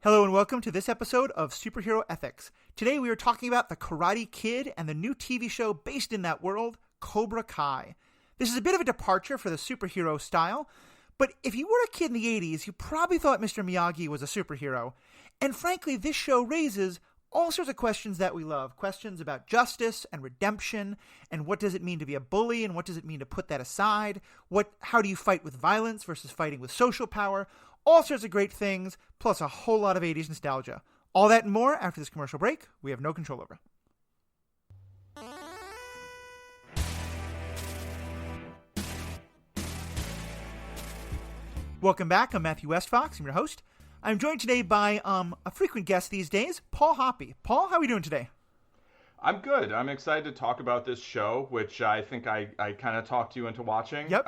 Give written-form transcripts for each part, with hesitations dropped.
Hello and welcome to this episode of Superhero Ethics. Today we are talking about The Karate Kid and the new TV show based in that world, Cobra Kai. This is a bit of a departure for the superhero style, but if you were a kid in the 80s, you probably thought Mr. Miyagi was a superhero. And frankly, this show raises all sorts of questions that we love. Questions about justice and redemption, and what does it mean to be a bully, and what does it mean to put that aside? How do you fight with violence versus fighting with social power? All sorts of great things, plus a whole lot of 80s nostalgia. All that and more after this commercial break we have no control over. Welcome back. I'm Matthew Westfox. I'm your host. I'm joined today by a frequent guest these days, Paul Hoppy. Paul, how are we doing today? I'm good. I'm excited to talk about this show, which I think I kind of talked you into watching. Yep.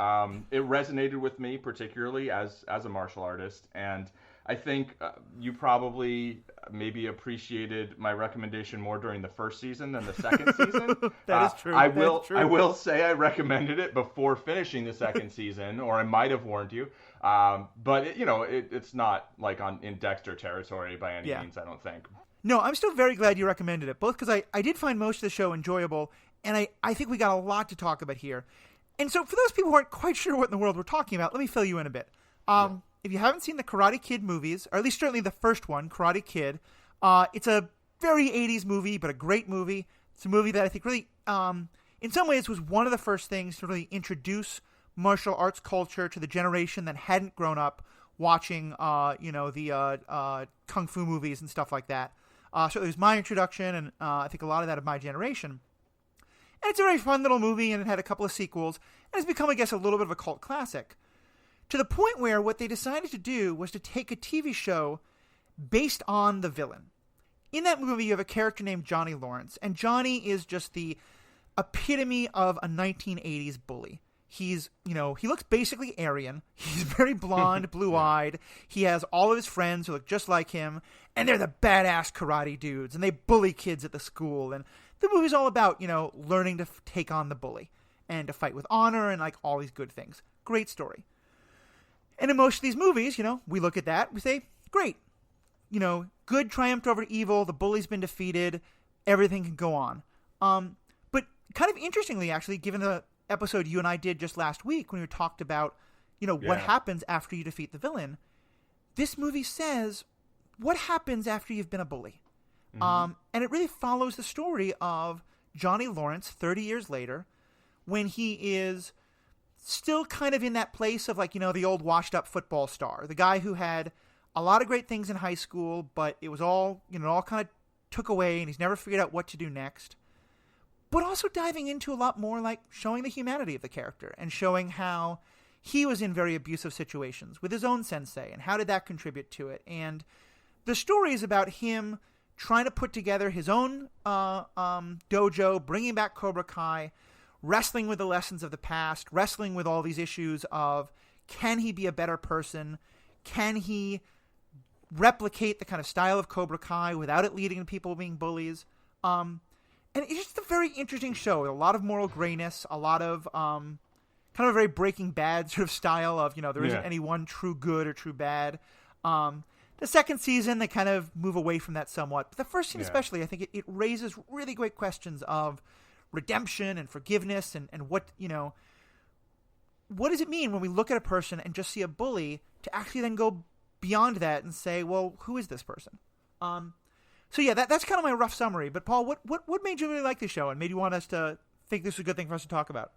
It resonated with me, particularly as a martial artist. And I think you probably maybe appreciated my recommendation more during the first season than the second season. That is true. I will say I recommended it before finishing the second season, or I might have warned you. But it's not like in Dexter territory by any means, I don't think. No, I'm still very glad you recommended it, both because I did find most of the show enjoyable, and I think we got a lot to talk about here. And so for those people who aren't quite sure what in the world we're talking about, let me fill you in a bit. If you haven't seen the Karate Kid movies, or at least certainly the first one, Karate Kid, it's a very 80s movie, but a great movie. It's a movie that I think really, in some ways, was one of the first things to really introduce martial arts culture to the generation that hadn't grown up watching, the kung fu movies and stuff like that. So it was my introduction, and I think a lot of that of my generation. And it's a very fun little movie, and it had a couple of sequels, and it's become, I guess, a little bit of a cult classic. To the point where what they decided to do was to take a TV show based on the villain. In that movie, you have a character named Johnny Lawrence, and Johnny is just the epitome of a 1980s bully. He's, he looks basically Aryan. He's very blonde, blue-eyed. He has all of his friends who look just like him, and they're the badass karate dudes, and they bully kids at the school. And the movie's all about, learning to take on the bully and to fight with honor and, all these good things. Great story. And in most of these movies, we look at that, we say, great. Good triumphed over evil, the bully's been defeated, everything can go on. But kind of interestingly, actually, given the episode you and I did just last week when we talked about, what happens after you defeat the villain, this movie says, what happens after you've been a bully? Mm-hmm. And it really follows the story of Johnny Lawrence 30 years later, when he is still kind of in that place of the old washed up football star, the guy who had a lot of great things in high school, but it was all, all kind of took away, and he's never figured out what to do next. But also diving into a lot more showing the humanity of the character and showing how he was in very abusive situations with his own sensei and how did that contribute to it. And the story is about him trying to put together his own dojo, bringing back Cobra Kai, wrestling with the lessons of the past, wrestling with all these issues of can he be a better person? Can he replicate the kind of style of Cobra Kai without it leading to people being bullies? And it's just a very interesting show with a lot of moral grayness, a lot of kind of a very Breaking Bad sort of style of, there isn't any one true good or true bad. The second season, they kind of move away from that somewhat. But the first season especially, I think it raises really great questions of redemption and forgiveness and what does it mean when we look at a person and just see a bully to actually then go beyond that and say, well, who is this person? So yeah, that's kind of my rough summary. But Paul, what made you really like this show and made you want us to think this was a good thing for us to talk about?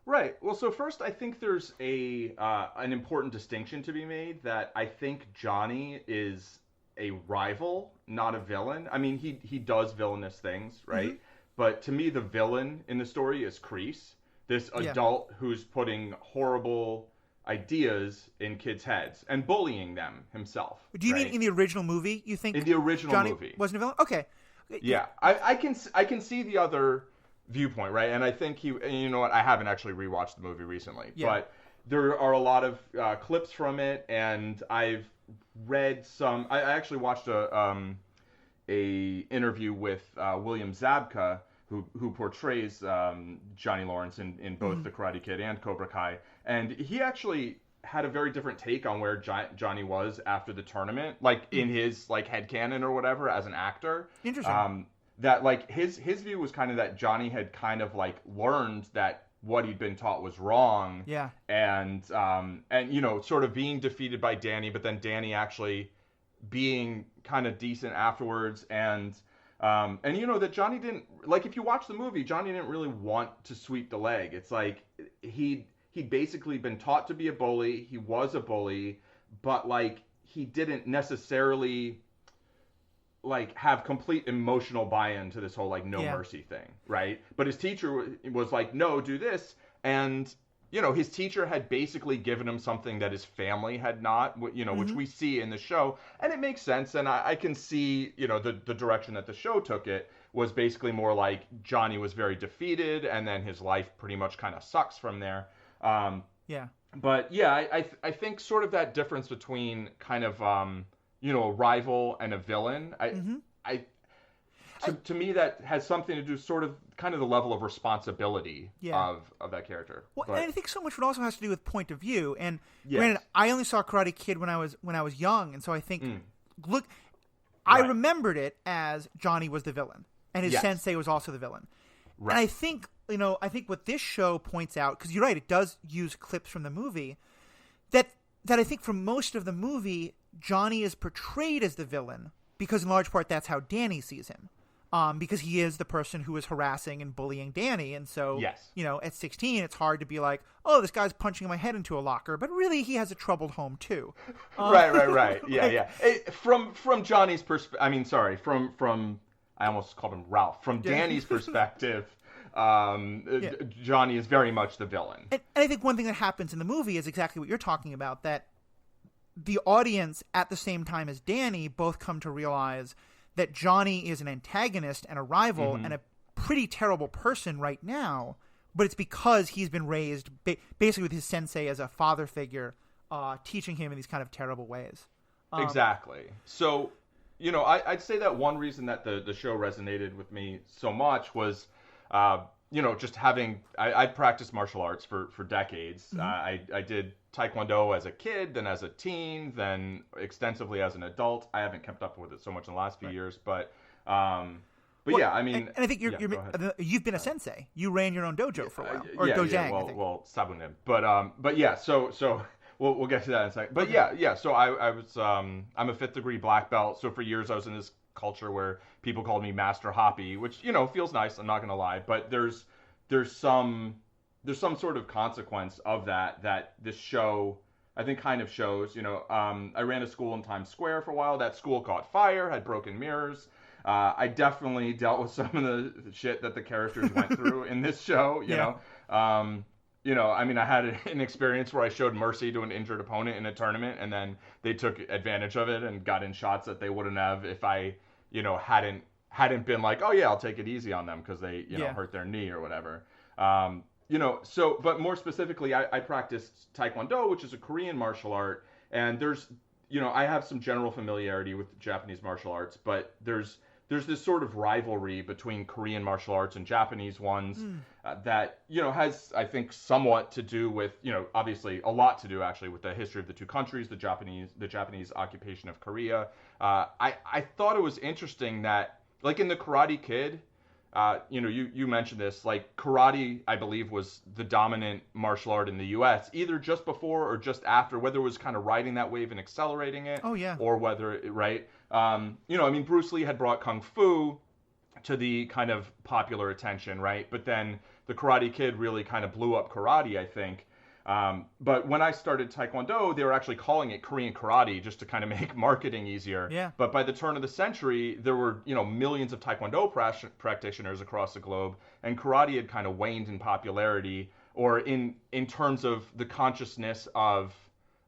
Right. Well, so first, I think there's an important distinction to be made that I think Johnny is a rival, not a villain. I mean, he does villainous things, right? Mm-hmm. But to me, the villain in the story is Kreese, this adult who's putting horrible ideas in kids' heads and bullying them himself. Do you mean in the original movie? You think in the original Johnny movie wasn't a villain? Okay. Yeah, I can see the other viewpoint, right? And I think you know what? I haven't actually rewatched the movie recently, but there are a lot of clips from it, and I've read some. I actually watched a interview with William Zabka, who portrays Johnny Lawrence in both The Karate Kid and Cobra Kai, and he actually had a very different take on where Johnny was after the tournament, like in his like headcanon or whatever as an actor. Interesting. That like his view was kind of that Johnny had kind of like learned that what he'd been taught was wrong. Yeah. And you know, sort of being defeated by Danny, but then Danny actually being kind of decent afterwards, and you know that Johnny didn't, like, if you watch the movie, Johnny didn't really want to sweep the leg. It's like he'd basically been taught to be a bully. He was a bully, but like he didn't necessarily like have complete emotional buy-in to this whole like no mercy thing, right? But his teacher was like, no, do this, and you know, his teacher had basically given him something that his family had not, you know, which we see in the show. And it makes sense. And I can see, you know, the direction that the show took it was basically more like Johnny was very defeated, and then his life pretty much kind of sucks from there. Yeah. But yeah, I think sort of that difference between kind of, you know, a rival and a villain, to me, that has something to do sort of kind of the level of responsibility of that character. Well, but, and I think so much of it also has to do with point of view. And yes. granted, I only saw Karate Kid when I was young, and so I think I remembered it as Johnny was the villain and his sensei was also the villain. Right. And I think, you know, what this show points out, because you're right, it does use clips from the movie, that I think for most of the movie, Johnny is portrayed as the villain because in large part that's how Danny sees him. Because he is the person who is harassing and bullying Danny. And so, you know, at 16, it's hard to be like, oh, this guy's punching my head into a locker. But really, he has a troubled home, too. Right. Yeah. From Johnny's perspective, I mean, sorry, from I almost called him Ralph. From Danny's perspective, Johnny is very much the villain. And I think one thing that happens in the movie is exactly what you're talking about, that the audience, at the same time as Danny, both come to realize that Johnny is an antagonist and a rival and a pretty terrible person right now, but it's because he's been raised basically with his sensei as a father figure, teaching him in these kind of terrible ways. Exactly. So, you know, I'd say that one reason that the show resonated with me so much was, you know, just having, I practiced martial arts for decades. I did Taekwondo as a kid, then as a teen, then extensively as an adult. I haven't kept up with it so much in the last few years, but yeah, I mean, and I think you've been a sensei. You ran your own dojo for a while, or dojang. Well, sabunim, but yeah, so we'll get to that in a second. But yeah. So I was I'm a 5th degree black belt. So for years I was in this culture where people called me Master Hoppy, which, you know, feels nice. I'm not gonna lie, but there's some sort of consequence of that this show, I think, kind of shows. You know, I ran a school in Times Square for a while. That school caught fire, had broken mirrors. I definitely dealt with some of the shit that the characters went through in this show. You know, you know, I mean, I had an experience where I showed mercy to an injured opponent in a tournament, and then they took advantage of it and got in shots that they wouldn't have if I, you know, hadn't been like, oh yeah, I'll take it easy on them because they, you know, hurt their knee or whatever. You know, so, but more specifically, I practiced Taekwondo, which is a Korean martial art, and there's, you know, I have some general familiarity with Japanese martial arts, but there's this sort of rivalry between Korean martial arts and Japanese ones that, you know, has, I think, somewhat to do with, you know, obviously a lot to do actually with the history of the two countries, the Japanese occupation of Korea. I thought it was interesting that, like in the Karate Kid, you know, you mentioned this, like karate, I believe, was the dominant martial art in the U.S., either just before or just after, whether it was kind of riding that wave and accelerating it. Oh, yeah. Or whether, right? You know, I mean, Bruce Lee had brought Kung Fu to the kind of popular attention, right? But then the Karate Kid really kind of blew up karate, I think. But when I started Taekwondo, they were actually calling it Korean karate just to kind of make marketing easier. Yeah. But by the turn of the century, there were, you know, millions of Taekwondo practitioners across the globe, and karate had kind of waned in popularity, or in terms of the consciousness of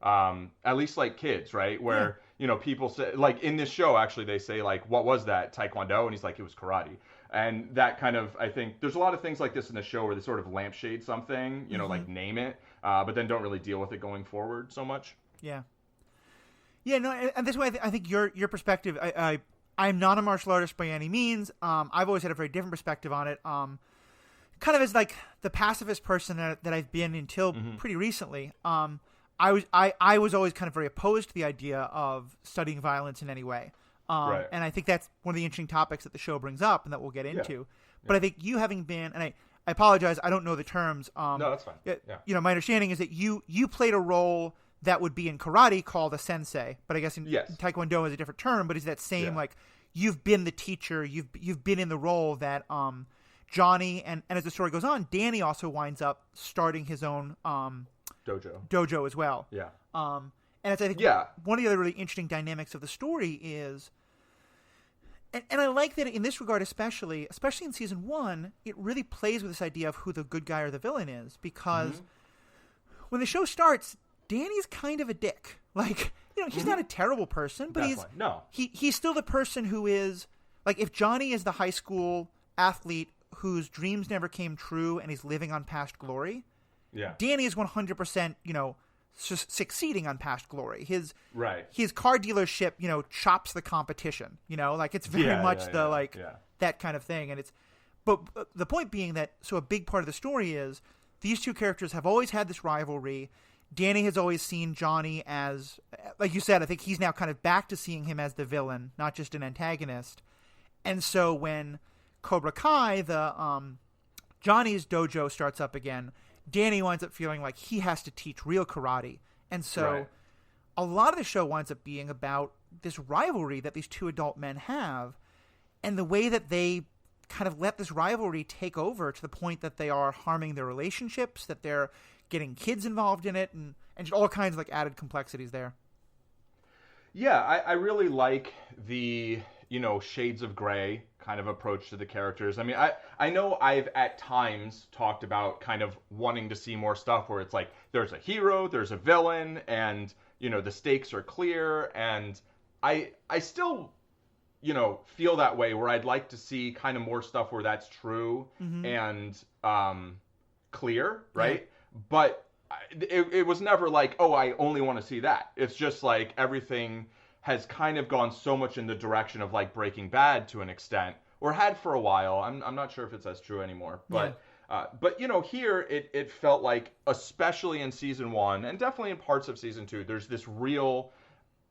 at least like kids, right? Where, you know, people say, like in this show, actually, they say like, what was that, Taekwondo? And he's like, it was karate. And that kind of, I think, there's a lot of things like this in the show where they sort of lampshade something, you know, like name it, but then don't really deal with it going forward so much. Yeah. Yeah, no, and this way, I think your perspective, I'm not a martial artist by any means. I've always had a very different perspective on it. Kind of as like the pacifist person that I've been until pretty recently. I was always kind of very opposed to the idea of studying violence in any way. Right. And I think that's one of the interesting topics that the show brings up and that we'll get into. But I think you having been, and I apologize, I don't know the terms. No, that's fine. You know, my understanding is that you played a role that would be in karate called a sensei, but I guess in Taekwondo is a different term, but is that same, like, you've been the teacher, you've been in the role that Johnny, and as the story goes on, Danny also winds up starting his own dojo as well. Yeah. And it's, I think, one of the other really interesting dynamics of the story is, and I like that in this regard especially in season 1, it really plays with this idea of who the good guy or the villain is, because when the show starts, Danny's kind of a dick. Like, you know, he's not a terrible person, but he's still the person who is, like, if Johnny is the high school athlete whose dreams never came true and he's living on past glory, Danny is 100%, you know, succeeding on past glory. His car dealership, you know, chops the competition, you know, like, it's very much that kind of thing. And but the point being that, so a big part of the story is these two characters have always had this rivalry. Danny has always seen Johnny as, like you said, I think he's now kind of back to seeing him as the villain, not just an antagonist. And so when Cobra Kai, Johnny's dojo starts up again, Danny winds up feeling like he has to teach real karate. And so a lot of the show winds up being about this rivalry that these two adult men have, and the way that they kind of let this rivalry take over to the point that they are harming their relationships, that they're getting kids involved in it, and just all kinds of, like, added complexities there. Yeah, I really like the, you know, shades of gray kind of approach to the characters. I mean, I know I've at times talked about kind of wanting to see more stuff where it's like there's a hero, there's a villain, and, you know, the stakes are clear, and I still, you know, feel that way, where I'd like to see kind of more stuff where that's true and clear, right? Yeah. But it was never like, oh, I only want to see that. It's just like everything has kind of gone so much in the direction of, like, Breaking Bad to an extent, or had for a while. I'm not sure if it's as true anymore, but but, you know, here it felt like, especially in season 1 and definitely in parts of season 2, there's this real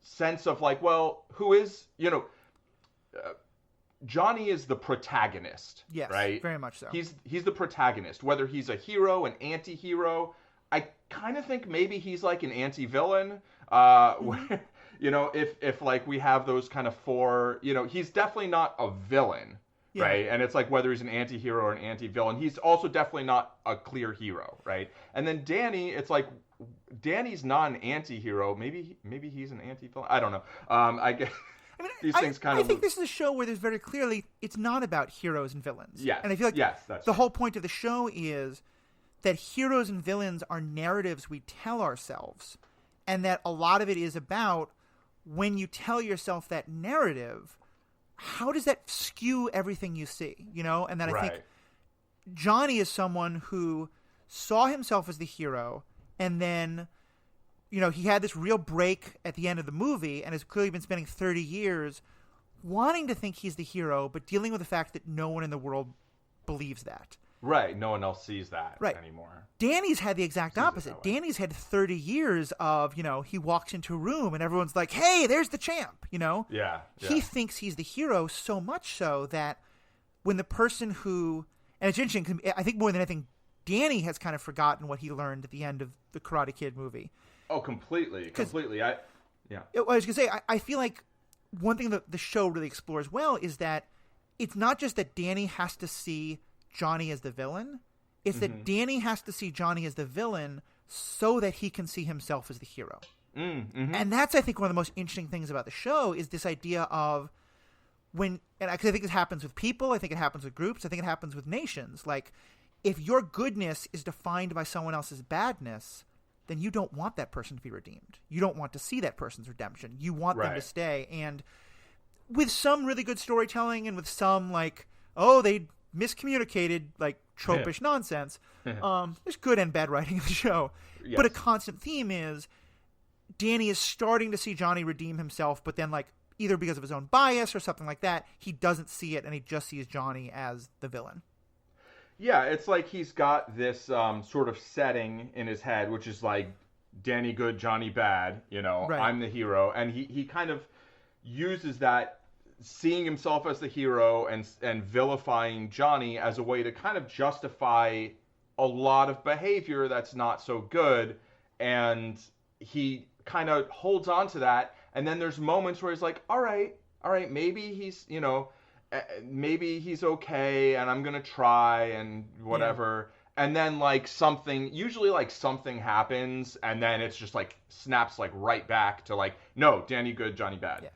sense of, like, well, who is, you know, Johnny is the protagonist, right? Very much so. He's the protagonist, whether he's a hero, an anti-hero. I kind of think maybe he's like an anti-villain, where, you know, if like we have those kind of four, you know, he's definitely not a villain, right? And it's like whether he's an anti-hero or an anti-villain, he's also definitely not a clear hero, right? And then Danny, it's like Danny's not an anti-hero. Maybe he's an anti-villain. I don't know. I guess. I mean, these things I think this is a show where there's very clearly, it's not about heroes and villains. Yes. And I feel like that's the whole point of the show is that heroes and villains are narratives we tell ourselves. And that a lot of it is about, when you tell yourself that narrative, how does that skew everything you see? You know? And that I think Johnny is someone who saw himself as the hero, and then, you know, he had this real break at the end of the movie and has clearly been spending 30 years wanting to think he's the hero, but dealing with the fact that no one in the world believes that. Right. No one else sees that anymore. Danny's had the exact opposite. Danny's had 30 years of, you know, he walks into a room and everyone's like, hey, there's the champ, you know? Yeah. He thinks he's the hero, so much so that when the person who, and it's interesting, I think more than anything, Danny has kind of forgotten what he learned at the end of the Karate Kid movie. Oh, completely. I was going to say, I feel like one thing that the show really explores well is that it's not just that Danny has to see Johnny as the villain. It's that Danny has to see Johnny as the villain so that he can see himself as the hero. And that's, I think, one of the most interesting things about the show is this idea of when, and I think it happens with people, I think it happens with groups, I think it happens with nations. Like, if your goodness is defined by someone else's badness, then you don't want that person to be redeemed. You don't want to see that person's redemption. You want them to stay. And with some really good storytelling and with some, like, oh, they miscommunicated, like, tropish nonsense, there's good and bad writing in the show. Yes. But a constant theme is Danny is starting to see Johnny redeem himself, but then, like, either because of his own bias or something like that, he doesn't see it and he just sees Johnny as the villain. Yeah, it's like he's got this sort of setting in his head, which is like Danny good, Johnny bad, Right. I'm the hero. And he kind of uses that, seeing himself as the hero and vilifying Johnny as a way to kind of justify a lot of behavior that's not so good. And he kind of holds on to that. And then there's moments where he's like, all right, maybe he's, maybe he's okay, and I'm going to try and whatever. Yeah. And then usually something happens, and then it's just like snaps like right back to like, no, Danny good, Johnny bad. Yeah.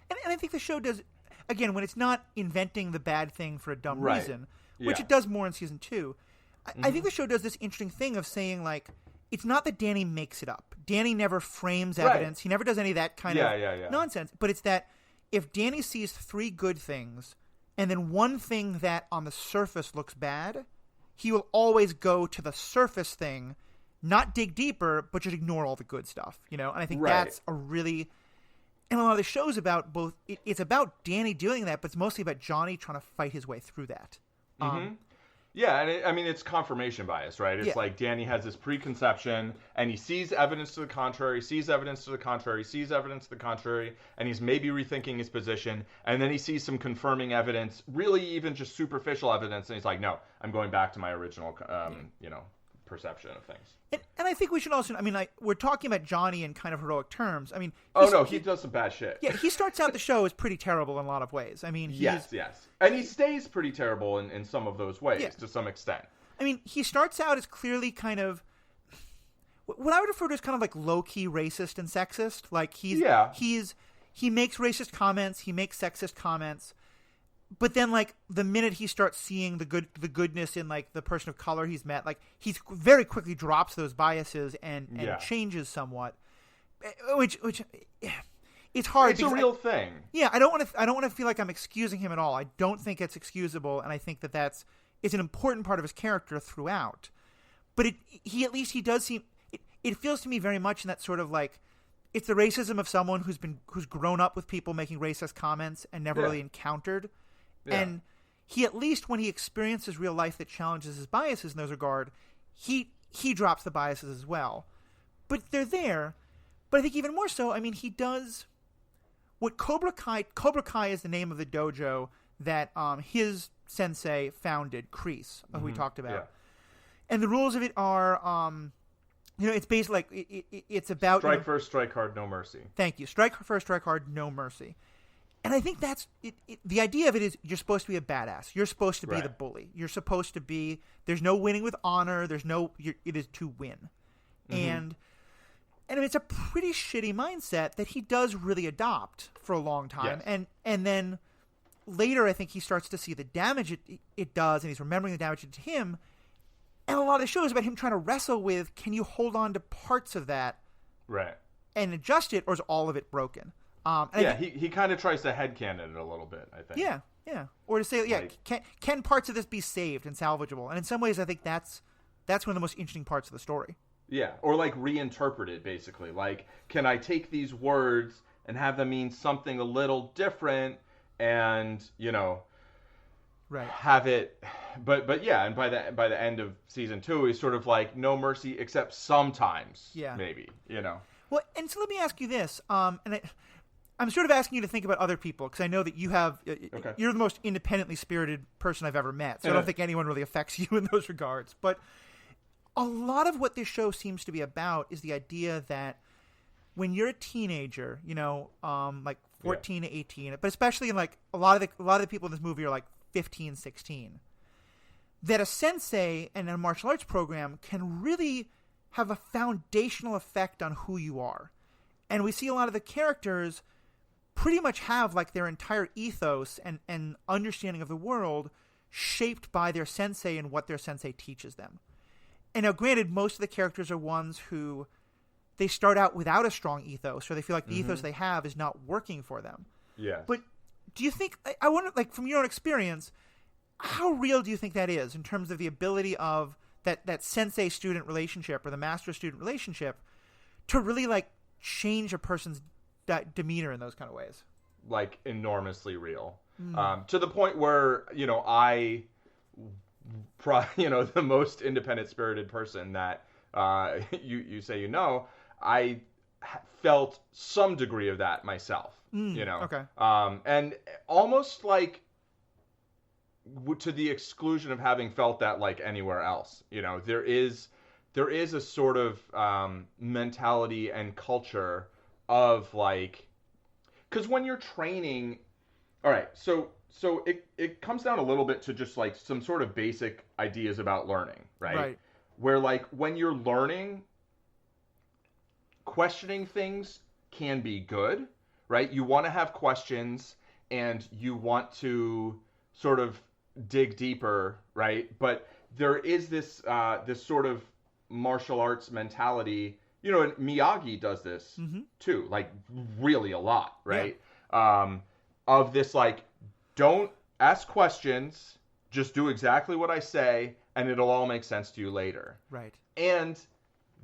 And I think the show does, again, when it's not inventing the bad thing for a dumb reason, which it does more in season 2, I think the show does this interesting thing of saying, like, it's not that Danny makes it up. Danny never frames evidence. Right. He never does any of that kind of nonsense. But it's that if Danny sees 3 good things and then one thing that on the surface looks bad, he will always go to the surface thing, not dig deeper, but just ignore all the good stuff. And I think that's a really... And a lot of the show's about both... It's about Danny doing that, but it's mostly about Johnny trying to fight his way through that. Mm-hmm. Yeah, and it's confirmation bias, right? It's like Danny has this preconception, and he sees evidence to the contrary, sees evidence to the contrary, sees evidence to the contrary, and he's maybe rethinking his position, and then he sees some confirming evidence, really even just superficial evidence, and he's like, no, I'm going back to my original, perception of things. And I think we should also, we're talking about Johnny in kind of heroic terms. He does some bad shit. Yeah, he starts out the show as pretty terrible in a lot of ways. Yes. And he stays pretty terrible in some of those ways, to some extent. He starts out as clearly kind of, what I would refer to as kind of like low-key racist and sexist. Like, he makes racist comments, he makes sexist comments, but then, like, the minute he starts seeing the goodness in, like, the person of color he's met, like, he very quickly drops those biases and changes somewhat, which it's hard. It's a real thing. Yeah, I don't want to feel like I'm excusing him at all. I don't think it's excusable, and I think it's an important part of his character throughout. But he does seem. It feels to me very much in that sort of like, it's the racism of someone who's grown up with people making racist comments and never really encountered. Yeah. And he, at least when he experiences real life that challenges his biases in those regard, he drops the biases as well. But they're there. But I think even more so, he does what Cobra Kai is the name of the dojo that his sensei founded, Kreese, who we talked about. Yeah. And the rules of it are, it's basically like, it's about... Strike first, strike hard, no mercy. Thank you. Strike first, strike hard, no mercy. And I think that's the idea of it is you're supposed to be a badass. You're supposed to be the bully. You're supposed to be. There's no winning with honor. It is to win, and it's a pretty shitty mindset that he does really adopt for a long time. Yes. And then later, I think he starts to see the damage it does, and he's remembering the damage it did to him. And a lot of the show is about him trying to wrestle with, can you hold on to parts of that, and adjust it, or is all of it broken? He kind of tries to headcanon it a little bit, I think. Yeah. Or to say, can parts of this be saved and salvageable? And in some ways, I think that's one of the most interesting parts of the story. Yeah, or like reinterpret it, basically. Like, can I take these words and have them mean something a little different and, have it... But yeah, and by the end of season 2, he's sort of like, no mercy except sometimes, maybe, Well, and so let me ask you this, I'm sort of asking you to think about other people, because I know that you're the most independently spirited person I've ever met, so I don't think anyone really affects you in those regards. But a lot of what this show seems to be about is the idea that when you're a teenager, like 14 to 18, but especially in like a lot of the people in this movie are like 15, 16, that a sensei and a martial arts program can really have a foundational effect on who you are. And we see a lot of the characters pretty much have like their entire ethos and understanding of the world shaped by their sensei and what their sensei teaches them. And now, granted, most of the characters are ones who they start out without a strong ethos, or they feel like the ethos they have is not working for them. Yeah. But do you think, I wonder, like, from your own experience, how real do you think that is in terms of the ability of that sensei-student relationship or the master-student relationship to really, like, change a person's demeanor in those kind of ways? Like, enormously real. To the point where, the most independent spirited person that you say, felt some degree of that myself, Okay. And almost like to the exclusion of having felt that like anywhere else. There is a sort of mentality and culture of like, because when you're training, all right, so it comes down a little bit to just like some sort of basic ideas about learning, right? Where like when you're learning, questioning things can be good, right? You want to have questions and you want to sort of dig deeper, right? But there is this sort of martial arts mentality, and Miyagi does this too, like really a lot, right? Of this like, don't ask questions, just do exactly what I say and it'll all make sense to you later. Right. And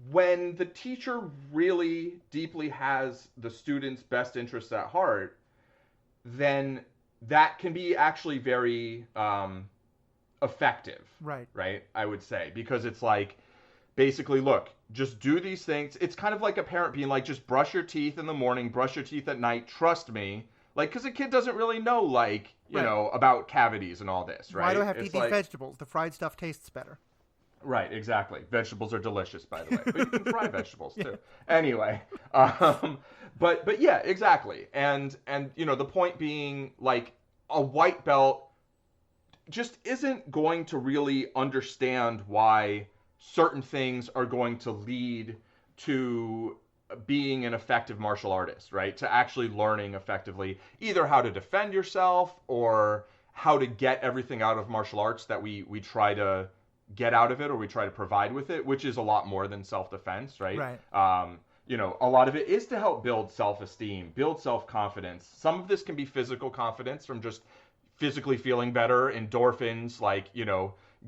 when the teacher really deeply has the student's best interests at heart, then that can be actually very effective. Right, I would say. Because it's like, basically, look, just do these things. It's kind of like a parent being like, just brush your teeth in the morning, brush your teeth at night, trust me. Like, because a kid doesn't really know, like, you know, about cavities and all this, right? Why do I have to eat these vegetables? The fried stuff tastes better. Right, exactly. Vegetables are delicious, by the way. But you can fry vegetables, too. Anyway, but yeah, exactly. And the point being, like, a white belt just isn't going to really understand why certain things are going to lead to being an effective martial artist, right? To actually learning effectively either how to defend yourself or how to get everything out of martial arts that we try to get out of it or we try to provide with it, which is a lot more than self-defense, right? A lot of it is to help build self-esteem, build self-confidence. Some of this can be physical confidence from just physically feeling better, endorphins, like,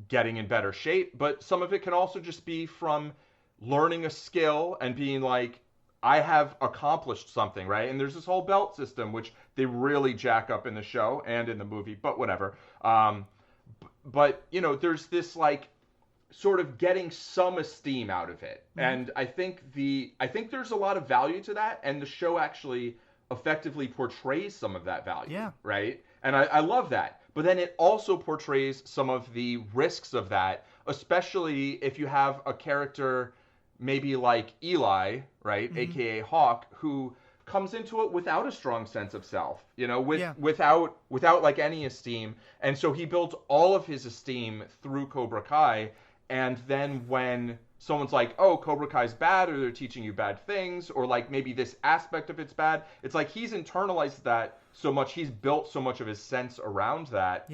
getting in better shape. But some of it can also just be from learning a skill and being like, I have accomplished something, right? And there's this whole belt system, which they really jack up in the show and in the movie, but whatever. But, there's this like sort of getting some esteem out of it. And I think there's a lot of value to that. And the show actually effectively portrays some of that value, right? And I love that. But then it also portrays some of the risks of that, especially if you have a character maybe like Eli, right, aka Hawk, who comes into it without a strong sense of self, without like any esteem. And so he builds all of his esteem through Cobra Kai. And then when someone's like, oh, Cobra Kai's bad, or they're teaching you bad things, or like maybe this aspect of it's bad, it's like he's internalized that so much, he's built so much of his sense around that.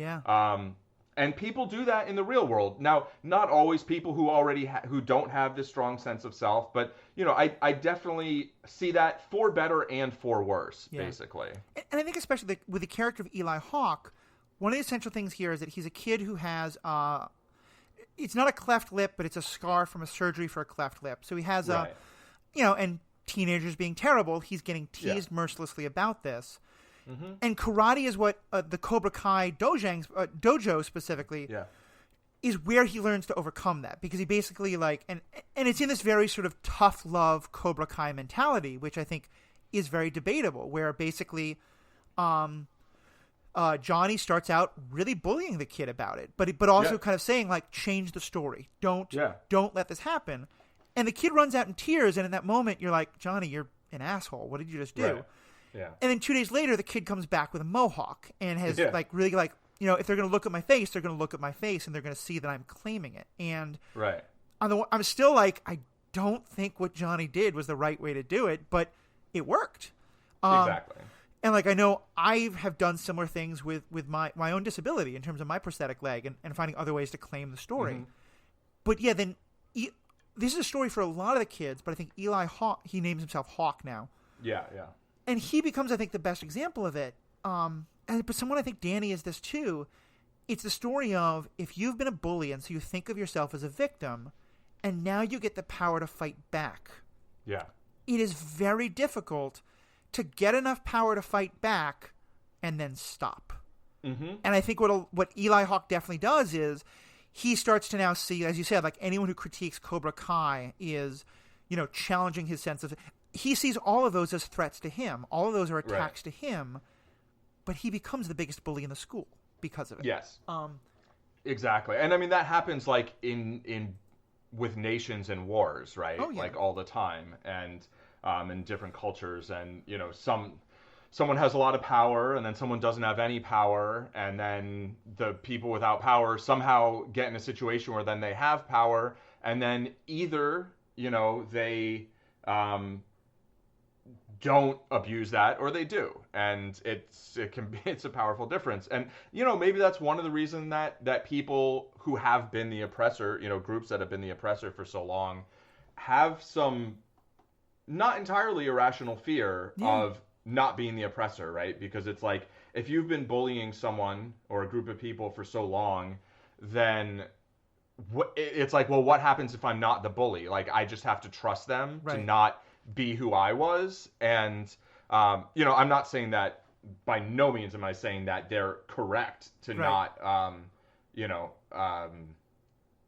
And people do that in the real world. Now, not always people who already who don't have this strong sense of self, but I definitely see that for better and for worse, basically. And I think especially with the character of Eli Hawk, one of the essential things here is that he's a kid who has it's not a cleft lip, but it's a scar from a surgery for a cleft lip. So he has and teenagers being terrible, he's getting teased mercilessly about this. And karate is what the Cobra Kai dojo specifically is where he learns to overcome that, because he basically like and it's in this very sort of tough love Cobra Kai mentality, which I think is very debatable, where basically Johnny starts out really bullying the kid about it, but also kind of saying like, change the story, don't let this happen. And the kid runs out in tears, and in that moment you're like, Johnny, you're an asshole, what did you just do? And then 2 days later, the kid comes back with a mohawk and has like really like, if they're going to look at my face, they're going to look at my face and they're going to see that I'm claiming it. And I'm still like, I don't think what Johnny did was the right way to do it, but it worked. Exactly. And like, I know I have done similar things with my own disability in terms of my prosthetic leg and finding other ways to claim the story. But yeah, then this is a story for a lot of the kids, but I think Eli Hawk, he names himself Hawk now. And he becomes, I think, the best example of it. But someone, I think Danny is this too. It's the story of, if you've been a bully and so you think of yourself as a victim, and now you get the power to fight back. It is very difficult to get enough power to fight back and then stop. And I think what Eli Hawk definitely does is he starts to now see, as you said, like anyone who critiques Cobra Kai is, challenging his sense of. He sees all of those as threats to him. All of those are attacks to him, but he becomes the biggest bully in the school because of it. Yes. Exactly. And I mean, that happens like in with nations and wars, right? Oh, yeah. Like all the time, and in different cultures, and someone has a lot of power, and then someone doesn't have any power, and then the people without power somehow get in a situation where then they have power, and then either they don't abuse that, or they do, and it's a powerful difference. And maybe that's one of the reasons that people who have been the oppressor, groups that have been the oppressor for so long, have some not entirely irrational fear of not being the oppressor, right? Because it's like, if you've been bullying someone or a group of people for so long, then it's like, well, what happens if I'm not the bully? Like, I just have to trust them to not be who I was. And I'm not saying that, by no means am I saying that they're correct to not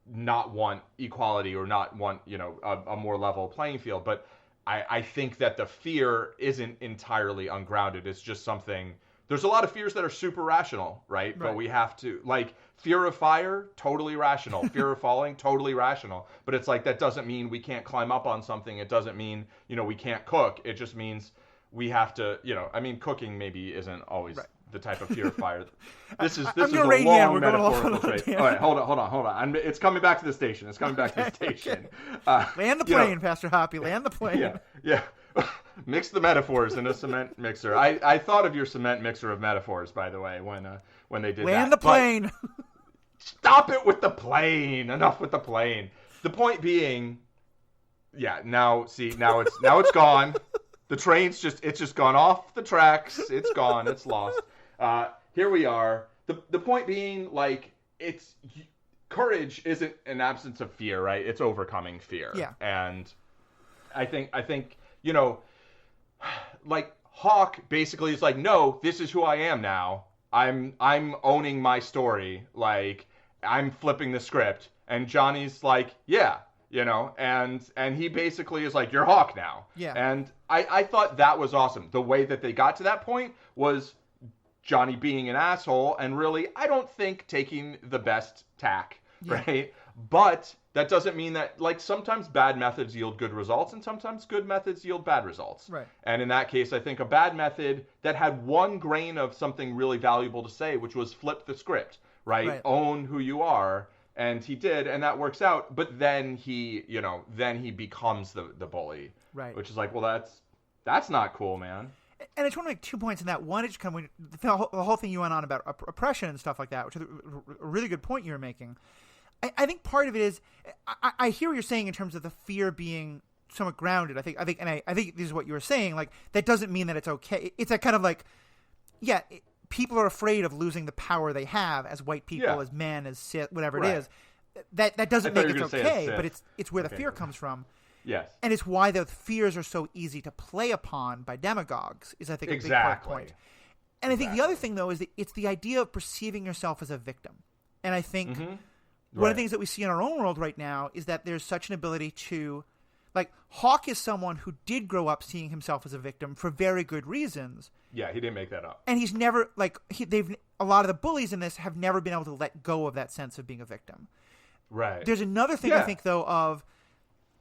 not want equality, or not want a more level playing field. But I think that the fear isn't entirely ungrounded. It's just something. There's a lot of fears that are super rational, right? But we have to, like, fear of fire, totally rational. Fear of falling, totally rational. But it's like, that doesn't mean we can't climb up on something. It doesn't mean, we can't cook. It just means we have to, I mean, cooking maybe isn't always the type of fear of fire. This is a long metaphorical trait. All right, hold on. It's coming back to the station. Okay. Land the plane, Pastor Hoppy. Land the plane. Yeah. Mix the metaphors in a cement mixer. I thought of your cement mixer of metaphors, by the way, when they did Land the plane. Stop it with the plane. Enough with the plane. The point being, now it's gone. The train's just gone off the tracks. It's gone. It's lost. Here we are. The point being, like, courage isn't an absence of fear, right? It's overcoming fear. Yeah. And I think like, Hawk basically is like, no, this is who I am now. I'm owning my story. Like, I'm flipping the script. And Johnny's like, yeah, and he basically is like, you're Hawk now. Yeah. And I thought that was awesome. The way that they got to that point was Johnny being an asshole, and really, I don't think taking the best tack, right? But that doesn't mean that, like, sometimes bad methods yield good results, and sometimes good methods yield bad results. Right. And in that case, I think a bad method that had one grain of something really valuable to say, which was flip the script, right? Own who you are. And he did, and that works out. But then he becomes the bully, right? Which is like, well, that's not cool, man. And I just want to make 2 points in that. One, it's kind of the whole thing you went on about oppression and stuff like that, which is a really good point you were making. I think part of it is, I hear what you're saying in terms of the fear being somewhat grounded. I think this is what you were saying. Like, that doesn't mean that it's okay. It's a kind of like, people are afraid of losing the power they have as white people, as men, as Sith, whatever it is. That doesn't make it okay, but it's where the fear comes from. Yes. And it's why the fears are so easy to play upon by demagogues, is, I think, a big point. And I think the other thing, though, is that it's the idea of perceiving yourself as a victim. And I think one of the things that we see in our own world right now is that there's such an ability to, like, Hawk is someone who did grow up seeing himself as a victim for very good reasons. Yeah, he didn't make that up. And he's never, like, a lot of the bullies in this have never been able to let go of that sense of being a victim. Right. There's another thing, I think, though, of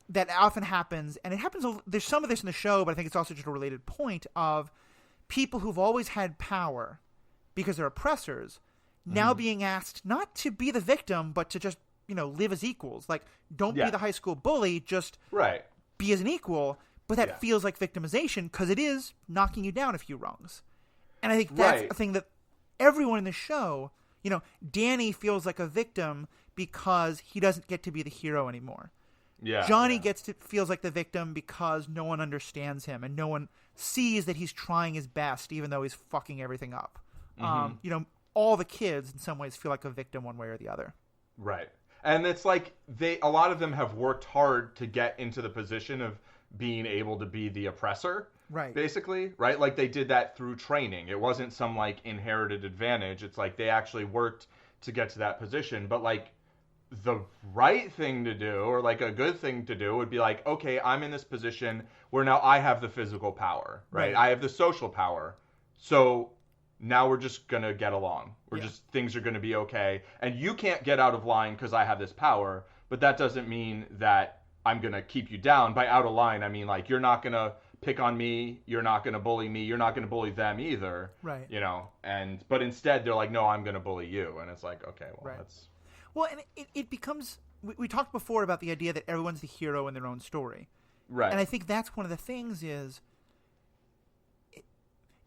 that often happens, and it happens, there's some of this in the show, but I think it's also just a related point of people who've always had power because they're oppressors now being asked not to be the victim, but to just, live as equals. Like, don't be the high school bully, just be as an equal. But that feels like victimization because it is knocking you down a few rungs. And I think that's a thing that everyone in the show, Danny feels like a victim because he doesn't get to be the hero anymore. Yeah, Johnny feels like the victim because no one understands him and no one sees that he's trying his best even though he's fucking everything up. All the kids in some ways feel like a victim one way or the other. Right. And it's like a lot of them have worked hard to get into the position of being able to be the oppressor. Right. Basically, right? Like, they did that through training. It wasn't some, like, inherited advantage. It's like they actually worked to get to that position. But, like, the right thing to do, or like a good thing to do, would be like, okay, I'm in this position where now I have the physical power, right? I have the social power. So now we're just going to get along. Things are going to be okay. And you can't get out of line because I have this power, but that doesn't mean that I'm going to keep you down. By out of line, I mean, like, you're not going to pick on me, you're not going to bully me, you're not going to bully them either. Right. You know, but instead they're like, no, I'm going to bully you. And it's like, okay, well, that's... Well, and it becomes... We talked before about the idea that everyone's the hero in their own story. Right. And I think that's one of the things is...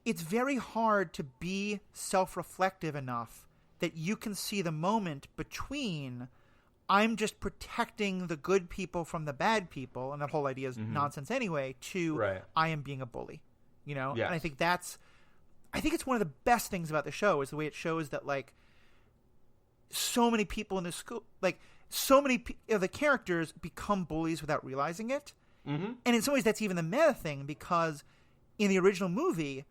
It's very hard to be self-reflective enough that you can see the moment between I'm just protecting the good people from the bad people, and that whole idea is nonsense anyway, to I am being a bully, you know? Yes. And I think it's one of the best things about the show is the way it shows that, like, so many people in this school, like, so many of the characters become bullies without realizing it. Mm-hmm. And in some ways that's even the meta thing, because in the original movie,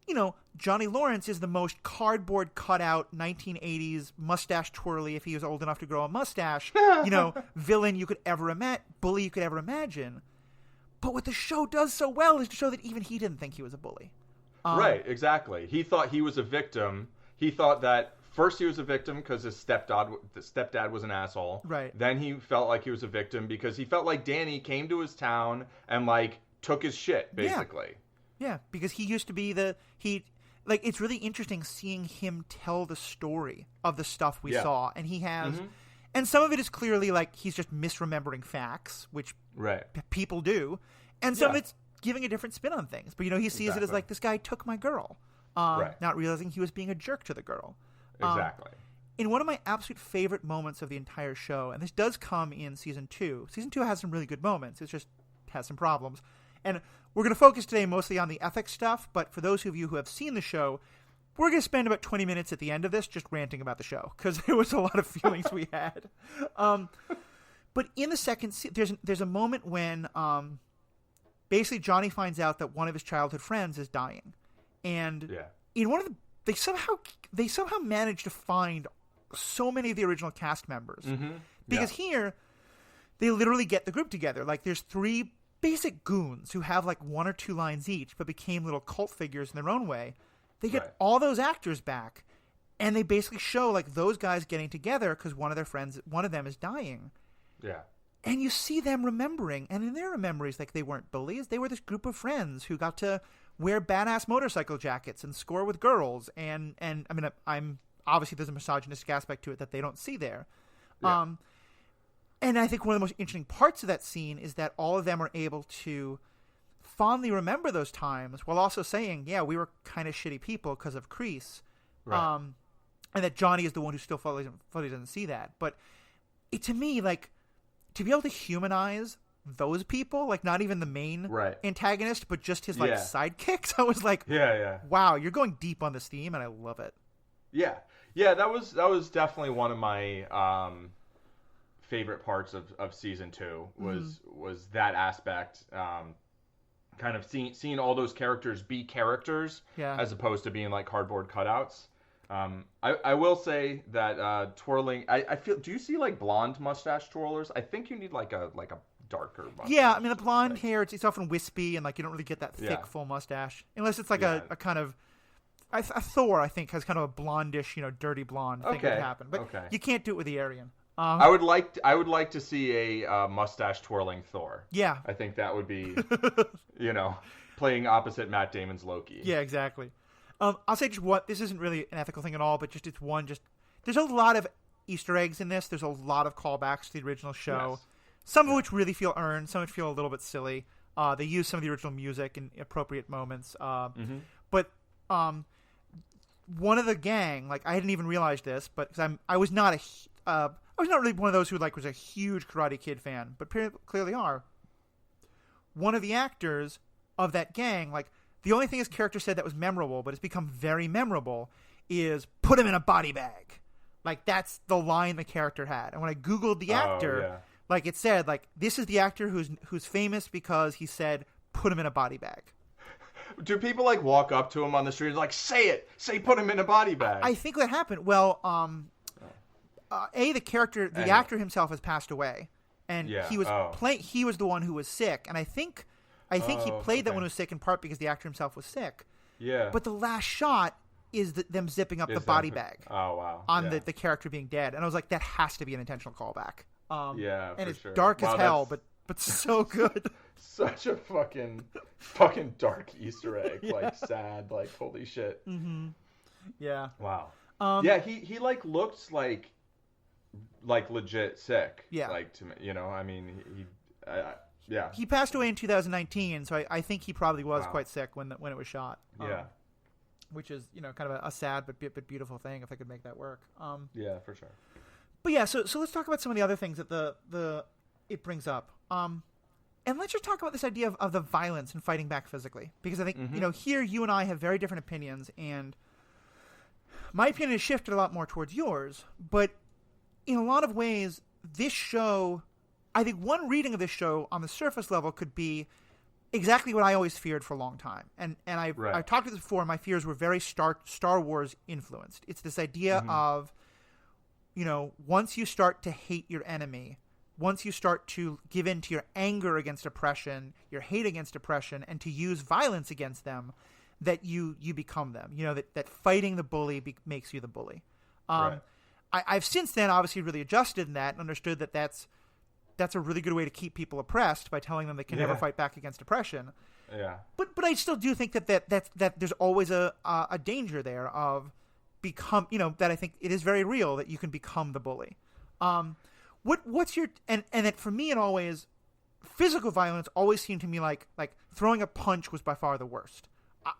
you know, Johnny Lawrence is the most cardboard cutout 1980s mustache twirly, if he was old enough to grow a mustache, you know, villain you could ever bully you could ever imagine. But what the show does so well is to show that even he didn't think he was a bully. Right, exactly. He thought he was a victim. He thought that first he was a victim because his stepdad was an asshole. Right. Then he felt like he was a victim because he felt like Danny came to his town and, like, took his shit, basically. Yeah, because he used to be it's really interesting seeing him tell the story of the stuff we saw. And he has, and some of it is clearly like he's just misremembering facts, which people do. And some of it's giving a different spin on things. But, you know, he sees it as like, this guy took my girl, not realizing he was being a jerk to the girl. Exactly. In one of my absolute favorite moments of the entire show, and this does come in season 2. Season 2 has some really good moments. It just has some problems. And we're going to focus today mostly on the ethics stuff, but for those of you who have seen the show, we're going to spend about 20 minutes at the end of this just ranting about the show, because there was a lot of feelings we had. But in the second there's a moment when basically Johnny finds out that one of his childhood friends is dying. And in one of the... They somehow managed to find so many of the original cast members. Because here, they literally get the group together. Like, there's 3... basic goons who have like 1 or 2 lines each, but became little cult figures in their own way. They get all those actors back, and they basically show like those guys getting together because one of them is dying. Yeah. And you see them remembering, and in their memories, like, they weren't bullies. They were this group of friends who got to wear badass motorcycle jackets and score with girls. And I mean, I'm obviously there's a misogynistic aspect to it that they don't see there. Yeah. And I think one of the most interesting parts of that scene is that all of them are able to fondly remember those times while also saying, yeah, we were kind of shitty people because of Kreese. Right. And that Johnny is the one who still fully doesn't see that. But to me, like, to be able to humanize those people, like not even the main antagonist, but just his like sidekicks, I was like, wow, you're going deep on this theme, and I love it. Yeah. Yeah, that was definitely one of my... favorite parts of season 2 was that aspect, kind of seeing all those characters be characters as opposed to being like cardboard cutouts. I will say that twirling, I feel, do you see like blonde mustache twirlers? I think you need like a darker mustache. Yeah, I mean the blonde hair, it's often wispy and like you don't really get that thick full mustache unless it's like a kind of Thor, I think, has kind of a blondish, you know, dirty blonde thing that happen, but you can't do it with the Aryan. I would like to see a mustache twirling Thor. Yeah, I think that would be, you know, playing opposite Matt Damon's Loki. Yeah, exactly. I'll say just what this isn't really an ethical thing at all, but just there's a lot of Easter eggs in this. There's a lot of callbacks to the original show, some of which really feel earned, some of which feel a little bit silly. They use some of the original music in appropriate moments, but one of the gang, like I hadn't even realized this, but because I was not really one of those who like was a huge Karate Kid fan, but clearly are. One of the actors of that gang, like the only thing his character said that was memorable, but it's become very memorable, is "put him in a body bag." Like that's the line the character had. And when I Googled the actor, like it said, like this is the actor who's famous because he said "put him in a body bag." Do people like walk up to him on the street and like say put him in a body bag? I think that happened. Well, the character, the actor himself has passed away, and he was he was the one who was sick, and I think he played that one who was sick in part because the actor himself was sick. Yeah. But the last shot is them zipping up the body bag. Oh wow. On the character being dead, and I was like, that has to be an intentional callback. And it's sure. dark as hell, but so good. Such a fucking dark Easter egg, like sad, like holy shit. Mm-hmm. Yeah. Wow. He like looked like legit sick. Yeah. Like to me, I mean, he passed away in 2019, so I think he probably was quite sick when it was shot. Yeah. Which is kind of a sad but beautiful thing if they could make that work. Yeah, for sure. But yeah, so let's talk about some of the other things that it brings up. And let's just talk about this idea of the violence and fighting back physically, because I think here you and I have very different opinions, and my opinion has shifted a lot more towards yours. But in a lot of ways, this show, I think one reading of this show on the surface level could be exactly what I always feared for a long time. And I've talked about this before. My fears were very Star Wars influenced. It's this idea of, once you start to hate your enemy, once you start to give in to your anger against oppression, your hate against oppression, and to use violence against them, that you become them. That fighting the bully makes you the bully. I've since then obviously really adjusted in that and understood that that's a really good way to keep people oppressed by telling them they can never fight back against oppression. Yeah. But I still do think that there's always a danger there of that I think it is very real that you can become the bully. What's your and that for me it always physical violence always seemed to me like throwing a punch was by far the worst.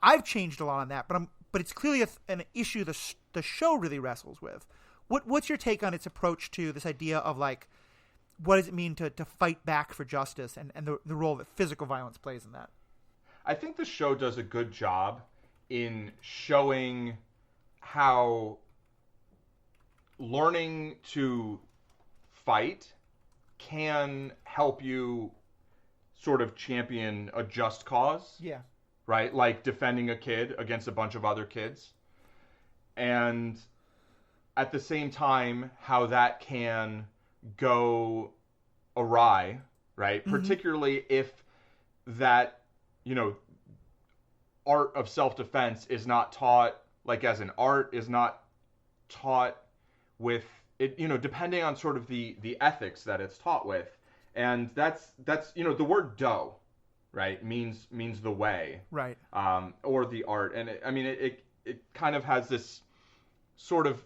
I've changed a lot on that, but it's clearly an issue the show really wrestles with. What's your take on its approach to this idea of what does it mean to fight back for justice and the role that physical violence plays in that? I think the show does a good job in showing how learning to fight can help you sort of champion a just cause. Yeah. Right? Like defending a kid against a bunch of other kids. And at the same time, how that can go awry, right? Mm-hmm. Particularly if that, art of self-defense is not taught, as an art, is not taught with it, depending on sort of the ethics that it's taught with. And that's the word do, right, means the way, right, or the art. And it kind of has this sort of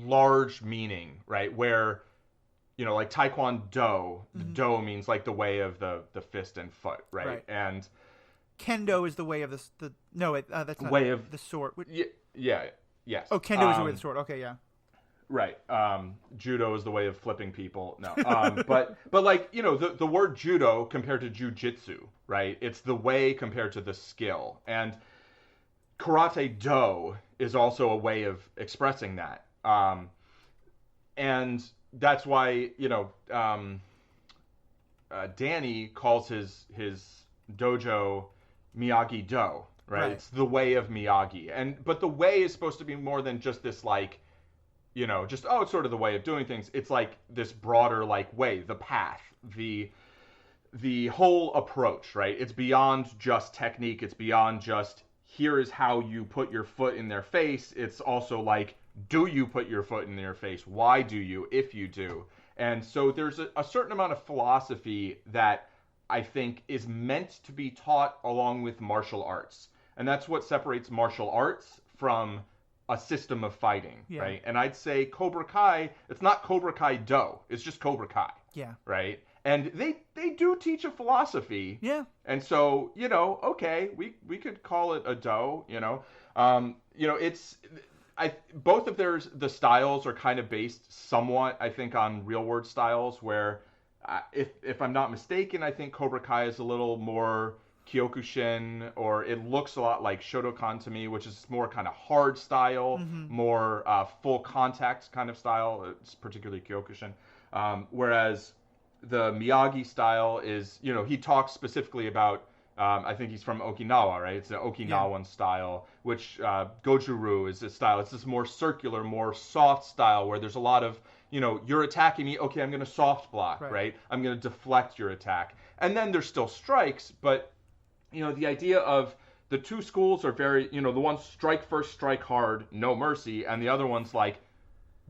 large meaning, right, where like Taekwondo, the do means like the way of the fist and foot, right? And Kendo is the way of that's not way of the sword. Yes. Oh, Kendo is the way of the sword. Okay, yeah. Right. Judo is the way of flipping people. No. But the word judo compared to jujitsu, right? It's the way compared to the skill. And karate do is also a way of expressing that. And that's why, Danny calls his dojo Miyagi-Do, right? It's the way of Miyagi. But the way is supposed to be more than just this, it's sort of the way of doing things. It's like this broader, way, the path, the whole approach, right? It's beyond just technique. It's beyond just, here is how you put your foot in their face. It's also do you put your foot in their face? Why do you, if you do? And so there's a certain amount of philosophy that I think is meant to be taught along with martial arts. And that's what separates martial arts from a system of fighting, right? And I'd say Cobra Kai, it's not Cobra Kai Do, it's just Cobra Kai. Yeah. Right? And they do teach a philosophy. Yeah. And so, okay, we could call it a Do, it's both of the styles are kind of based somewhat, I think, on real world styles where if I'm not mistaken, I think Cobra Kai is a little more Kyokushin, or it looks a lot like Shotokan to me, which is more kind of hard style, more full contact kind of style. It's particularly Kyokushin. Whereas the Miyagi style is, he talks specifically about I think he's from Okinawa, right? It's an Okinawan style, which Goju-Ryu is a style. It's this more circular, more soft style where there's a lot of, you're attacking me. Okay, I'm going to soft block, right? I'm going to deflect your attack. And then there's still strikes, but, the idea of the two schools are very, the one strike first, strike hard, no mercy, and the other one's like,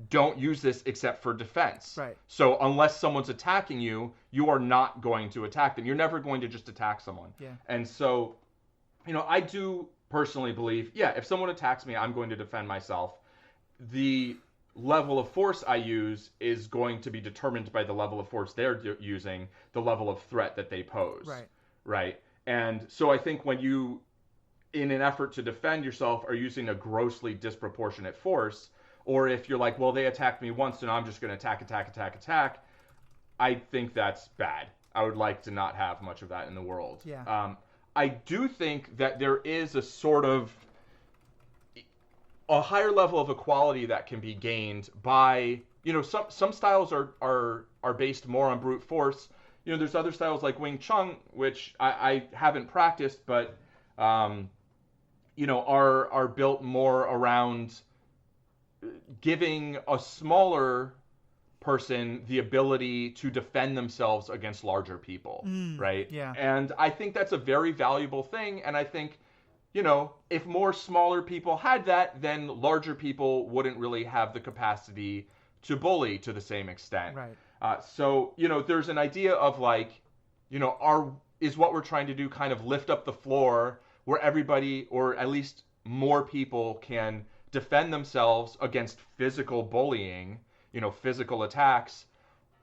don't use this except for defense. Right. So unless someone's attacking you, you are not going to attack them. You're never going to just attack someone. Yeah. And so, I do personally believe, if someone attacks me, I'm going to defend myself. The level of force I use is going to be determined by the level of force they're using, the level of threat that they pose. Right. Right. And so I think when you, in an effort to defend yourself, are using a grossly disproportionate force, or if you're like, well, they attacked me once and I'm just going to attack, I think that's bad. I would like to not have much of that in the world. Yeah. I do think that there is a sort of a higher level of equality that can be gained by, some styles are based more on brute force. There's other styles like Wing Chun, which I haven't practiced, but, are built more around giving a smaller person the ability to defend themselves against larger people, right? Yeah. And I think that's a very valuable thing. And I think, if more smaller people had that, then larger people wouldn't really have the capacity to bully to the same extent. Right. So, there's an idea of like, is what we're trying to do kind of lift up the floor where everybody, or at least more people, can defend themselves against physical bullying, physical attacks,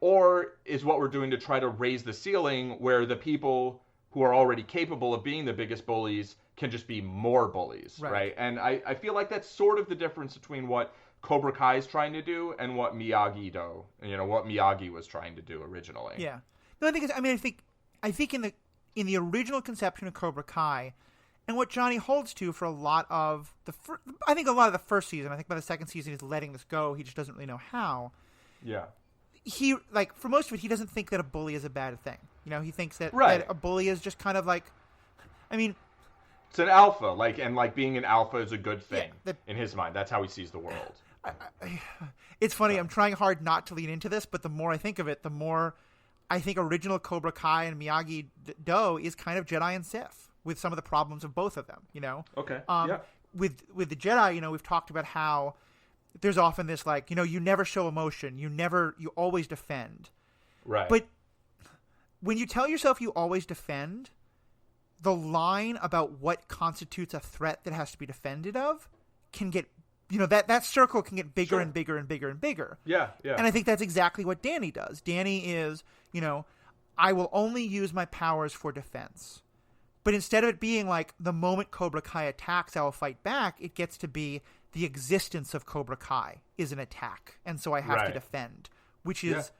or is what we're doing to try to raise the ceiling where the people who are already capable of being the biggest bullies can just be more bullies, right? And I feel like that's sort of the difference between what Cobra Kai is trying to do and what Miyagi was trying to do originally. Yeah. No, I think in the original conception of Cobra Kai, and what Johnny holds to for a lot of the first season, I think by the second season he's letting this go. He just doesn't really know how. Yeah. He, for most of it, he doesn't think that a bully is a bad thing. He thinks that, right. that a bully is just kind of like, it's an alpha, and being an alpha is a good thing in his mind. That's how he sees the world. It's funny. I'm trying hard not to lean into this, but the more I think of it, the more I think original Cobra Kai and Miyagi-Do is kind of Jedi and Sith, with some of the problems of both of them, Okay. With the Jedi, we've talked about how there's often this you never show emotion, you always defend. Right. But when you tell yourself you always defend, the line about what constitutes a threat that has to be defended of can get, that circle can get bigger and bigger and bigger and bigger. Yeah, yeah. And I think that's exactly what Danny does. Danny is, I will only use my powers for defense. But instead of it being like the moment Cobra Kai attacks, I will fight back, it gets to be the existence of Cobra Kai is an attack. And so I have to defend, which is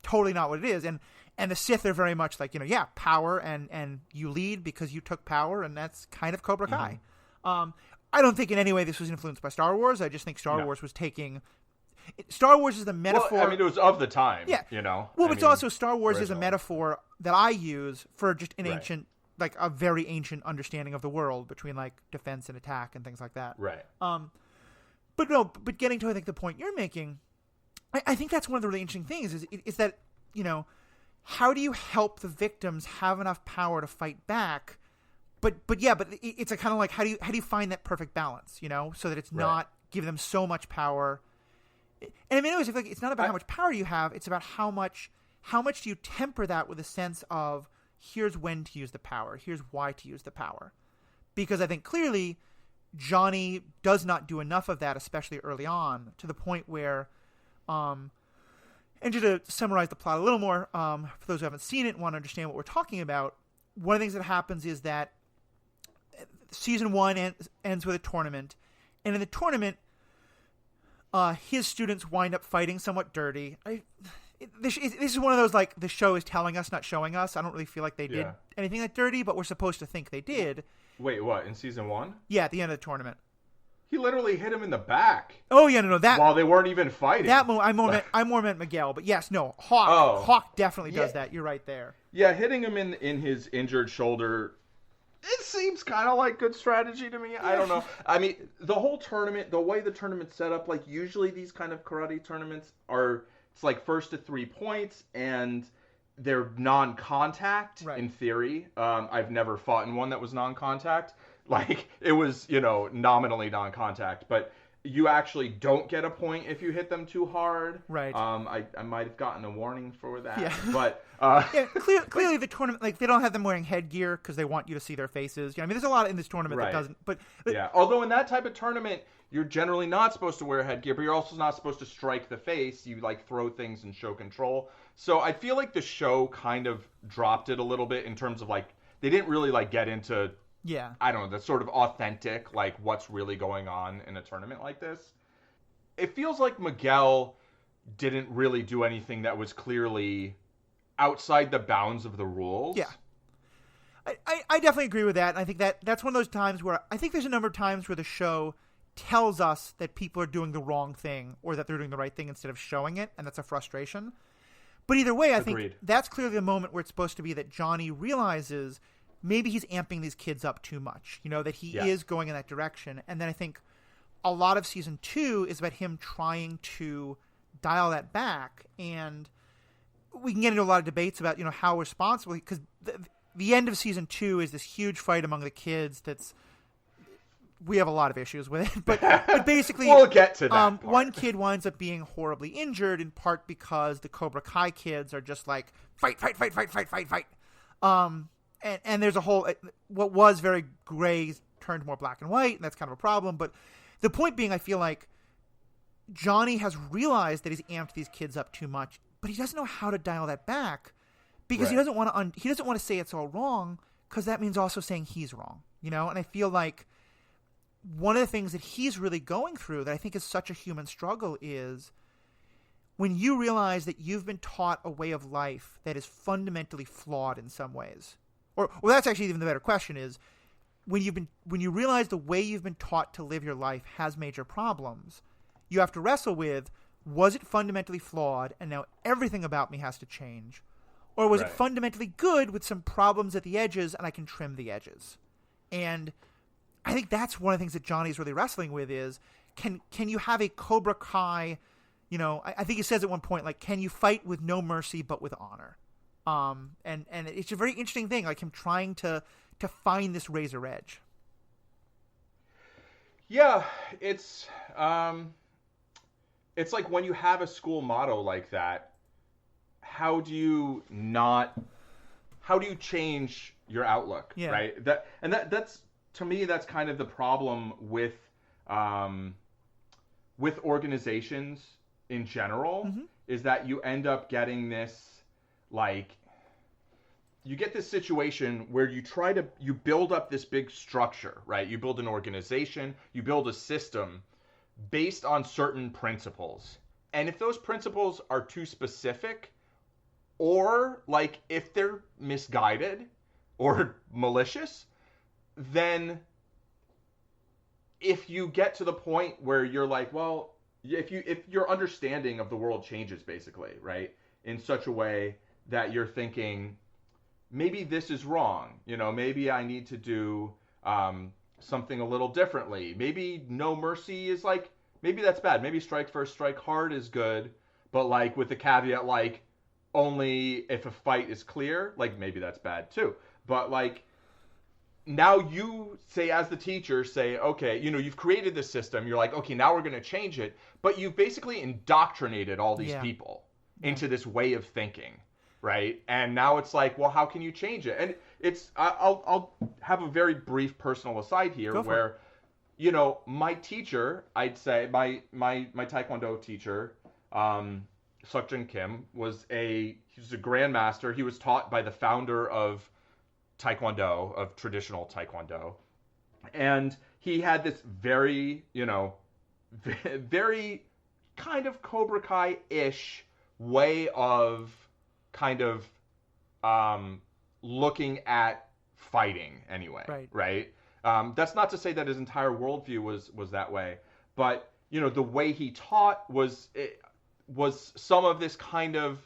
totally not what it is. And the Sith are very much like, power and you lead because you took power. And that's kind of Cobra Kai. I don't think in any way this was influenced by Star Wars. I just think Star Wars was taking... Star Wars is the metaphor... Well, it was of the time, Well, it's also Star Wars is a metaphor that I use for just an ancient... a very ancient understanding of the world between defense and attack and things like that. Right. But getting to I think the point you're making, I think that's one of the really interesting things is that how do you help the victims have enough power to fight back? But it's a kind of how do you find that perfect balance, so that it's not giving them so much power. And anyways, it's not about how much power you have; it's about how much do you temper that with a sense of here's when to use the power, here's why to use the power. Because I think clearly Johnny does not do enough of that, especially early on, to the point where, and just to summarize the plot a little more, for those who haven't seen it and want to understand what we're talking about, one of the things that happens is that season 1 ends with a tournament, and in the tournament, his students wind up fighting somewhat dirty. This is one of those, the show is telling us, not showing us. I don't really feel like they did anything that dirty, but we're supposed to think they did. Wait, what? In season 1? Yeah, at the end of the tournament. He literally hit him in the back. Oh, yeah, no, that... While they weren't even fighting. I more meant Miguel, but yes, no, Hawk. Hawk definitely does that. You're right there. Yeah, hitting him in his injured shoulder, It seems kind of like good strategy to me. I don't know. I mean, the whole tournament, the way the tournament's set up, like usually these kind of karate tournaments are, it's like first to 3 points and they're non-contact Right. in theory. I've never fought in one that was non-contact. Like it was, nominally non-contact, but you actually don't get a point if you hit them too hard. Right. I might have gotten a warning for that. Yeah. But yeah, clearly the tournament, like they don't have them wearing headgear because they want you to see their faces. I mean, there's a lot in this tournament that doesn't. But yeah, although in that type of tournament, you're generally not supposed to wear headgear, but you're also not supposed to strike the face. You like throw things and show control. So I feel like the show kind of dropped it a little bit in terms of like they didn't really like get into. Yeah. I don't know, the sort of authentic, like what's really going on in a tournament like this. It feels like Miguel didn't really do anything that was clearly outside the bounds of the rules. Yeah. I definitely agree with that. And I think that's one of those times where I think there's a number of times where the show tells us that people are doing the wrong thing or that they're doing the right thing instead of showing it, and that's a frustration. But either way, I think that's clearly the moment where it's supposed to be that Johnny realizes maybe he's amping these kids up too much, that he is going in that direction. And then I think a lot of season 2 is about him trying to dial that back. And we can get into a lot of debates about, how responsible, because the end of season 2 is this huge fight among the kids we have a lot of issues with it, but basically we'll get to that one kid winds up being horribly injured in part because the Cobra Kai kids are just like fight. And there's a whole, what was very gray turned more black and white, and that's kind of a problem. But the point being, I feel like Johnny has realized that he's amped these kids up too much, but he doesn't know how to dial that back because he doesn't want to say it's all wrong, because that means also saying he's wrong, And I feel like one of the things that he's really going through that I think is such a human struggle is when you realize that you've been taught a way of life that is fundamentally flawed in some ways. Or that's actually even the better question is when you realize the way you've been taught to live your life has major problems, you have to wrestle with, was it fundamentally flawed and now everything about me has to change? Or was it fundamentally good with some problems at the edges and I can trim the edges? And I think that's one of the things that Johnny's really wrestling with is, can you have a Cobra Kai, I think he says at one point, like, can you fight with no mercy but with honor? And it's a very interesting thing, like him trying to find this razor edge. Yeah, it's like when you have a school motto like that, how do you change your outlook, right? That's to me, that's kind of the problem with organizations in general, is that you end up getting this, like, you get this situation where you build up this big structure, right? You build an organization, you build a system based on certain principles. And if those principles are too specific, or like if they're misguided or malicious, then if you get to the point where you're like, well, if your understanding of the world changes basically, right, in such a way that you're thinking, maybe this is wrong, maybe I need to do something a little differently. Maybe no mercy is like, maybe that's bad. Maybe strike first, strike hard is good, but like with the caveat, like only if a fight is clear, like maybe that's bad too. But like, now you say, as the teacher, say, okay, you've created this system. You're like, okay, now we're going to change it. But you've basically indoctrinated all these people into this way of thinking, right? And now it's like, well, how can you change it? And it's, I'll have a very brief personal aside here where, my teacher, I'd say, my Taekwondo teacher, Sukjin Kim, he was a grandmaster. He was taught by the founder of Taekwondo, of traditional Taekwondo. And he had this very, very kind of Cobra Kai-ish way of kind of looking at fighting anyway, right? That's not to say that his entire worldview was that way, but, the way he taught was some of this kind of,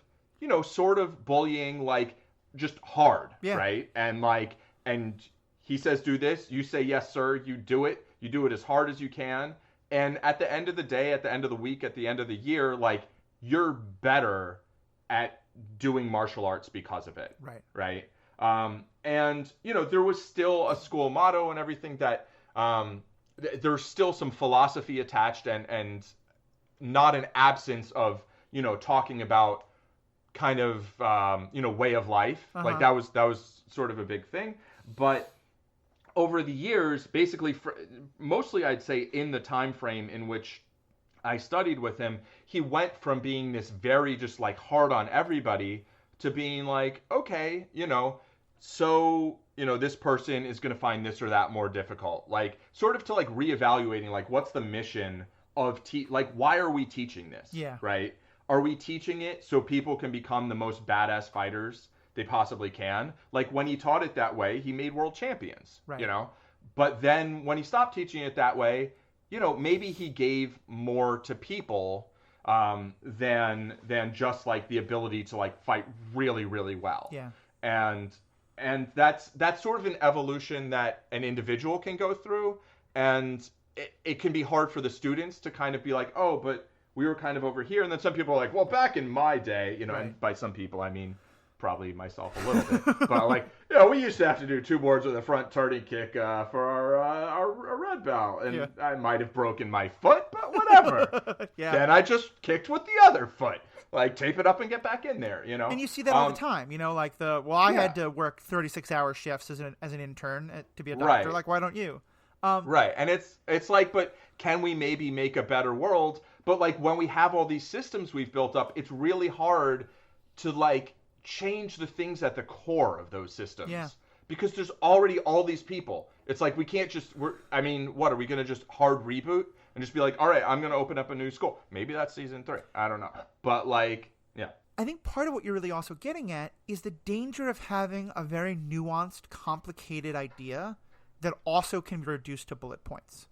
sort of bullying, like, just hard, right? And like, and he says do this, you say yes sir, you do it as hard as you can, and at the end of the day, at the end of the week, at the end of the year, like, you're better at doing martial arts because of it. Right. And there was still a school motto and everything that there's still some philosophy attached, and not an absence of talking about kind of way of life. Like that was sort of a big thing. But over the years, basically, mostly I'd say in the time frame in which I studied with him, he went from being this very just like hard on everybody to being like, okay, so this person is going to find this or that more difficult, like sort of to like reevaluating like what's the mission of like why are we teaching this? Right? Are we teaching it so people can become the most badass fighters they possibly can? Like when he taught it that way, he made world champions, but then when he stopped teaching it that way, maybe he gave more to people than just like the ability to like fight really, really well. And that's sort of an evolution that an individual can go through, and it can be hard for the students to kind of be like, oh, but we were kind of over here, and then some people are like, well, back in my day, and by some people I mean probably myself a little bit, but like, we used to have to do 2 boards with a front turning kick for our red belt, and I might have broken my foot, but whatever. Then I just kicked with the other foot, like tape it up and get back in there, And you see that all the time, like I had to work 36-hour shifts as an intern to be a doctor. Like, why don't you? Right, and it's like, but can we maybe make a better world? But like when we have all these systems we've built up, it's really hard to like change the things at the core of those systems. Because there's already all these people. It's like we can't just what are we going to just hard reboot and just be like, all right, I'm going to open up a new school. Maybe that's season 3. I don't know. But like, I think part of what you're really also getting at is the danger of having a very nuanced, complicated idea that also can be reduced to bullet points.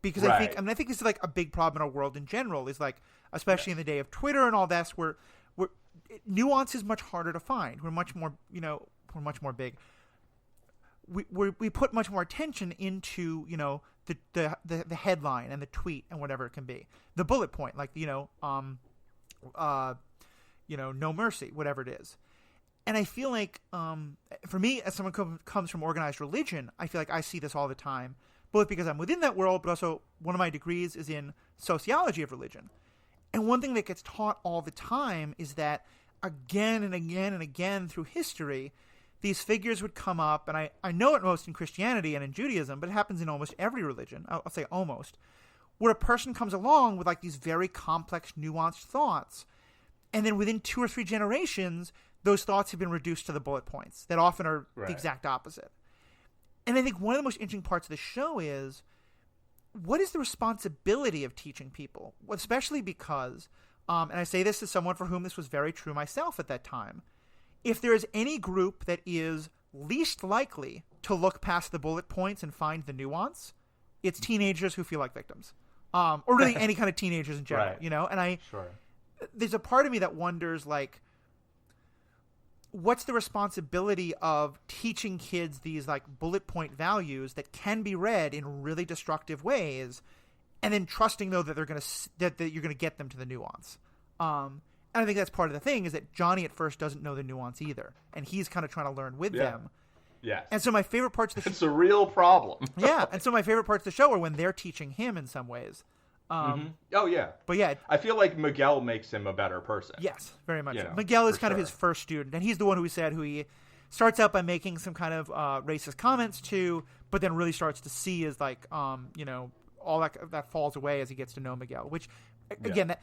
Because I think this is like a big problem in our world in general, is like, especially in the day of Twitter and all this, where nuance is much harder to find. We're much more, we're much more big. We put much more attention into, the headline and the tweet and whatever it can be. The bullet point, like, no mercy, whatever it is. And I feel like, for me, as someone who comes from organized religion, I feel like I see this all the time, both because I'm within that world, but also one of my degrees is in sociology of religion. And one thing that gets taught all the time is that again and again and again through history, these figures would come up, and I know it most in Christianity and in Judaism, but it happens in almost every religion, I'll say almost, where a person comes along with like these very complex, nuanced thoughts, and then within 2 or 3 generations, those thoughts have been reduced to the bullet points that often are the exact opposite. And I think one of the most interesting parts of the show is, what is the responsibility of teaching people? Especially because, and I say this as someone for whom this was very true myself at that time, if there is any group that is least likely to look past the bullet points and find the nuance, it's teenagers who feel like victims. Or really any kind of teenagers in general, And there's a part of me that wonders, like, what's the responsibility of teaching kids these like bullet point values that can be read in really destructive ways, and then trusting though that that you're gonna get them to the nuance. And I think that's part of the thing, is that Johnny at first doesn't know the nuance either, and he's kind of trying to learn with them. And so my favorite parts of the it's a real problem. And so my favorite parts of the show are when they're teaching him in some ways. Oh yeah, but I feel like Miguel makes him a better person. Yes, very much. Miguel is kind of his first student, and he's the one who he starts out by making some kind of racist comments to, but then really starts to see as like all that falls away as he gets to know Miguel. Which again,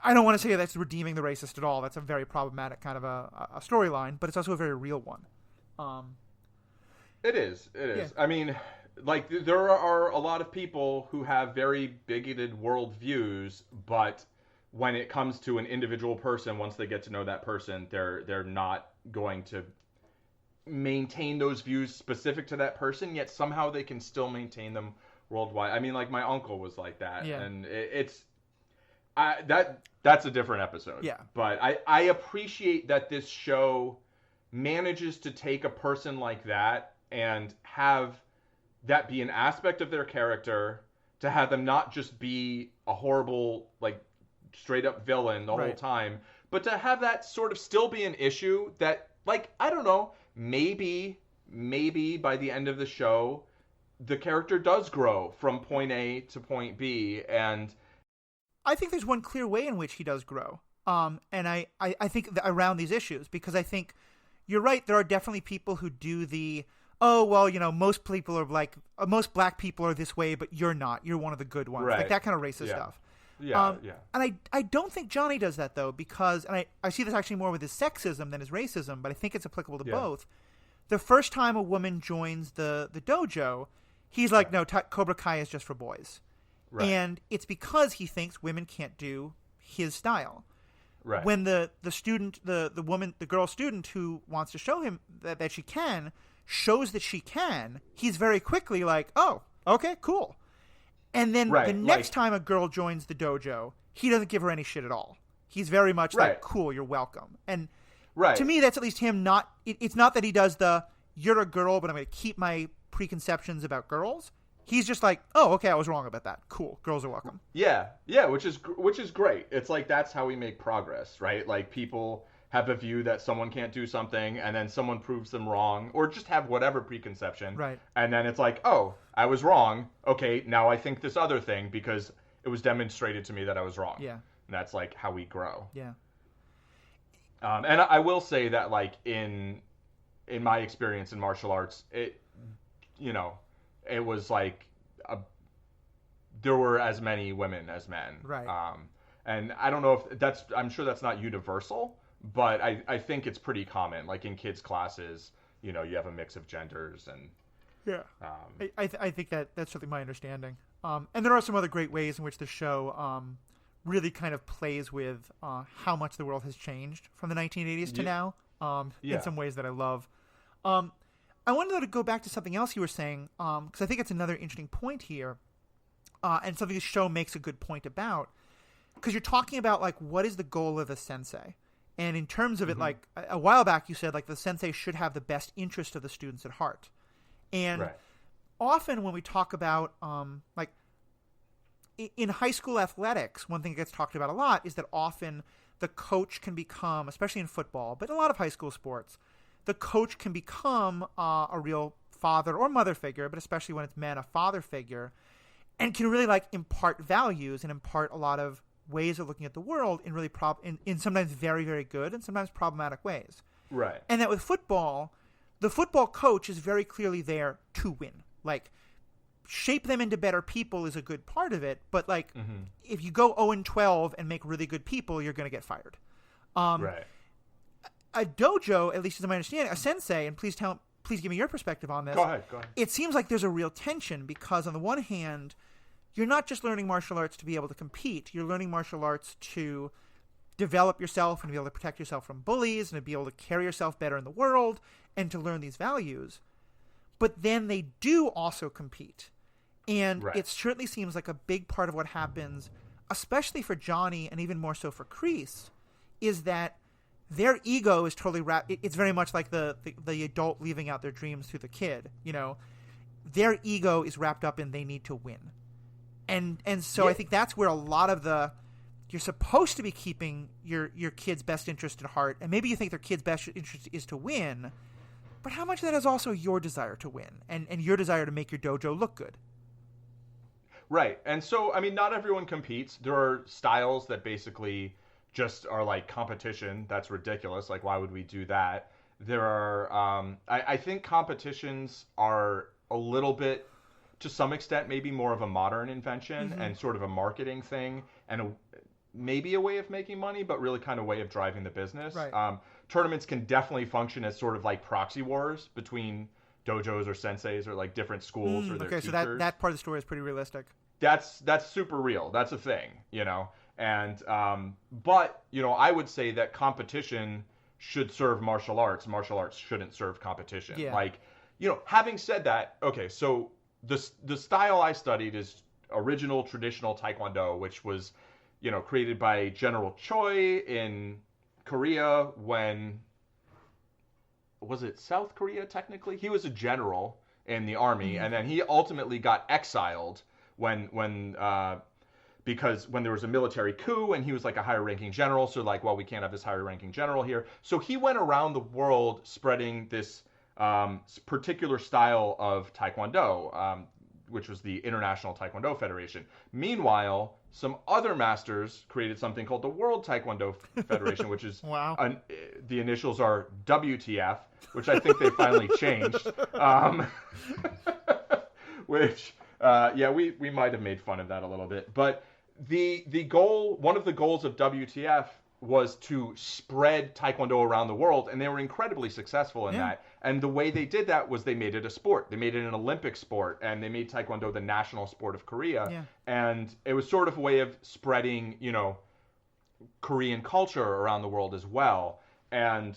I don't want to say that's redeeming the racist at all. That's a very problematic kind of a storyline, but it's also a very real one. It is. I mean, like, there are a lot of people who have very bigoted worldviews, but when it comes to an individual person, once they get to know that person, they're not going to maintain those views specific to that person, yet somehow they can still maintain them worldwide. I mean, like, my uncle was like that, and that's a different episode. But I appreciate that this show manages to take a person like that and have that be an aspect of their character, to have them not just be a horrible, like, straight up villain the whole time, but to have that sort of still be an issue that, like, I don't know, maybe by the end of the show, the character does grow from point A to point B. And I think there's one clear way in which he does grow. And I think around these issues, because I think you're right. There are definitely people who do the, oh, well, you know, most people are like, most black people are this way, but you're not. You're one of the good ones. Right. Like that kind of racist stuff. Yeah, And I don't think Johnny does that, though, because, and I see this actually more with his sexism than his racism, but I think it's applicable to both. The first time a woman joins the dojo, he's like, no, Cobra Kai is just for boys. Right. And it's because he thinks women can't do his style. Right. When the student, the woman, the girl student who wants to show him that she can, shows that she can, he's very quickly like, oh, okay, cool. And then the next time a girl joins the dojo, he doesn't give her any shit at all. He's very much like, cool, you're welcome. And to me, that's at least him not, it's not that he does the, you're a girl, but I'm going to keep my preconceptions about girls. He's just like, oh, okay, I was wrong about that. Cool, girls are welcome. Yeah, which is great. It's like, that's how we make progress, right? Like, people have a view that someone can't do something, and then someone proves them wrong, or just have whatever preconception. Right. And then it's like, oh, I was wrong. Okay, now I think this other thing because it was demonstrated to me that I was wrong. Yeah. And that's like how we grow. Yeah. And I will say that, like, in my experience in martial arts, it was like there were as many women as men. Right. And I don't know if I'm sure that's not universal, but I think it's pretty common. Like, in kids' classes, you know, you have a mix of genders. And yeah, I think that's certainly my understanding. And there are some other great ways in which the show really kind of plays with how much the world has changed from the 1980s to now, in some ways that I love. I wanted to go back to something else you were saying, because I think it's another interesting point here, and something the show makes a good point about, because you're talking about, like, what is the goal of a sensei? And in terms of it, like, a while back you said, like, the sensei should have the best interest of the students at heart. And often when we talk about, like, in high school athletics, one thing that gets talked about a lot is that often the coach can become, especially in football, but in a lot of high school sports, the coach can become a real father or mother figure, but especially when it's men, a father figure, and can really, like, impart values and impart a lot of ways of looking at the world in really in sometimes very, very good and sometimes problematic ways. Right. And that with football, the football coach is very clearly there to win. Like, shape them into better people is a good part of it, but, like, if you go 0-12 and make really good people, you're going to get fired. Right. A dojo, at least as my understanding, a sensei, and please give me your perspective on this. Go ahead. It seems like there's a real tension because on the one hand, you're not just learning martial arts to be able to compete. You're learning martial arts to develop yourself and to be able to protect yourself from bullies and to be able to carry yourself better in the world and to learn these values. But then they do also compete. And it certainly seems like a big part of what happens, especially for Johnny and even more so for Kreese, is that their ego is totally it's very much like the adult leaving out their dreams through the kid. You know, their ego is wrapped up in they need to win. And so I think that's where a lot of you're supposed to be keeping your kid's best interest at heart, and maybe you think their kid's best interest is to win, but how much of that is also your desire to win and your desire to make your dojo look good? Right. And so, I mean, not everyone competes. There are styles that basically just are like competition. That's ridiculous. Like, why would we do that? There are, I think competitions are a little bit, to some extent, maybe more of a modern invention and sort of a marketing thing and maybe a way of making money, but really kind of way of driving the business. Right. Tournaments can definitely function as sort of like proxy wars between dojos or senseis or like different schools or their teachers. So that part of the story is pretty realistic. That's super real. That's a thing, you know. And but, you know, I would say that competition should serve martial arts. Martial arts shouldn't serve competition. Yeah. Like, you know, having said that, okay, so the style I studied is original traditional Taekwondo, which was, you know, created by General Choi in Korea when was it South Korea technically? He was a general in the army, and then he ultimately got exiled when because when there was a military coup and he was like a higher ranking general, so like, well, we can't have this higher ranking general here. So he went around the world spreading this particular style of Taekwondo, which was the International Taekwondo Federation. Meanwhile, some other masters created something called the World Taekwondo Federation, which is wow. The initials are WTF, which I think they finally changed. Which, we might have made fun of that a little bit. But the goal, one of the goals of WTF was to spread Taekwondo around the world, and they were incredibly successful in that. And the way they did that was they made it a sport. They made it an Olympic sport, and they made Taekwondo the national sport of Korea. Yeah. And it was sort of a way of spreading, Korean culture around the world as well. And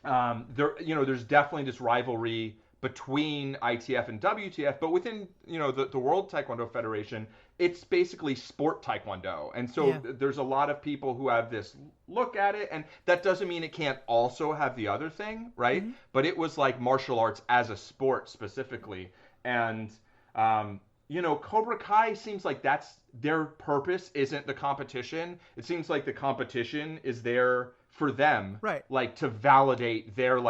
there's definitely this rivalry between ITF and WTF, but within the World Taekwondo Federation, it's basically sport Taekwondo. And so there's a lot of people who have this look at it, and that doesn't mean it can't also have the other thing, right? Mm-hmm. But it was like martial arts as a sport specifically. And Cobra Kai seems like that's their purpose isn't the competition. It seems like the competition is there for them, right? Like to validate their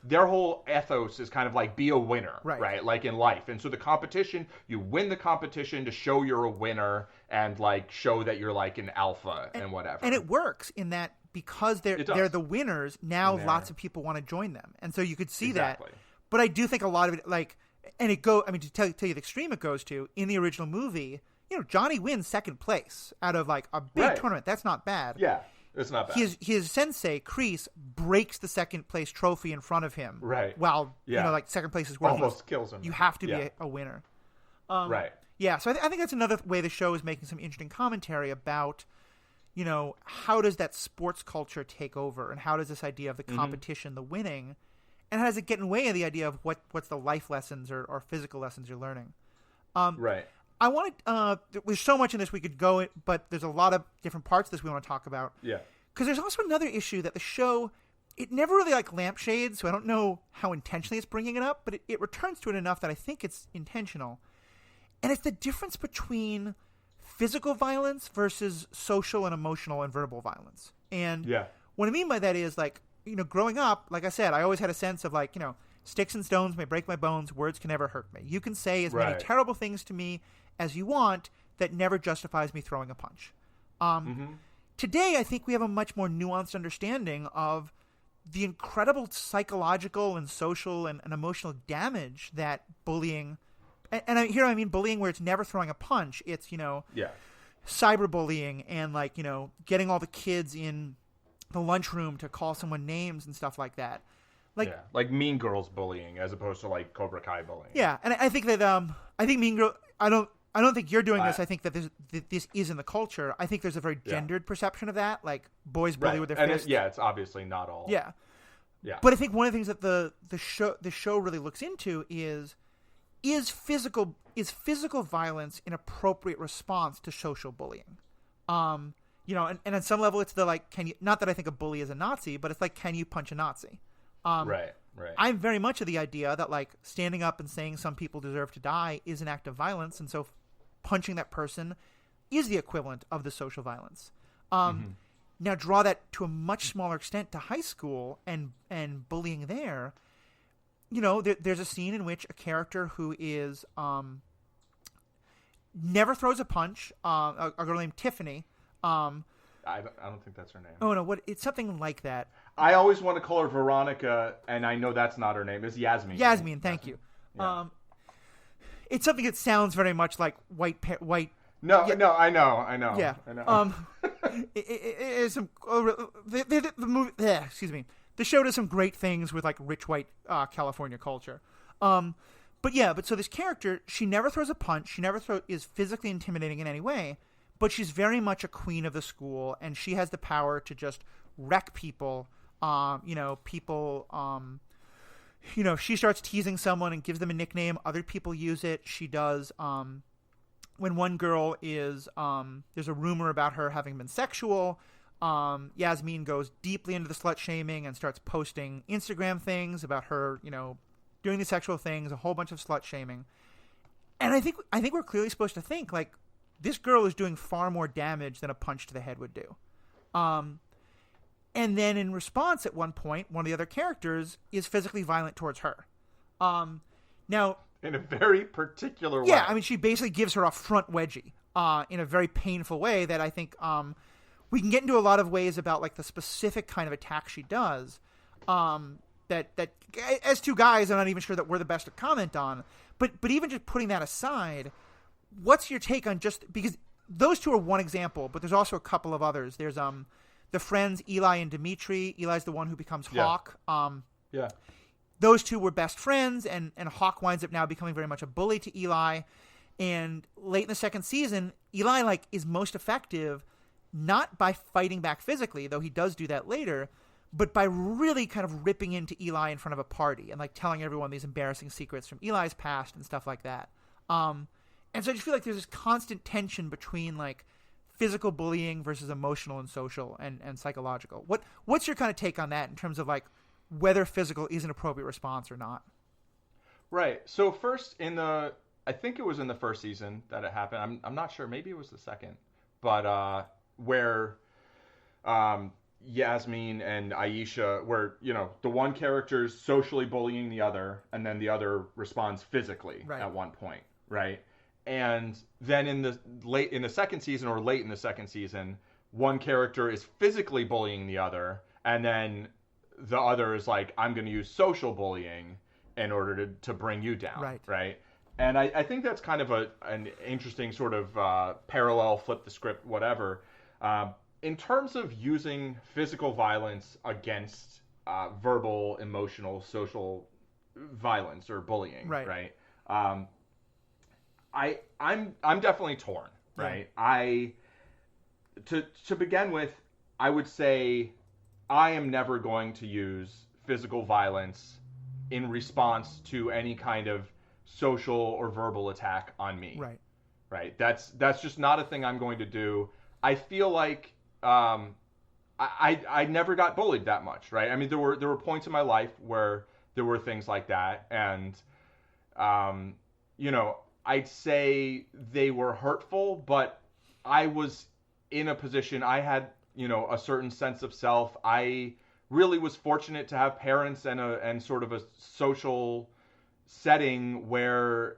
their whole ethos is kind of like be a winner, right? Like in life. And so the competition, you win the competition to show you're a winner and like show that you're like an alpha and whatever. And it works in that because they're the winners, now lots of people want to join them. And so you could see that. But I do think a lot of it, to tell you the extreme it goes to, in the original movie, Johnny wins second place out of like a big tournament. That's not bad. Yeah. It's not bad. His sensei, Kreese, breaks the second place trophy in front of him. Right. While, second place is worthless. Almost kills him. You have to be a winner. Right. Yeah, so I think that's another way the show is making some interesting commentary about, how does that sports culture take over, and how does this idea of the competition, the winning, and how does it get in the way of the idea of what's the life lessons or physical lessons you're learning? Right. I want to. There's so much in this we could go, but there's a lot of different parts of this we want to talk about. Yeah. Because there's also another issue that the show, it never really lampshades, so I don't know how intentionally it's bringing it up, but it returns to it enough that I think it's intentional. And it's the difference between physical violence versus social and emotional and verbal violence. And what I mean by that is growing up, like I said, I always had a sense of sticks and stones may break my bones, words can never hurt me. You can say as many terrible things to me as you want, that never justifies me throwing a punch. Today, I think we have a much more nuanced understanding of the incredible psychological and social and emotional damage that bullying, and here I mean bullying where it's never throwing a punch, it's, cyberbullying and getting all the kids in the lunchroom to call someone names and stuff like that. Like Mean Girls bullying as opposed to like Cobra Kai bullying. Yeah, and I think that I think Mean Girl. I don't think you're doing this. I think that this is in the culture. I think there's a very gendered perception of that, like boys bully with their fists. It's obviously not all. Yeah. But I think one of the things that the show really looks into is physical violence an appropriate response to social bullying. And on some level it's the can you, not that I think a bully is a Nazi, but it's can you punch a Nazi? Right. I'm very much of the idea that standing up and saying some people deserve to die is an act of violence, and so punching that person is the equivalent of the social violence. Now draw that to a much smaller extent to high school and bullying there. There's a scene in which a character who is never throws a punch, a girl named Tiffany. I don't think that's her name. Oh no, it's something like that. I always want to call her Veronica, and I know that's not her name. It's Yasmin. Yasmin, thank you. Yeah. It's something that sounds very much like white. No, I know. Yeah, I know. It is some the movie. Excuse me. The show does some great things with rich white California culture. But so this character, she never throws a punch. She never is physically intimidating in any way. But she's very much a queen of the school, and she has the power to just wreck people. She starts teasing someone and gives them a nickname. Other people use it. She does. When one girl is, there's a rumor about her having been sexual. Yasmin goes deeply into the slut shaming and starts posting Instagram things about her, doing the sexual things, a whole bunch of slut shaming. And I think we're clearly supposed to think, like, this girl is doing far more damage than a punch to the head would do. And then in response, at one point, one of the other characters is physically violent towards her. Now, in a very particular way. Yeah, I mean, she basically gives her a front wedgie in a very painful way that I think we can get into a lot of ways about, like, the specific kind of attack she does that as two guys, I'm not even sure that we're the best to comment on. But even just putting that aside, what's your take on just – because those two are one example, but there's also a couple of others. There's the friends Eli and Dimitri. Eli's the one who becomes Hawk. Yeah. Those two were best friends, and Hawk winds up now becoming very much a bully to Eli. And late in the second season, Eli, like, is most effective not by fighting back physically, though he does do that later, but by really kind of ripping into Eli in front of a party and, like, telling everyone these embarrassing secrets from Eli's past and stuff like that. And so I just feel like there's this constant tension between, like, physical bullying versus emotional and social and psychological. What's your kind of take on that in terms of, like, whether physical is an appropriate response or not? Right. So first I think it was in the first season that it happened. I'm not sure. Maybe it was the second, but where Yasmin and Aisha were, the one character's socially bullying the other, and then the other responds physically at one point, right? And then in the second season or late in the second season, one character is physically bullying the other, and then the other is like, I'm going to use social bullying in order to bring you down, right? And I think that's kind of an interesting sort of parallel, flip the script, whatever. In terms of using physical violence against verbal, emotional, social violence or bullying, right? I'm definitely torn, right? To begin with, I would say I am never going to use physical violence in response to any kind of social or verbal attack on me. Right. That's just not a thing I'm going to do. I feel like I never got bullied that much, right? I mean, there were points in my life where there were things like that, and I'd say they were hurtful, but I was in a position, I had, a certain sense of self. I really was fortunate to have parents and sort of a social setting where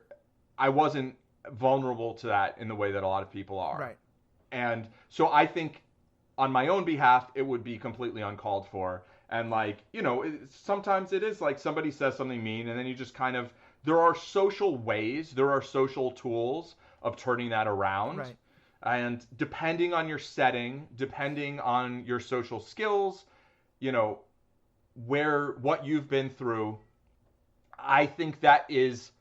I wasn't vulnerable to that in the way that a lot of people are. Right. And so I think on my own behalf, it would be completely uncalled for. And like, sometimes it is like somebody says something mean, and then you just kind of, there are social ways, there are social tools of turning that around. Right. And depending on your setting, depending on your social skills, what you've been through, I think that is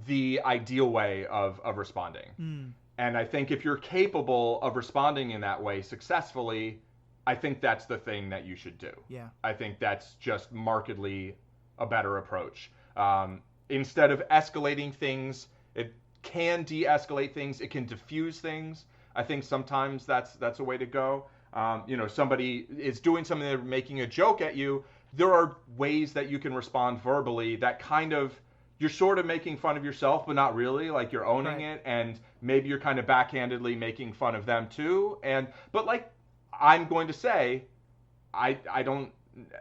the ideal way of responding. And I think if you're capable of responding in that way successfully, I think that's the thing that you should do. Yeah. I think that's just markedly a better approach. Instead of escalating things, it can de-escalate things. It can diffuse things. I think sometimes that's a way to go. Somebody is doing something, they're making a joke at you. There are ways that you can respond verbally that kind of, you're sort of making fun of yourself, but not really. Like, you're owning it, and maybe you're kind of backhandedly making fun of them too. But like, I'm going to say,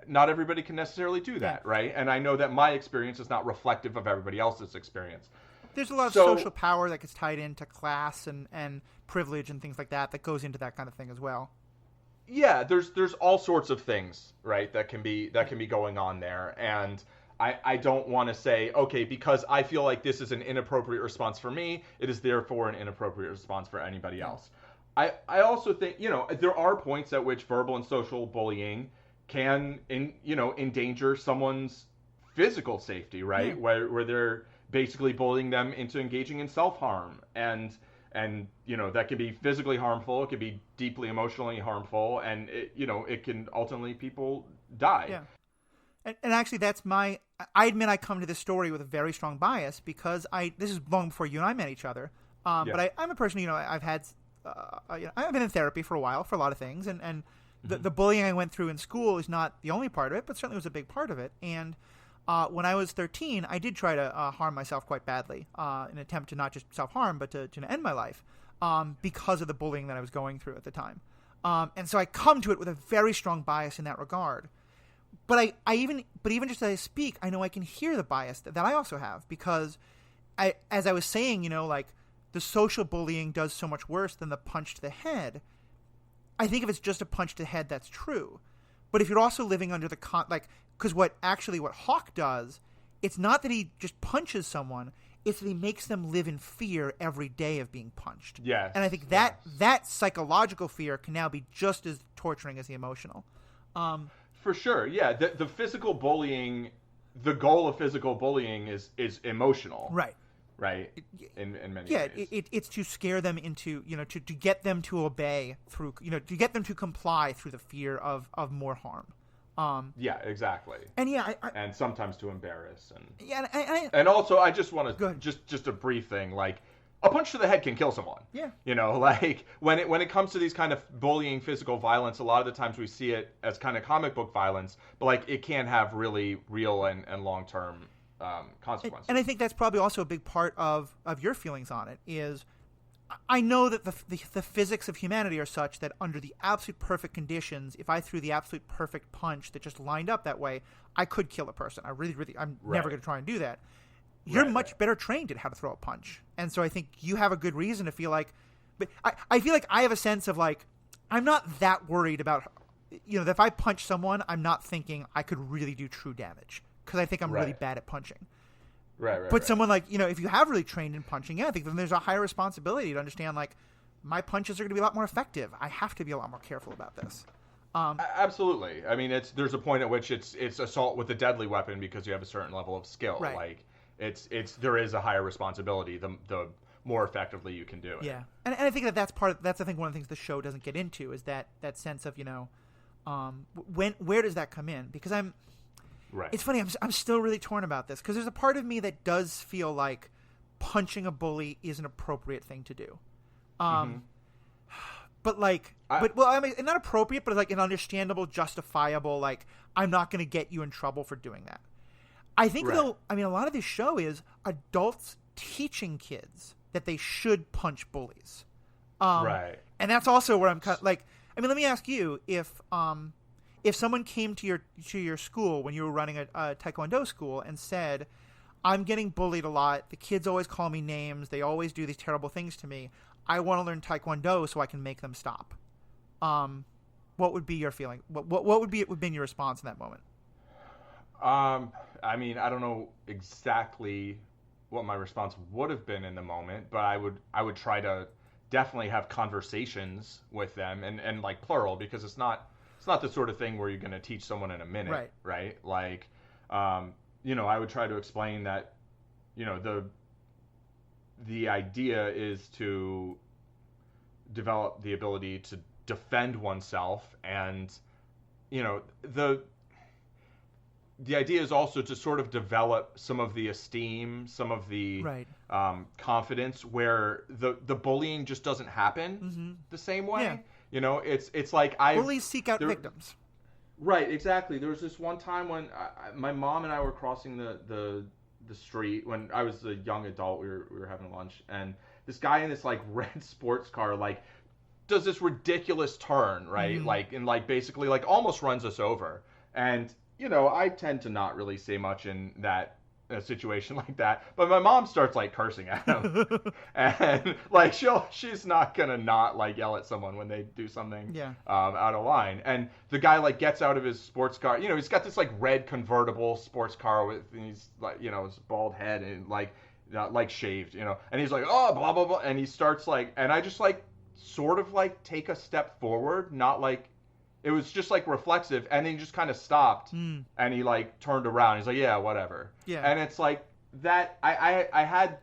not everybody can necessarily do that, right? And I know that my experience is not reflective of everybody else's experience. There's a lot of social power that gets tied into class and privilege and things like that goes into that kind of thing as well. Yeah, there's all sorts of things, right, that can be going on there. And I don't want to say, okay, because I feel like this is an inappropriate response for me, it is therefore an inappropriate response for anybody else. I also think, there are points at which verbal and social bullying can endanger someone's physical safety, right? Where they're basically bullying them into engaging in self-harm, and that can be physically harmful, it can be deeply emotionally harmful, and it can ultimately people die. Yeah. And actually, I admit I come to this story with a very strong bias because this is long before you and I met each other. But I'm a person, I've had I've been in therapy for a while for a lot of things, and the bullying I went through in school is not the only part of it, but certainly was a big part of it. And when I was 13, I did try to harm myself quite badly in an attempt to not just self-harm, but to end my life because of the bullying that I was going through at the time. And so I come to it with a very strong bias in that regard. But even just as I speak, I know I can hear the bias that I also have, because as I was saying, like, the social bullying does so much worse than the punch to the head. I think if it's just a punch to the head, that's true. But if you're also living under the because what Hawk does, it's not that he just punches someone, it's that he makes them live in fear every day of being punched. Yes. And I think that psychological fear can now be just as torturing as the emotional. For sure, yeah. The physical bullying, the goal of physical bullying is emotional. Right. Right. In many ways. Yeah, it's to scare them into, to get them to obey through, to get them to comply through the fear of more harm. Yeah, exactly. And yeah, and sometimes to embarrass and yeah, and also I just want to ahead. just a brief thing, like, a punch to the head can kill someone. Yeah. Like, when it comes to these kind of bullying, physical violence, a lot of the times we see it as kind of comic book violence, but like, it can have really real and long-term consequences. And I think that's probably also a big part of your feelings on it is, I know that the physics of humanity are such that under the absolute perfect conditions, if I threw the absolute perfect punch that just lined up that way, I could kill a person. I'm never going to try and do that. You're much better trained at how to throw a punch. And so I think you have a good reason to feel like, but I feel like I have a sense of like, I'm not that worried about, that if I punch someone, I'm not thinking I could really do true damage, because I think I'm really bad at punching. But someone like, if you have really trained in punching, I think then there's a higher responsibility to understand, like, my punches are going to be a lot more effective. I have to be a lot more careful about this. Absolutely. I mean, there's a point at which it's assault with a deadly weapon because you have a certain level of skill. Right. Like, there is a higher responsibility the more effectively you can do it. Yeah, and I think that's I think one of the things the show doesn't get into is that sense of where does that come in? Because it's funny, I'm still really torn about this, because there's a part of me that does feel like punching a bully is an appropriate thing to do. But not appropriate, but like an understandable, justifiable, like, I'm not going to get you in trouble for doing that. I think though, a lot of this show is adults teaching kids that they should punch bullies. And that's also where I'm kind of like, let me ask you, if someone came to your school when you were running a Taekwondo school and said, I'm getting bullied a lot, the kids always call me names, they always do these terrible things to me, I want to learn Taekwondo so I can make them stop. What would be your feeling? What would have been your response in that moment? I don't know exactly what my response would have been in the moment, but I would try to definitely have conversations with them, and like, plural, because it's not the sort of thing where you're going to teach someone in a minute, right? Like, I would try to explain that, the idea is to develop the ability to defend oneself, and, the idea is also to sort of develop some of the esteem, some of the confidence, where the bullying just doesn't happen the same way. Yeah. It's like bullies seek out victims. Right, exactly. There was this one time when my mom and I were crossing the street when I was a young adult. We were having lunch, and this guy in this like red sports car like does this ridiculous turn, right? Like, and like basically like almost runs us over. And I tend to not really say much in a situation like that, but my mom starts like cursing at him, and like she's not gonna not like yell at someone when they do something out of line. And the guy like gets out of his sports car. He's got this like red convertible sports car with he's like his bald head and like shaved, and he's like, oh, blah blah blah, and he starts like, and I just like sort of like take a step forward, not like. It was just like reflexive, and then he just kind of stopped, and he like turned around. He's like, "Yeah, whatever." Yeah. And it's like that. I had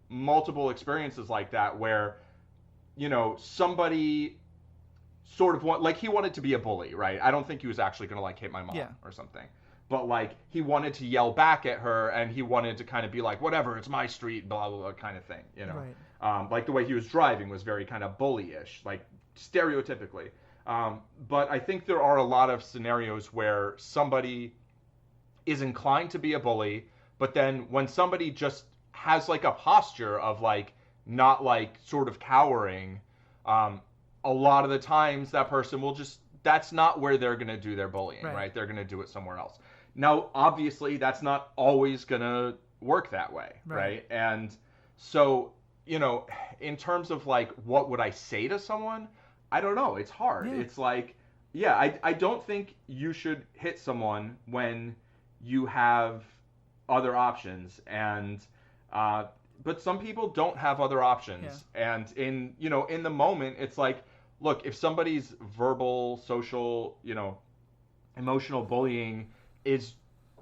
multiple experiences like that where, somebody sort of he wanted to be a bully, right? I don't think he was actually gonna like hit my mom or something, but like he wanted to yell back at her and he wanted to kind of be like, whatever, it's my street, blah blah blah, kind of thing, you know. Right. Like the way he was driving was very kind of bully-ish, like stereotypically. But I think there are a lot of scenarios where somebody is inclined to be a bully, but then when somebody just has like a posture of like not like sort of cowering, a lot of the times that person will just, that's not where they're going to do their bullying, right? They're going to do it somewhere else. Now, obviously, that's not always going to work that way, right? And so, you know, in terms of like, what would I say to someone? I don't know. It's hard. Yeah. It's like, yeah, I don't think you should hit someone when you have other options. And, but some people don't have other options. Yeah. And in the moment, it's like, look, if somebody's verbal, social, you know, emotional bullying is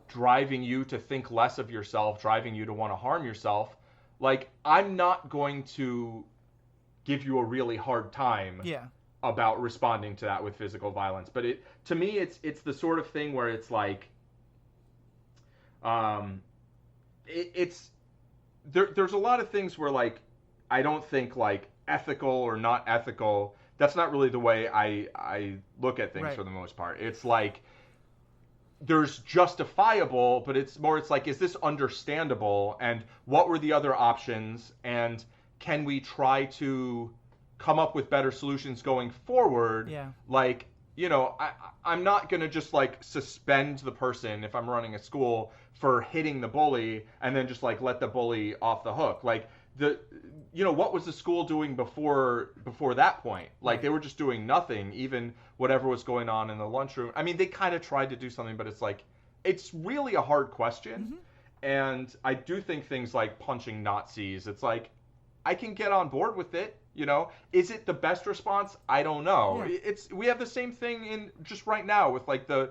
driving you to think less of yourself, driving you to want to harm yourself, like, I'm not going to give you a really hard time about responding to that with physical violence. But to me, it's the sort of thing where it's like, there's a lot of things where, like, I don't think, like, ethical or not ethical, that's not really the way I look at things for the most part. It's like, there's justifiable, but it's like, is this understandable? And what were the other options? And can we try to come up with better solutions going forward? Yeah. Like, you know, I'm not going to just like suspend the person if I'm running a school for hitting the bully and then just like let the bully off the hook. Like, what was the school doing before that point? Like, they were just doing nothing, even whatever was going on in the lunchroom. I mean, they kind of tried to do something, but it's like, it's really a hard question. Mm-hmm. And I do think things like punching Nazis, it's like, I can get on board with it, you know. Is it the best response? I don't know. Yeah. We have the same thing in just right now with like the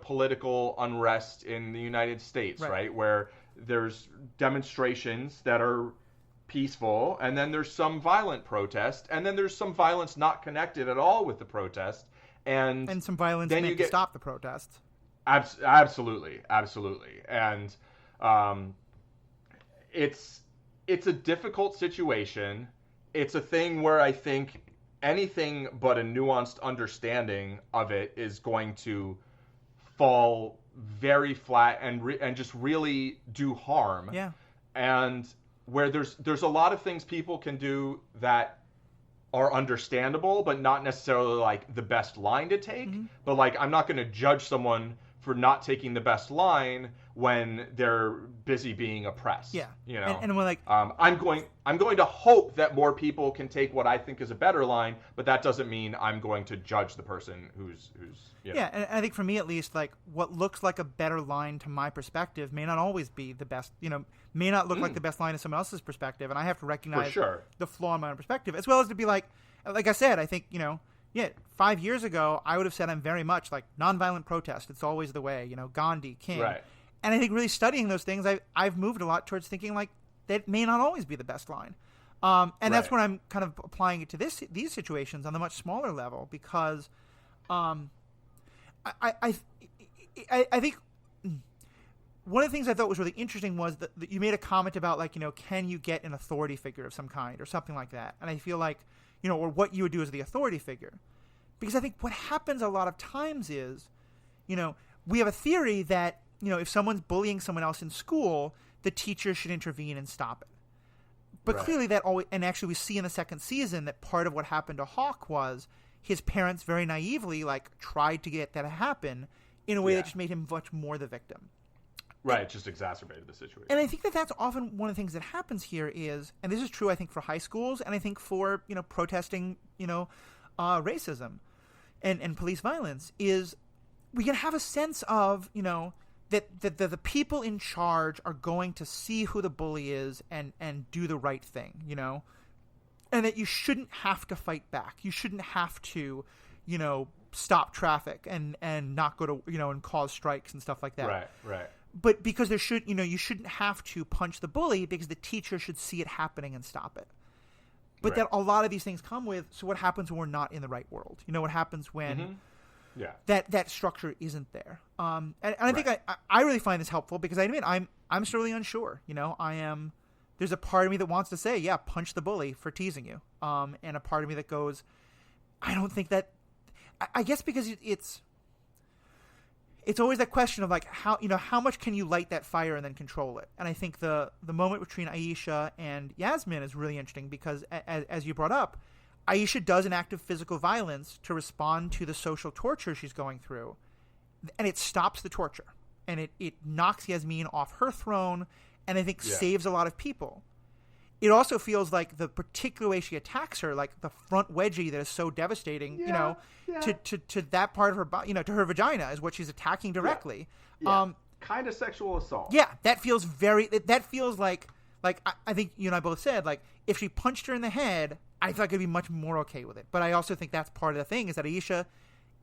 political unrest in the United States, right? Where there's demonstrations that are peaceful, and then there's some violent protest, and then there's some violence not connected at all with the protest, and some violence meant to stop the protest. Absolutely, and it's a difficult situation. It's a thing where I think anything but a nuanced understanding of it is going to fall very flat and just really do harm. Yeah. And where there's a lot of things people can do that are understandable, but not necessarily like the best line to take. Mm-hmm. But like, I'm not going to judge someone for not taking the best line when they're busy being oppressed. Yeah. You know, and we're like, I'm going to hope that more people can take what I think is a better line, but that doesn't mean I'm going to judge the person who's you know. Yeah. And I think for me, at least, like, what looks like a better line to my perspective may not always be the best, you know, may not look like the best line to someone else's perspective. And I have to recognize the flaw in my own perspective, as well as to be like I said, I think, you know, 5 years ago, I would have said I'm very much like nonviolent protest. It's always the way, you know, Gandhi, King. Right. And I think really studying those things, I've moved a lot towards thinking like that may not always be the best line. And that's when I'm kind of applying it to these situations on the much smaller level, because I think one of the things I thought was really interesting was that you made a comment about, like, you know, can you get an authority figure of some kind or something like that? And I feel like, you know, or what you would do as the authority figure. Because I think what happens a lot of times is, you know, we have a theory that, you know, if someone's bullying someone else in school, the teacher should intervene and stop it. But clearly that always, and actually we see in the second season that part of what happened to Hawk was his parents very naively, like, tried to get that to happen in a way that just made him much more the victim. Right, it just exacerbated the situation. And I think that that's often one of the things that happens here is, and this is true, I think, for high schools, and I think for, you know, protesting, you know, racism and police violence, is we can have a sense of, you know, that the people in charge are going to see who the bully is and do the right thing, you know, and that you shouldn't have to fight back. You shouldn't have to, you know, stop traffic and not go to, you know, and cause strikes and stuff like that. Right. But because there should, you know, you shouldn't have to punch the bully because the teacher should see it happening and stop it. But that a lot of these things come with, so what happens when we're not in the right world? You know, what happens when, that structure isn't there. And I think I really find this helpful because I admit I'm still really unsure. There's a part of me that wants to say, yeah, punch the bully for teasing you. And a part of me that goes, I don't think that. I guess because it's always that question of like how much can you light that fire and then control it. And I think the moment between Aisha and Yasmin is really interesting because as you brought up, Aisha does an act of physical violence to respond to the social torture she's going through, and it stops the torture and it knocks Yasmin off her throne, and I think saves a lot of people. It also feels like the particular way she attacks her, like the front wedgie that is so devastating, to that part of her body, to her vagina is what she's attacking directly. Yeah. Kind of sexual assault. Yeah, that feels like I think you and I both said, like, if she punched her in the head, I feel like I'd be much more okay with it. But I also think that's part of the thing is that Aisha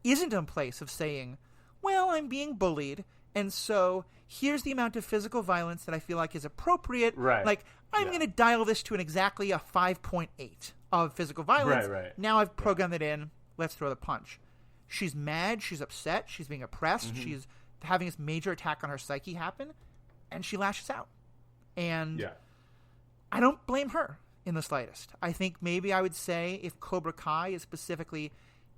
isn't in a place of saying, well, I'm being bullied, and so here's the amount of physical violence that I feel like is appropriate. Right. Like, I'm going to dial this to exactly a 5.8 of physical violence. Right. Now I've programmed it in. Let's throw the punch. She's mad. She's upset. She's being oppressed. Mm-hmm. She's having this major attack on her psyche happen, and she lashes out. And I don't blame her in the slightest. I think maybe I would say if Cobra Kai is specifically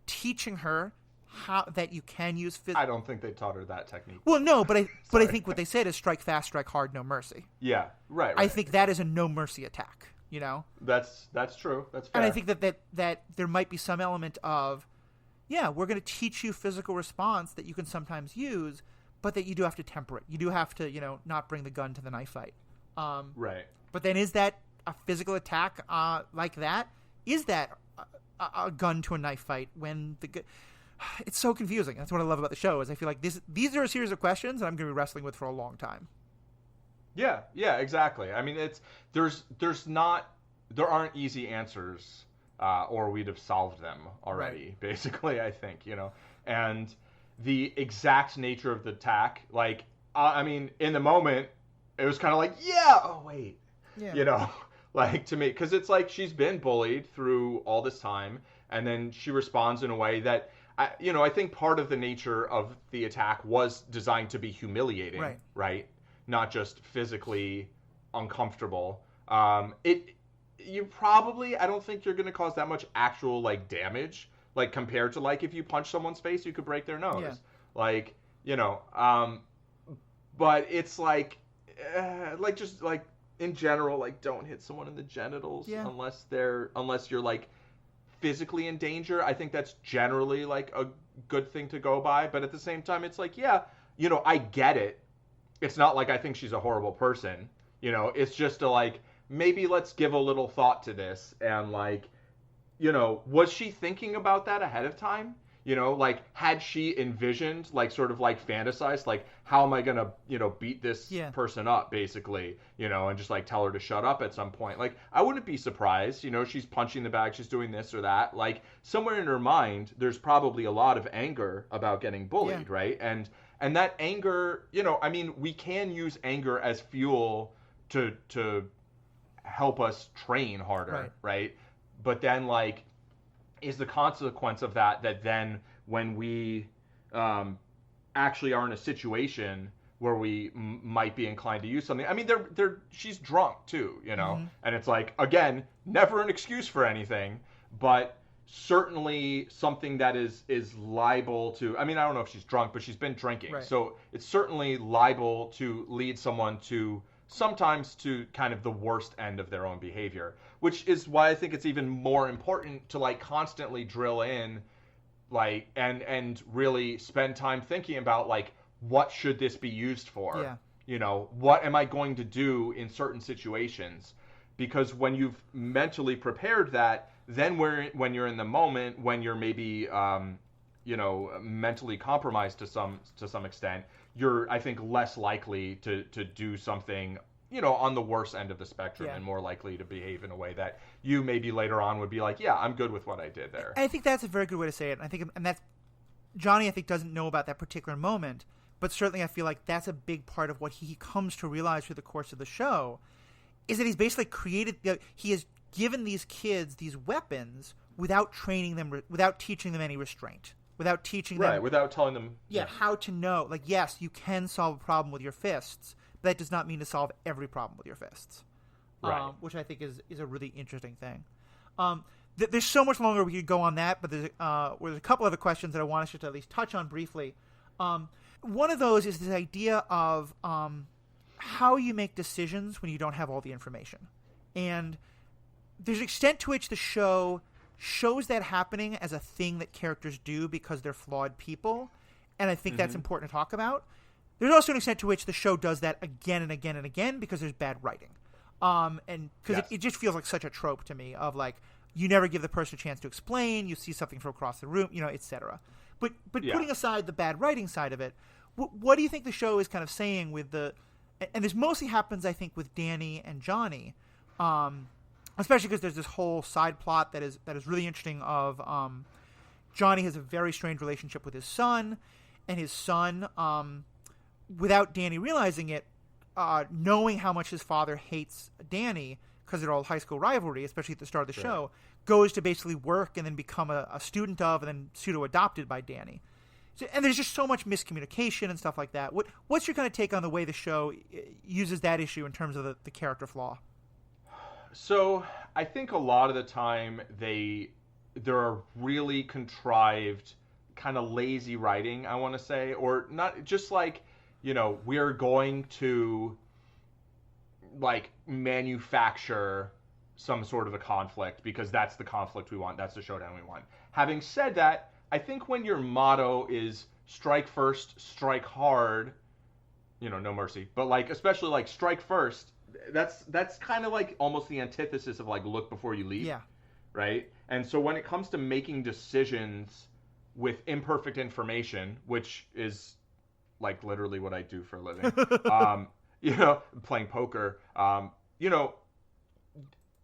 teaching her how that you can use I don't think they taught her that technique. Well, no, but I think what they said is strike fast, strike hard, no mercy. Yeah, right. I think that is a no mercy attack. That's true. That's fair. And I think that there might be some element of, we're going to teach you physical response that you can sometimes use, but that you do have to temper it. You do have to not bring the gun to the knife fight. Right. But then is that a physical attack like that? Is that a gun to a knife fight when it's so confusing. That's what I love about the show is I feel like these are a series of questions that I'm going to be wrestling with for a long time. Yeah, exactly. I mean, there aren't easy answers, or we'd have solved them already. Right. Basically, I think and the exact nature of the attack, like I mean, in the moment, it was kind of like, like to me, because it's like she's been bullied through all this time, and then she responds in a way that. I think part of the nature of the attack was designed to be humiliating, right? Not just physically uncomfortable. I don't think you're going to cause that much actual like damage, like compared to like if you punch someone's face, you could break their nose, but it's like just like in general, like don't hit someone in the genitals unless you're like physically in danger. I think that's generally like a good thing to go by, but at the same time it's like I get it. It's not like I think she's a horrible person, it's just like maybe let's give a little thought to this and like was she thinking about that ahead of time? Like had she envisioned like sort of like fantasized like how am I gonna beat this person up basically and just like tell her to shut up at some point. Like I wouldn't be surprised she's punching the bag, she's doing this or that, like somewhere in her mind there's probably a lot of anger about getting bullied, right? And that anger, I mean, we can use anger as fuel to help us train harder, right? But then like is the consequence of that then when we actually are in a situation where we might be inclined to use something. I mean, she's drunk too, and it's like, again, never an excuse for anything, but certainly something that is liable to, I mean, I don't know if she's drunk, but she's been drinking. Right. So it's certainly liable to lead someone to sometimes to kind of the worst end of their own behavior, which is why I think it's even more important to like constantly drill in like and really spend time thinking about like what should this be used for? What am I going to do in certain situations? Because when you've mentally prepared that, then when you're in the moment, when you're maybe mentally compromised to some extent, you're, I think, less likely to do something on the worst end of the spectrum and more likely to behave in a way that you maybe later on would be like, I'm good with what I did there. I think that's a very good way to say it. And that's Johnny, I think, doesn't know about that particular moment, but certainly I feel like that's a big part of what he comes to realize through the course of the show is that he's basically he has given these kids these weapons without training them, without teaching them any restraint. without teaching right, them, without telling them, how to know. Like, yes, you can solve a problem with your fists, but that does not mean to solve every problem with your fists. Right. Which I think is a really interesting thing. There's so much longer we could go on that, but there's a couple other questions that I want us to at least touch on briefly. One of those is this idea of how you make decisions when you don't have all the information. And there's an extent to which the show shows that happening as a thing that characters do because they're flawed people, and I think that's important to talk about. There's also an extent to which the show does that again and again and again because there's bad writing. And because it just feels like such a trope to me of like, you never give the person a chance to explain, you see something from across the room, etc. But putting aside the bad writing side of it, what do you think the show is kind of saying with and this mostly happens, I think, with Danny and Johnny, especially because there's this whole side plot that is really interesting of Johnny has a very strange relationship with his son, and his son, without Danny realizing it, knowing how much his father hates Danny because they're all high school rivalry, especially at the start of the show, goes to basically work and then become a student of and then pseudo-adopted by Danny. So, and there's just so much miscommunication and stuff like that. What's your kind of take on the way the show uses that issue in terms of the character flaw? So I think a lot of the time there are really contrived, kind of lazy writing, I want to say, or not just like, we're going to like manufacture some sort of a conflict because that's the conflict we want. That's the showdown we want. Having said that, I think when your motto is strike first, strike hard, no mercy, but like, especially like strike first, that's kind of like almost the antithesis of like look before you leap. Yeah. Right. And so when it comes to making decisions with imperfect information, which is like literally what I do for a living, playing poker,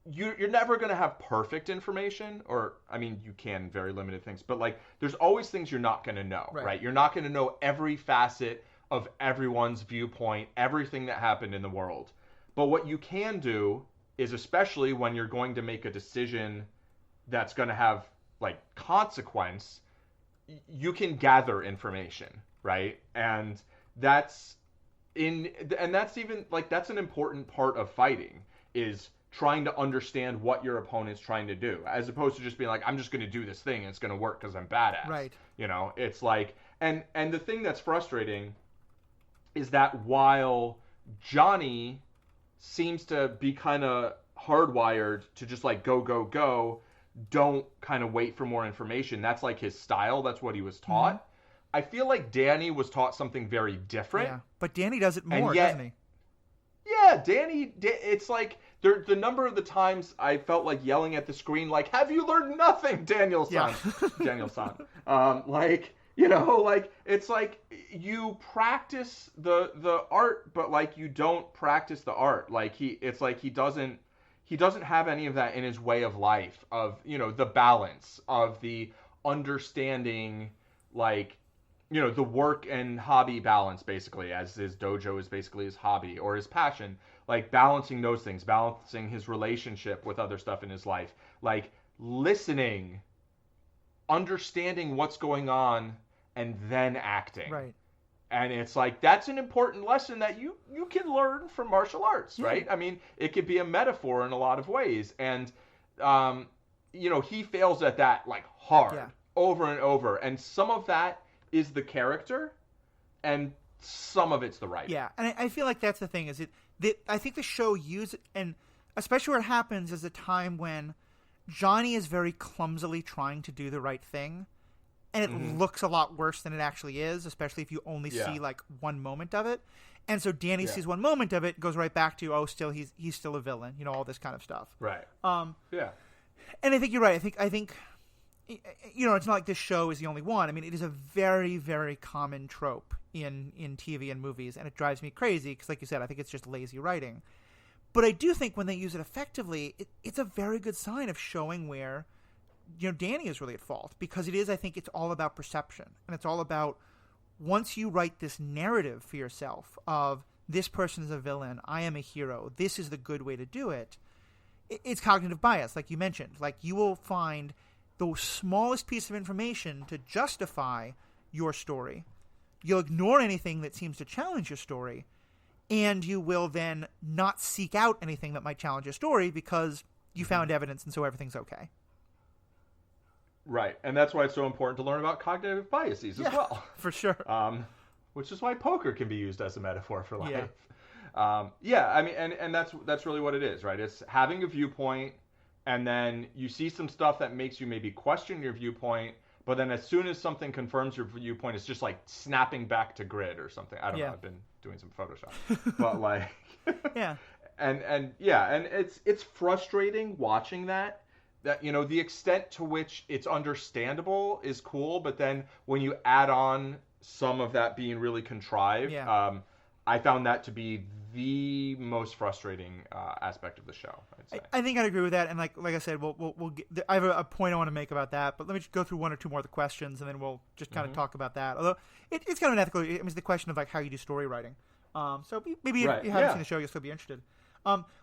you're never going to have perfect information, or, I mean, you can, very limited things, but like there's always things you're not going to know, right? You're not going to know every facet of everyone's viewpoint, everything that happened in the world. But what you can do is, especially when you're going to make a decision that's going to have like consequence, you can gather information, right? And that's even like, that's an important part of fighting, is trying to understand what your opponent's trying to do, as opposed to just being like, I'm just going to do this thing and it's going to work because I'm badass. Right. It's like, and the thing that's frustrating is that while Johnny seems to be kind of hardwired to just like go, don't kind of wait for more information. That's like his style. That's what he was taught. Mm-hmm. I feel like Danny was taught something very different. Yeah, but Danny does it more, doesn't he? Yeah, Danny, it's like the number of the times I felt like yelling at the screen, like, have you learned nothing, Daniel-san? Yeah. Daniel-san. It's like you practice the art, but like you don't practice the art. Like he doesn't have any of that in his way of life, of, the balance, of the understanding, like, the work and hobby balance, basically, as his dojo is basically his hobby or his passion, like balancing those things, balancing his relationship with other stuff in his life, like listening, understanding what's going on, and then acting. Right. And it's like, that's an important lesson that you can learn from martial arts, right? I mean, it could be a metaphor in a lot of ways. And, he fails at that like hard, over and over. And some of that is the character, and some of it's the writing. Yeah, and I feel like that's the thing, is I think the show and especially where it happens is a time when Johnny is very clumsily trying to do the right thing, and it looks a lot worse than it actually is, especially if you only see like one moment of it. And so Danny sees one moment of it, goes right back to, he's still a villain, all this kind of stuff. Right. And I think you're right. I think it's not like this show is the only one. I mean, it is a very, very common trope in TV and movies, and it drives me crazy because, like you said, I think it's just lazy writing. But I do think when they use it effectively, it's a very good sign of showing where, Danny is really at fault, because I think it's all about perception, and it's all about, once you write this narrative for yourself of this person is a villain, I am a hero, this is the good way to do it, it's cognitive bias, like you mentioned. Like, you will find the smallest piece of information to justify your story. You'll ignore anything that seems to challenge your story, and you will then not seek out anything that might challenge your story because you found evidence, and so everything's okay. Right, and that's why it's so important to learn about cognitive biases as well. For sure. Which is why poker can be used as a metaphor for life. Yeah. I mean, and that's really what it is, right? It's having a viewpoint, and then you see some stuff that makes you maybe question your viewpoint, but then as soon as something confirms your viewpoint, it's just like snapping back to grid or something. I don't know. I've been doing some Photoshop, but like, yeah, and it's frustrating watching that. That, you know, the extent to which it's understandable is cool, but then when you add on some of that being really contrived, I found that to be the most frustrating aspect of the show, I'd say. I think I'd agree with that, and like I said, we'll get, I have a point I want to make about that, but let me just go through one or two more of the questions, and then we'll just kind of talk about that. Although it's kind of an ethical. I mean, it's the question of like how you do story writing. So maybe if you haven't seen the show, you'll still be interested.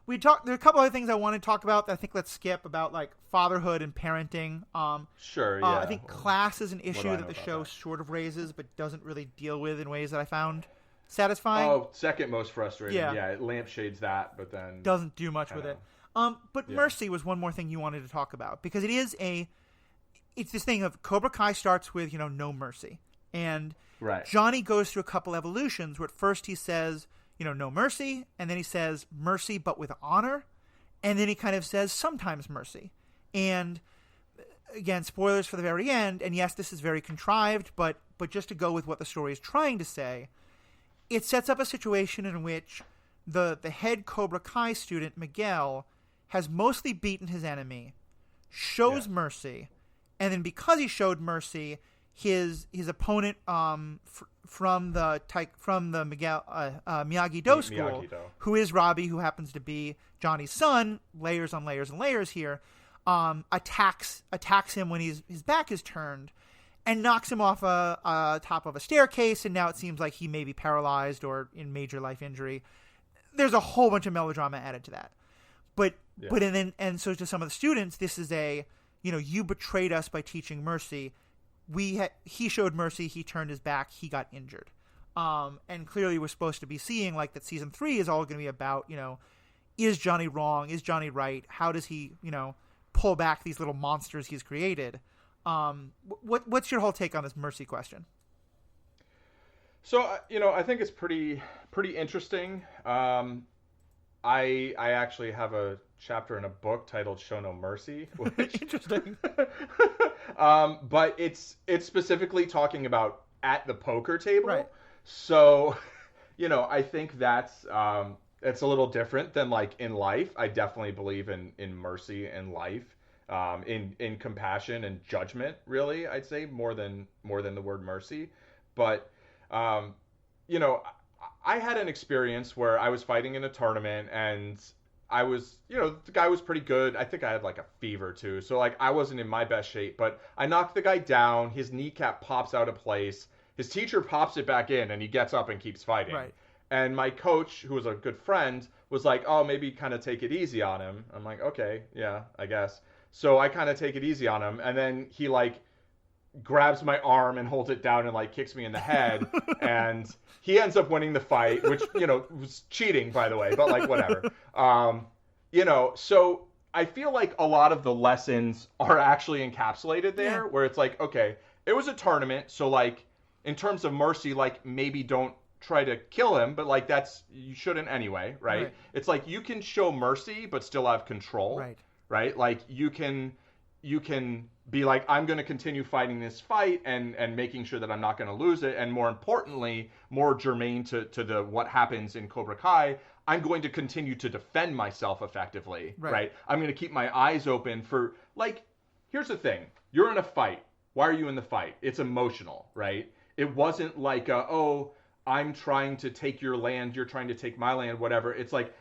We talked. There are a couple other things I want to talk about that I think let's skip about like fatherhood and parenting. Sure. Yeah. I think class is an issue that the show sort of raises, but doesn't really deal with in ways that I found satisfying. Oh, second most frustrating. Yeah, it lampshades that, but then doesn't do much with it. But mercy was one more thing you wanted to talk about because it's this thing of Cobra Kai starts with no mercy, and Johnny goes through a couple evolutions where at first he says no mercy, and then he says mercy but with honor, and then he kind of says sometimes mercy, and again spoilers for the very end. And yes, this is very contrived, but just to go with what the story is trying to say. It sets up a situation in which the head Cobra Kai student, Miguel, has mostly beaten his enemy, shows mercy, and then because he showed mercy, his opponent from the Miguel Miyagi-Do school, who is Robbie, who happens to be Johnny's son, layers on layers and layers here, attacks him when his back is turned, and knocks him off a top of a staircase, and now it seems like he may be paralyzed or in major life injury. There's a whole bunch of melodrama added to that. But so to some of the students, this is you betrayed us by teaching mercy. He showed mercy, he turned his back, he got injured. And clearly we're supposed to be seeing like that season 3 is all going to be about, is Johnny wrong? Is Johnny right? How does he, pull back these little monsters he's created? What's your whole take on this mercy question? So, I think it's pretty interesting. I actually have a chapter in a book titled Show No Mercy, which interesting. But it's specifically talking about at the poker table. Right. So, I think that's it's a little different than like in life. I definitely believe in mercy in life. In compassion and judgment, really, I'd say more than the word mercy. But, I had an experience where I was fighting in a tournament and I was, the guy was pretty good. I think I had like a fever too. So like I wasn't in my best shape, but I knocked the guy down. His kneecap pops out of place. His teacher pops it back in and he gets up and keeps fighting. Right. And my coach, who was a good friend, was like, oh, maybe kind of take it easy on him. I'm like, okay, yeah, I guess. So I kind of take it easy on him, and then he like grabs my arm and holds it down and like kicks me in the head, and he ends up winning the fight, which was cheating, by the way, but like whatever. So I feel like a lot of the lessons are actually encapsulated there, where it's like, okay, it was a tournament, so like in terms of mercy, like maybe don't try to kill him, but like you shouldn't anyway, right? It's like you can show mercy but still have control. Right? Like you can be like, I'm going to continue fighting this fight and making sure that I'm not going to lose it. And more importantly, more germane to the what happens in Cobra Kai, I'm going to continue to defend myself effectively. Right? I'm going to keep my eyes open for like, here's the thing. You're in a fight. Why are you in the fight? It's emotional, right? It wasn't like, I'm trying to take your land. You're trying to take my land, whatever. It's like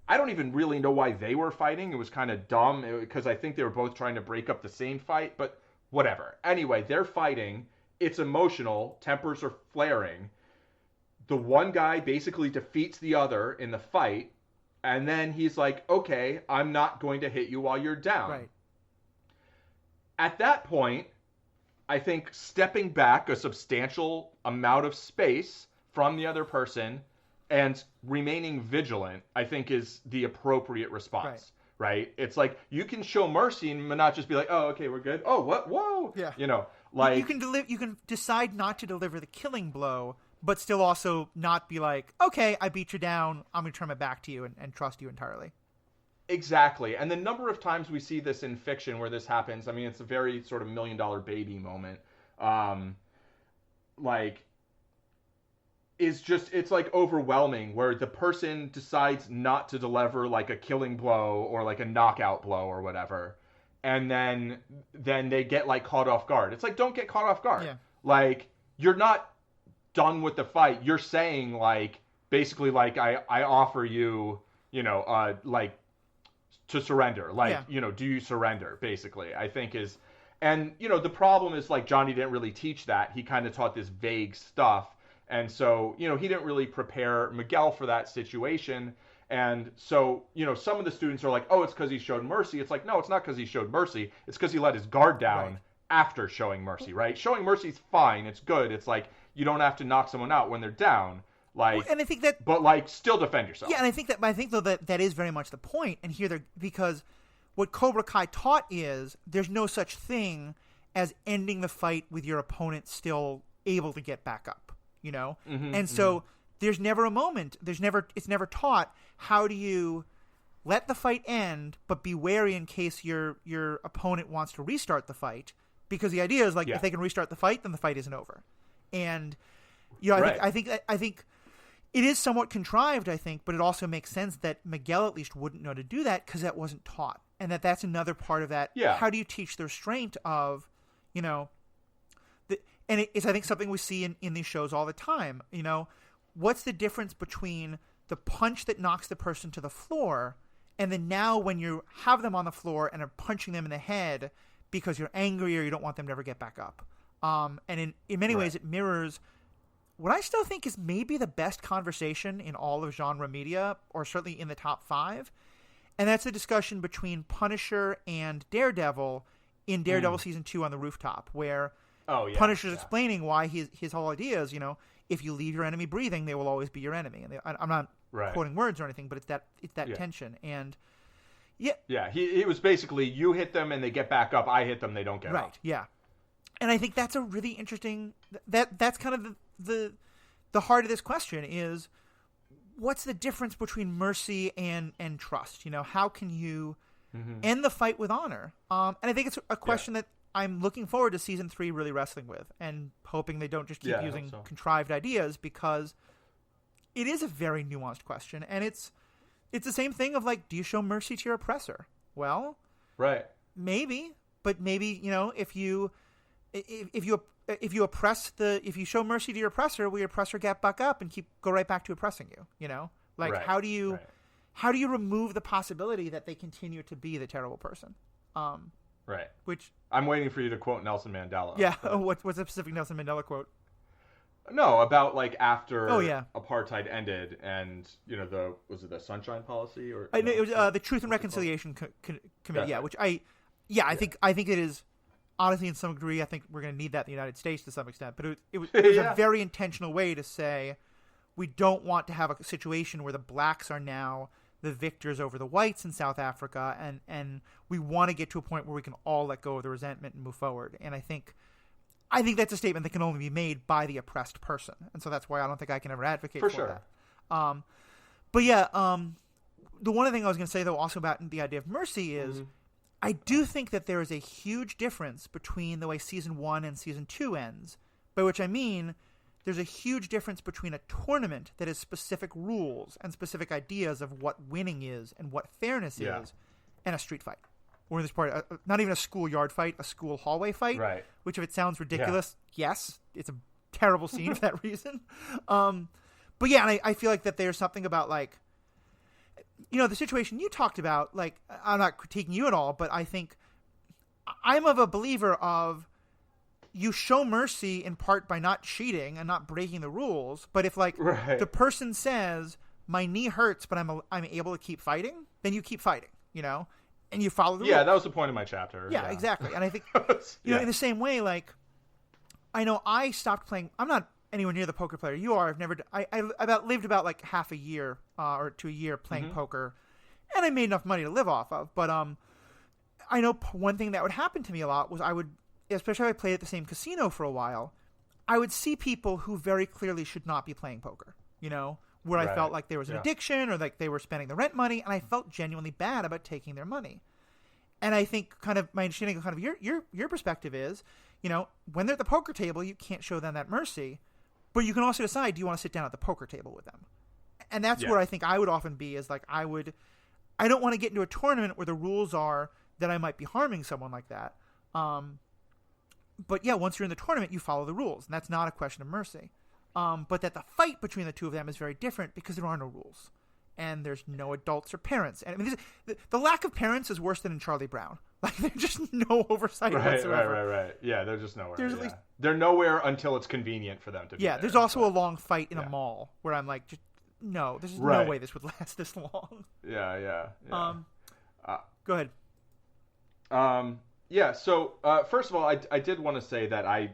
I don't even really know why they were fighting. It was kind of dumb because I think they were both trying to break up the same fight, but whatever. Anyway, they're fighting. It's emotional. Tempers are flaring. The one guy basically defeats the other in the fight, and then he's like, okay, I'm not going to hit you while you're down. Right. at that point, I think stepping back a substantial amount of space from the other person and remaining vigilant, I think, is the appropriate response. Right? It's like you can show mercy and not just be like, "Oh, okay, we're good." Oh, what? Whoa! Yeah. Like you can decide not to deliver the killing blow, but still also not be like, "Okay, I beat you down. I'm going to turn my back to you and trust you entirely." Exactly. And the number of times we see this in fiction where this happens, I mean, it's a very sort of $1 million baby moment. Like, it's like overwhelming where the person decides not to deliver like a killing blow or like a knockout blow or whatever. And then they get like caught off guard. It's like, don't get caught off guard. Yeah. Like, you're not done with the fight. You're saying like, basically like, I offer you, like, to surrender, like, do you surrender, basically, I think is, and, the problem is, like, Johnny didn't really teach that. He kind of taught this vague stuff, and so, he didn't really prepare Miguel for that situation, and so, some of the students are like, oh, it's because he showed mercy. It's like, no, it's not because he showed mercy. It's because he let his guard down after showing mercy, right? Showing mercy is fine. It's good. It's like, you don't have to knock someone out when they're down. Like, and I think that, but like, still defend yourself. Yeah, and I think though that is very much the point. And here, because what Cobra Kai taught is there's no such thing as ending the fight with your opponent still able to get back up. And so there's never a moment. It's never taught how do you let the fight end, but be wary in case your opponent wants to restart the fight. Because the idea is like if they can restart the fight, then the fight isn't over. And I think it is somewhat contrived, I think, but it also makes sense that Miguel at least wouldn't know to do that because that wasn't taught. And that's another part of that. Yeah. How do you teach the restraint of, and it's, I think, something we see in these shows all the time. What's the difference between the punch that knocks the person to the floor and then now when you have them on the floor and are punching them in the head because you're angry or you don't want them to ever get back up? And in many ways, it mirrors what I still think is maybe the best conversation in all of genre media, or certainly in the top 5, and that's the discussion between Punisher and Daredevil in Daredevil Season 2 on the rooftop, where Punisher's explaining why his whole idea is, if you leave your enemy breathing, they will always be your enemy. And I'm not quoting words or anything, but it's that tension. And it was basically, you hit them and they get back up, I hit them, they don't get up. Right, yeah. And I think that's a really interesting, that's kind of the heart of this question is, what's the difference between mercy and trust? How can you end the fight with honor? And I think it's a question that I'm looking forward to Season 3 really wrestling with and hoping they don't just keep using contrived ideas, because it is a very nuanced question. And it's the same thing of like, do you show mercy to your oppressor? Well, maybe, but maybe, if you show mercy to your oppressor, will your oppressor get back up and go right back to oppressing you? How do you remove the possibility that they continue to be the terrible person? Which I'm waiting for you to quote Nelson Mandela. Yeah. What's a specific Nelson Mandela quote? No, about like after apartheid ended, and was it the Sunshine Policy or it was the Truth and Reconciliation Committee? Yeah, which I think it is. Honestly, in some degree, I think we're going to need that in the United States to some extent. But it was a very intentional way to say we don't want to have a situation where the blacks are now the victors over the whites in South Africa, and we want to get to a point where we can all let go of the resentment and move forward. And I think that's a statement that can only be made by the oppressed person, and so that's why I don't think I can ever advocate for that. The one thing I was going to say though also about the idea of mercy is. I do think that there is a huge difference between the way Season 1 and Season 2 ends, by which I mean there's a huge difference between a tournament that has specific rules and specific ideas of what winning is and what fairness is, and a street fight. Or in this part, not even a schoolyard fight, a school hallway fight, which if it sounds ridiculous, yes, it's a terrible scene for that reason. But yeah, and I feel like that there's something about like, the situation you talked about, like, I'm not critiquing you at all, but I think I'm of a believer of you show mercy in part by not cheating and not breaking the rules. But if like the person says my knee hurts, but I'm able to keep fighting, then you keep fighting, and you follow the Yeah, rules. that was the point of my chapter. Yeah, exactly. And I think, in the same way, like, I know I stopped playing. I'm not anywhere near the poker player you are. I've never. I lived about like half a year or to a year playing poker, and I made enough money to live off of. But I know one thing that would happen to me a lot was I would, especially if I played at the same casino for a while, I would see people who very clearly should not be playing poker. Where I felt like there was an addiction or like they were spending the rent money, and I felt genuinely bad about taking their money. And I think kind of my understanding of kind of your perspective is, when they're at the poker table, you can't show them that mercy, but you can also decide, do you want to sit down at the poker table with them? And that's where I think I would often be is like, I don't want to get into a tournament where the rules are that I might be harming someone like that. But yeah, once you're in the tournament, you follow the rules, and that's not a question of mercy. But that the fight between the two of them is very different because there are no rules. And there's no adults or parents. And I mean, the lack of parents is worse than in Charlie Brown. Like, there's just no oversight whatsoever. Right. Yeah, they're just nowhere. There's at least, they're nowhere until it's convenient for them to be there. There's also a long fight in a mall where I'm like, no, there's no way this would last this long. Yeah. Go ahead. So first of all, I did want to say that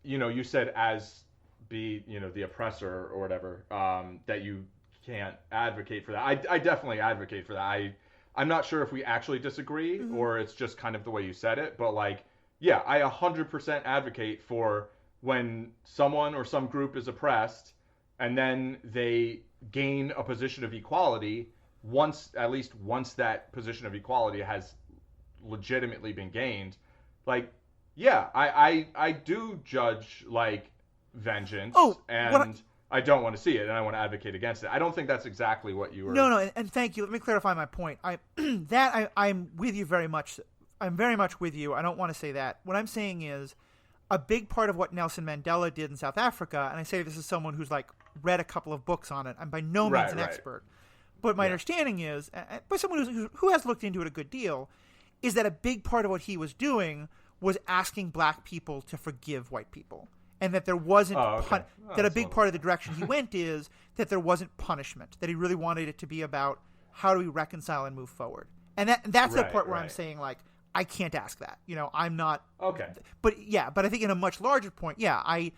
you said as be, the oppressor or whatever, that you can't advocate for that. I definitely advocate for that. I'm not sure if we actually disagree or it's just kind of the way you said it, but like, yeah, I 100% advocate for when someone or some group is oppressed and then they gain a position of equality once that position of equality has legitimately been gained. Like, yeah, I do judge like vengeance I don't want to see it, and I want to advocate against it. I don't think that's exactly what you were... No, and thank you. Let me clarify my point. I'm with you very much. I'm very much with you. I don't want to say that. What I'm saying is a big part of what Nelson Mandela did in South Africa, and I say this as someone who's like read a couple of books on it. I'm by no means an expert. But my understanding is, by someone who has looked into it a good deal, is that a big part of what he was doing was asking black people to forgive white people. And that there wasn't that a big part of the direction he went is that there wasn't punishment. That he really wanted it to be about how do we reconcile and move forward. And that's the part where I'm saying, like, I can't ask that. I'm not But I think in a much larger point, I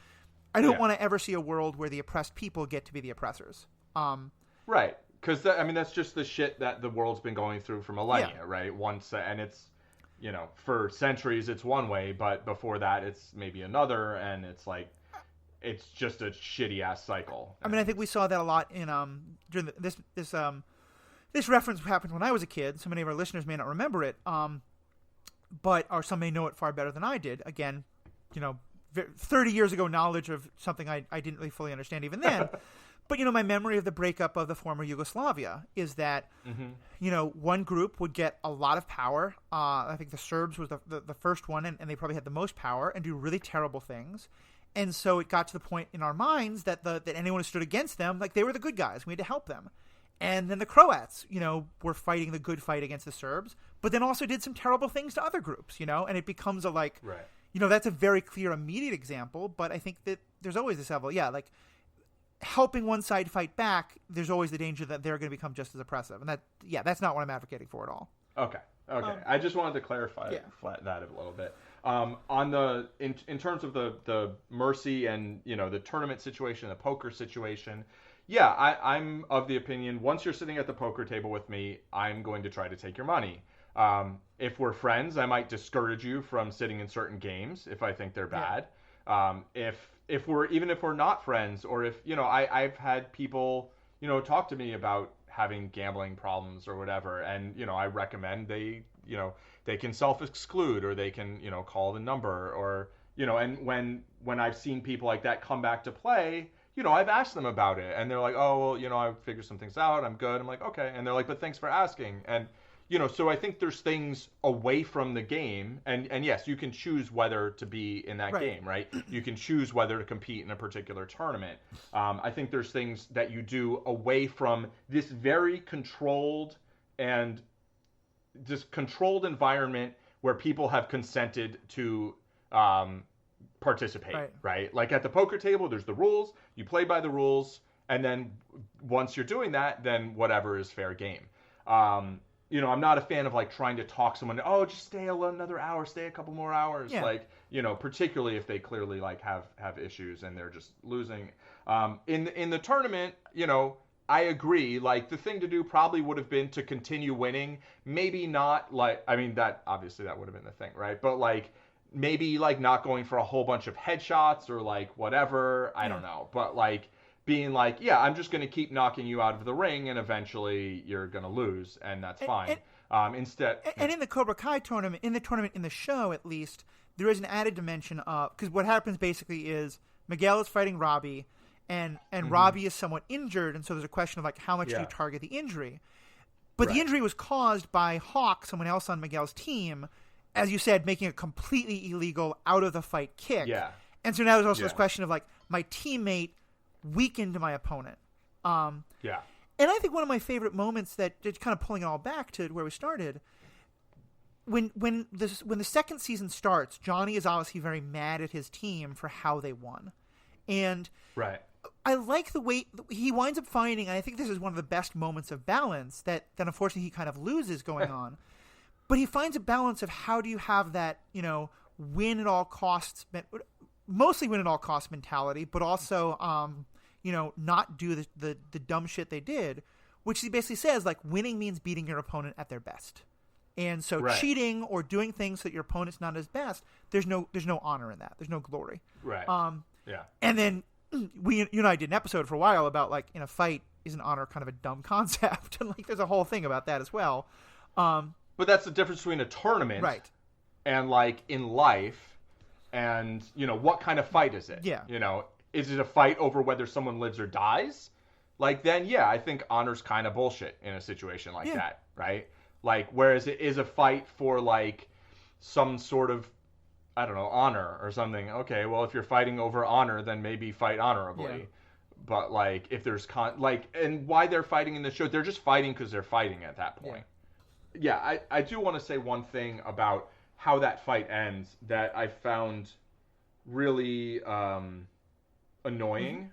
don't want to ever see a world where the oppressed people get to be the oppressors. Right. Because that's just the shit that the world's been going through for millennia, right? And it's for centuries it's one way, but before that it's maybe another, and it's like it's just a shitty ass cycle. I think we saw that a lot in during this reference happened when I was a kid. So many of our listeners may not remember it, or some may know it far better than I did. Again, 30 years ago knowledge of something I didn't really fully understand even then. But, my memory of the breakup of the former Yugoslavia is that, one group would get a lot of power. I think the Serbs was the first one, and they probably had the most power and do really terrible things. And so it got to the point in our minds that that anyone who stood against them, like, they were the good guys. We had to help them. And then the Croats, were fighting the good fight against the Serbs, but then also did some terrible things to other groups, and it becomes that's a very clear, immediate example. But I think that there's always this level, helping one side fight back, there's always the danger that they're going to become just as oppressive. And that's not what I'm advocating for at all. Okay. I just wanted to clarify that a little bit. In terms of the mercy and, the tournament situation, the poker situation, I'm of the opinion, once you're sitting at the poker table with me, I'm going to try to take your money. If we're friends, I might discourage you from sitting in certain games if I think they're bad. If we're not friends, or if I've had people talk to me about having gambling problems or whatever, and I recommend they can self-exclude, or they can call the number, or and when I've seen people like that come back to play, I've asked them about it, and they're like, oh well, I figured some things out, I'm good. I'm like, okay, and they're like, but thanks for asking. And so I think there's things away from the game, and yes, you can choose whether to be in that game, right? You can choose whether to compete in a particular tournament. I think there's things that you do away from this very controlled environment where people have consented to participate, right? Like at the poker table, there's the rules, you play by the rules, and then once you're doing that, then whatever is fair game. I'm not a fan of like trying to talk someone. Oh, just stay another hour, stay a couple more hours. Yeah. Like, particularly if they clearly like have issues and they're just losing. In the tournament, I agree. Like the thing to do probably would have been to continue winning. Maybe not like, I mean, that obviously that would have been the thing, right? But like maybe like not going for a whole bunch of headshots or like whatever. I don't know. But like being like, yeah, I'm just going to keep knocking you out of the ring and eventually you're going to lose and that's fine. Instead. And in the Cobra Kai tournament, in the show at least, there is an added dimension of, because what happens basically is Miguel is fighting Robbie and Robbie is somewhat injured. And so there's a question of like, how much do you target the injury? But the injury was caused by Hawk, someone else on Miguel's team, as you said, making a completely illegal out of the fight kick. Yeah. And so now there's also this question of like, my teammate weakened my opponent. And I think one of my favorite moments that just kind of pulling it all back to where we started, when the second season starts, Johnny is obviously very mad at his team for how they won. And I like the way he winds up finding, and I think this is one of the best moments of balance that unfortunately he kind of loses going on. But he finds a balance of how do you have that, win at all costs, mostly win at all costs mentality, but also, not do the dumb shit they did, which he basically says, like, winning means beating your opponent at their best. And so cheating or doing things so that your opponent's not at his best, there's no honor in that. There's no glory. Right. And then you and I did an episode for a while about, like, in a fight, is an honor kind of a dumb concept? And, like, there's a whole thing about that as well. But that's the difference between a tournament and, like, in life and, what kind of fight is it? Yeah. Is it a fight over whether someone lives or dies? Like, then, yeah, I think honor's kind of bullshit in a situation like that, right? Like, whereas it is a fight for, like, some sort of, I don't know, honor or something. Okay, well, if you're fighting over honor, then maybe fight honorably. Yeah. But, like, if there's, and why they're fighting in the show, they're just fighting because they're fighting at that point. Yeah, I do want to say one thing about how that fight ends that I found really annoying.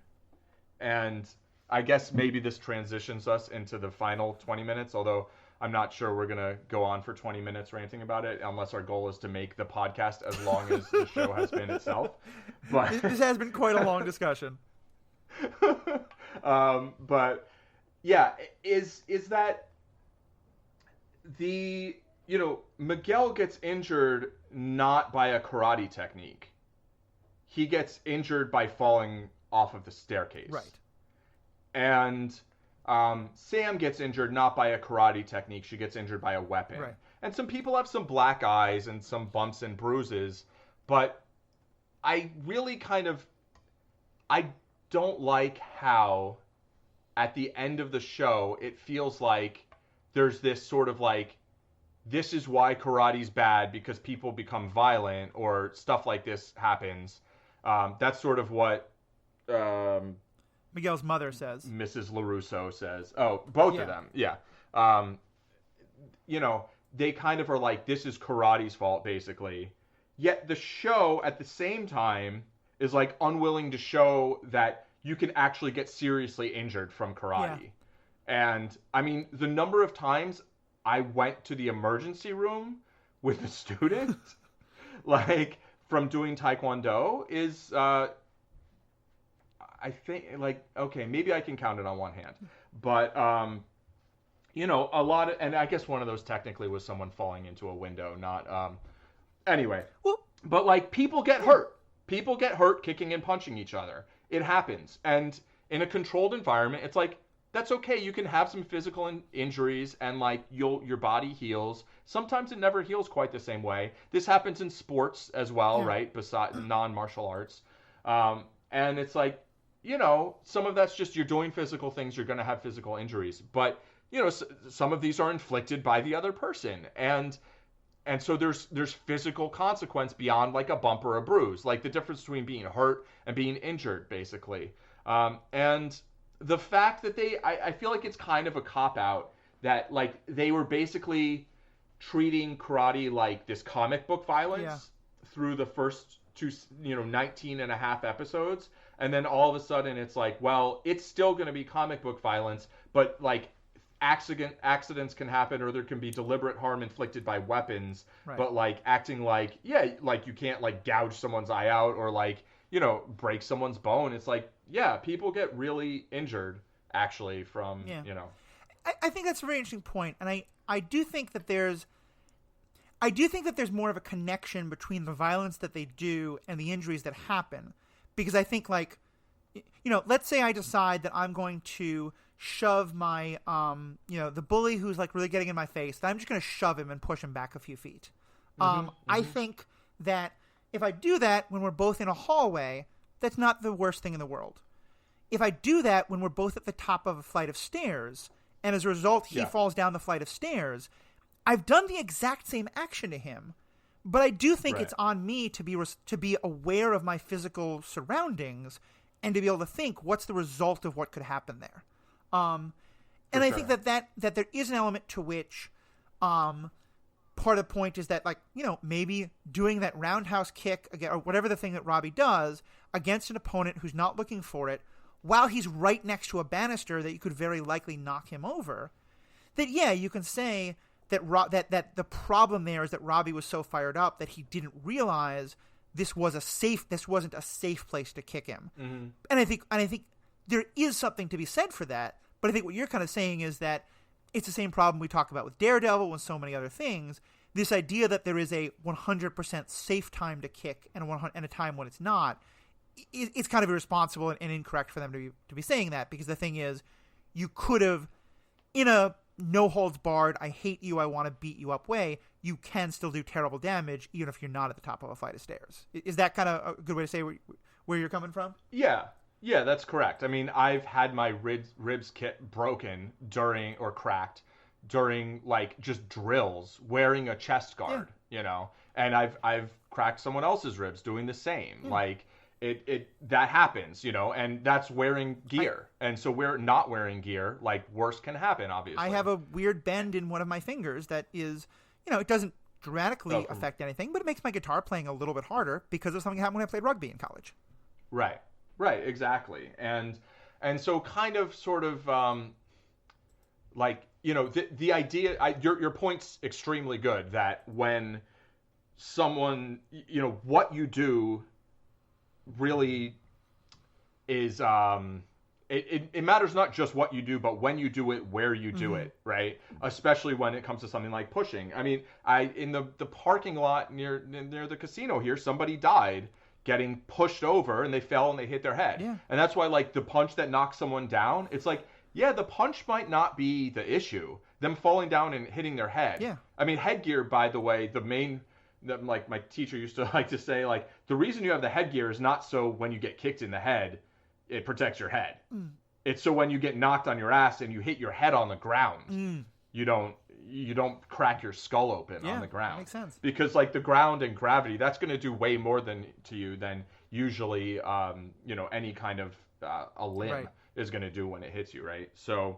And I guess maybe this transitions us into the final 20 minutes, although I'm not sure we're going to go on for 20 minutes ranting about it unless our goal is to make the podcast as long as the show has been itself. But this has been quite a long discussion. But yeah, is that the, Miguel gets injured not by a karate technique. He gets injured by falling off of the staircase. Right. And Sam gets injured not by a karate technique. She gets injured by a weapon. Right. And some people have some black eyes and some bumps and bruises. But I really I don't like how at the end of the show it feels like there's this sort of like, this is why karate's bad because people become violent or stuff like this happens. That's sort of what Miguel's mother says. Mrs. LaRusso says. Oh, both of them. Yeah. They kind of are like, this is karate's fault, basically. Yet the show, at the same time, is like unwilling to show that you can actually get seriously injured from karate. Yeah. And, I mean, the number of times I went to the emergency room with a student, like, from doing Taekwondo is, I think, like, okay, maybe I can count it on one hand. But, a lot of, and I guess one of those technically was someone falling into a window, not, anyway. Well, but, like, people get hurt. People get hurt kicking and punching each other. It happens. And in a controlled environment, it's like, that's okay. You can have some physical injuries and like your body heals. Sometimes it never heals quite the same way. This happens in sports as well, right? Besides non-martial arts. And it's like, some of that's just you're doing physical things. You're going to have physical injuries. But, some of these are inflicted by the other person. And so there's physical consequence beyond like a bump or a bruise. Like the difference between being hurt and being injured, basically. And the fact that I feel like it's kind of a cop-out that, like, they were basically treating karate like this comic book violence through the first 19 and a half episodes. And then all of a sudden it's like, well, it's still going to be comic book violence, but, like, accidents can happen, or there can be deliberate harm inflicted by weapons. Right. But like acting like, yeah, like you can't like gouge someone's eye out or like, you know, break someone's bone. It's like, yeah, people get really injured actually from, you know. I think that's a very interesting point, and I do think that there's more of a connection between the violence that they do and the injuries that happen, because I think, like, you know, let's say I decide that I'm going to shove my the bully who's like really getting in my face, that I'm just going to shove him and push him back a few feet. I think that if I do that when we're both in a hallway, that's not the worst thing in the world. If I do that when we're both at the top of a flight of stairs, and as a result he falls down the flight of stairs, I've done the exact same action to him, but I do think it's on me to be aware of my physical surroundings and to be able to think what's the result of what could happen there. And I think that there is an element to which part of the point is that, like, you know, maybe doing that roundhouse kick again, or whatever the thing that Robbie does against an opponent who's not looking for it, while he's right next to a banister that you could very likely knock him over, that, yeah, you can say that that the problem there is that Robbie was so fired up that he didn't realize this wasn't a safe place to kick him. Mm-hmm. And I think there is something to be said for that. But I think what you're kind of saying is that it's the same problem we talk about with Daredevil and so many other things. This idea that there is a 100% safe time to kick and a time when it's not, it's kind of irresponsible and incorrect for them to be saying that, because the thing is, you could have, in a no holds barred, I hate you, I want to beat you up way, you can still do terrible damage even if you're not at the top of a flight of stairs. Is that kind of a good way to say where you're coming from? Yeah, that's correct. I mean, I've had my ribs broken or cracked during like just drills wearing a chest guard, you know, and I've cracked someone else's ribs doing the same. Like that happens, you know, and that's wearing gear. And so we're not wearing gear, like worse can happen, obviously. I have a weird bend in one of my fingers that is, you know, it doesn't dramatically affect anything, but it makes my guitar playing a little bit harder because of something that happened when I played rugby in college. Right, exactly. And so kind of sort of like, you know, the idea, your point's extremely good, that when someone, you know, what you do really is it matters not just what you do, but when you do it, where you do it, right? Especially when it comes to something like pushing. I mean, in the parking lot near the casino here, somebody died getting pushed over, and they fell and they hit their head. Yeah. And that's why, like, the punch that knocks someone down, it's like, yeah, the punch might not be the issue. Them falling down and hitting their head. Yeah. I mean, headgear, by the way, like my teacher used to like to say, like, the reason you have the headgear is not so when you get kicked in the head, it protects your head. It's so when you get knocked on your ass and you hit your head on the ground, you don't crack your skull open on the ground. That makes sense. Because like the ground and gravity, that's going to do way more to you than usually, you know, any kind of a limb is going to do when it hits you, right? So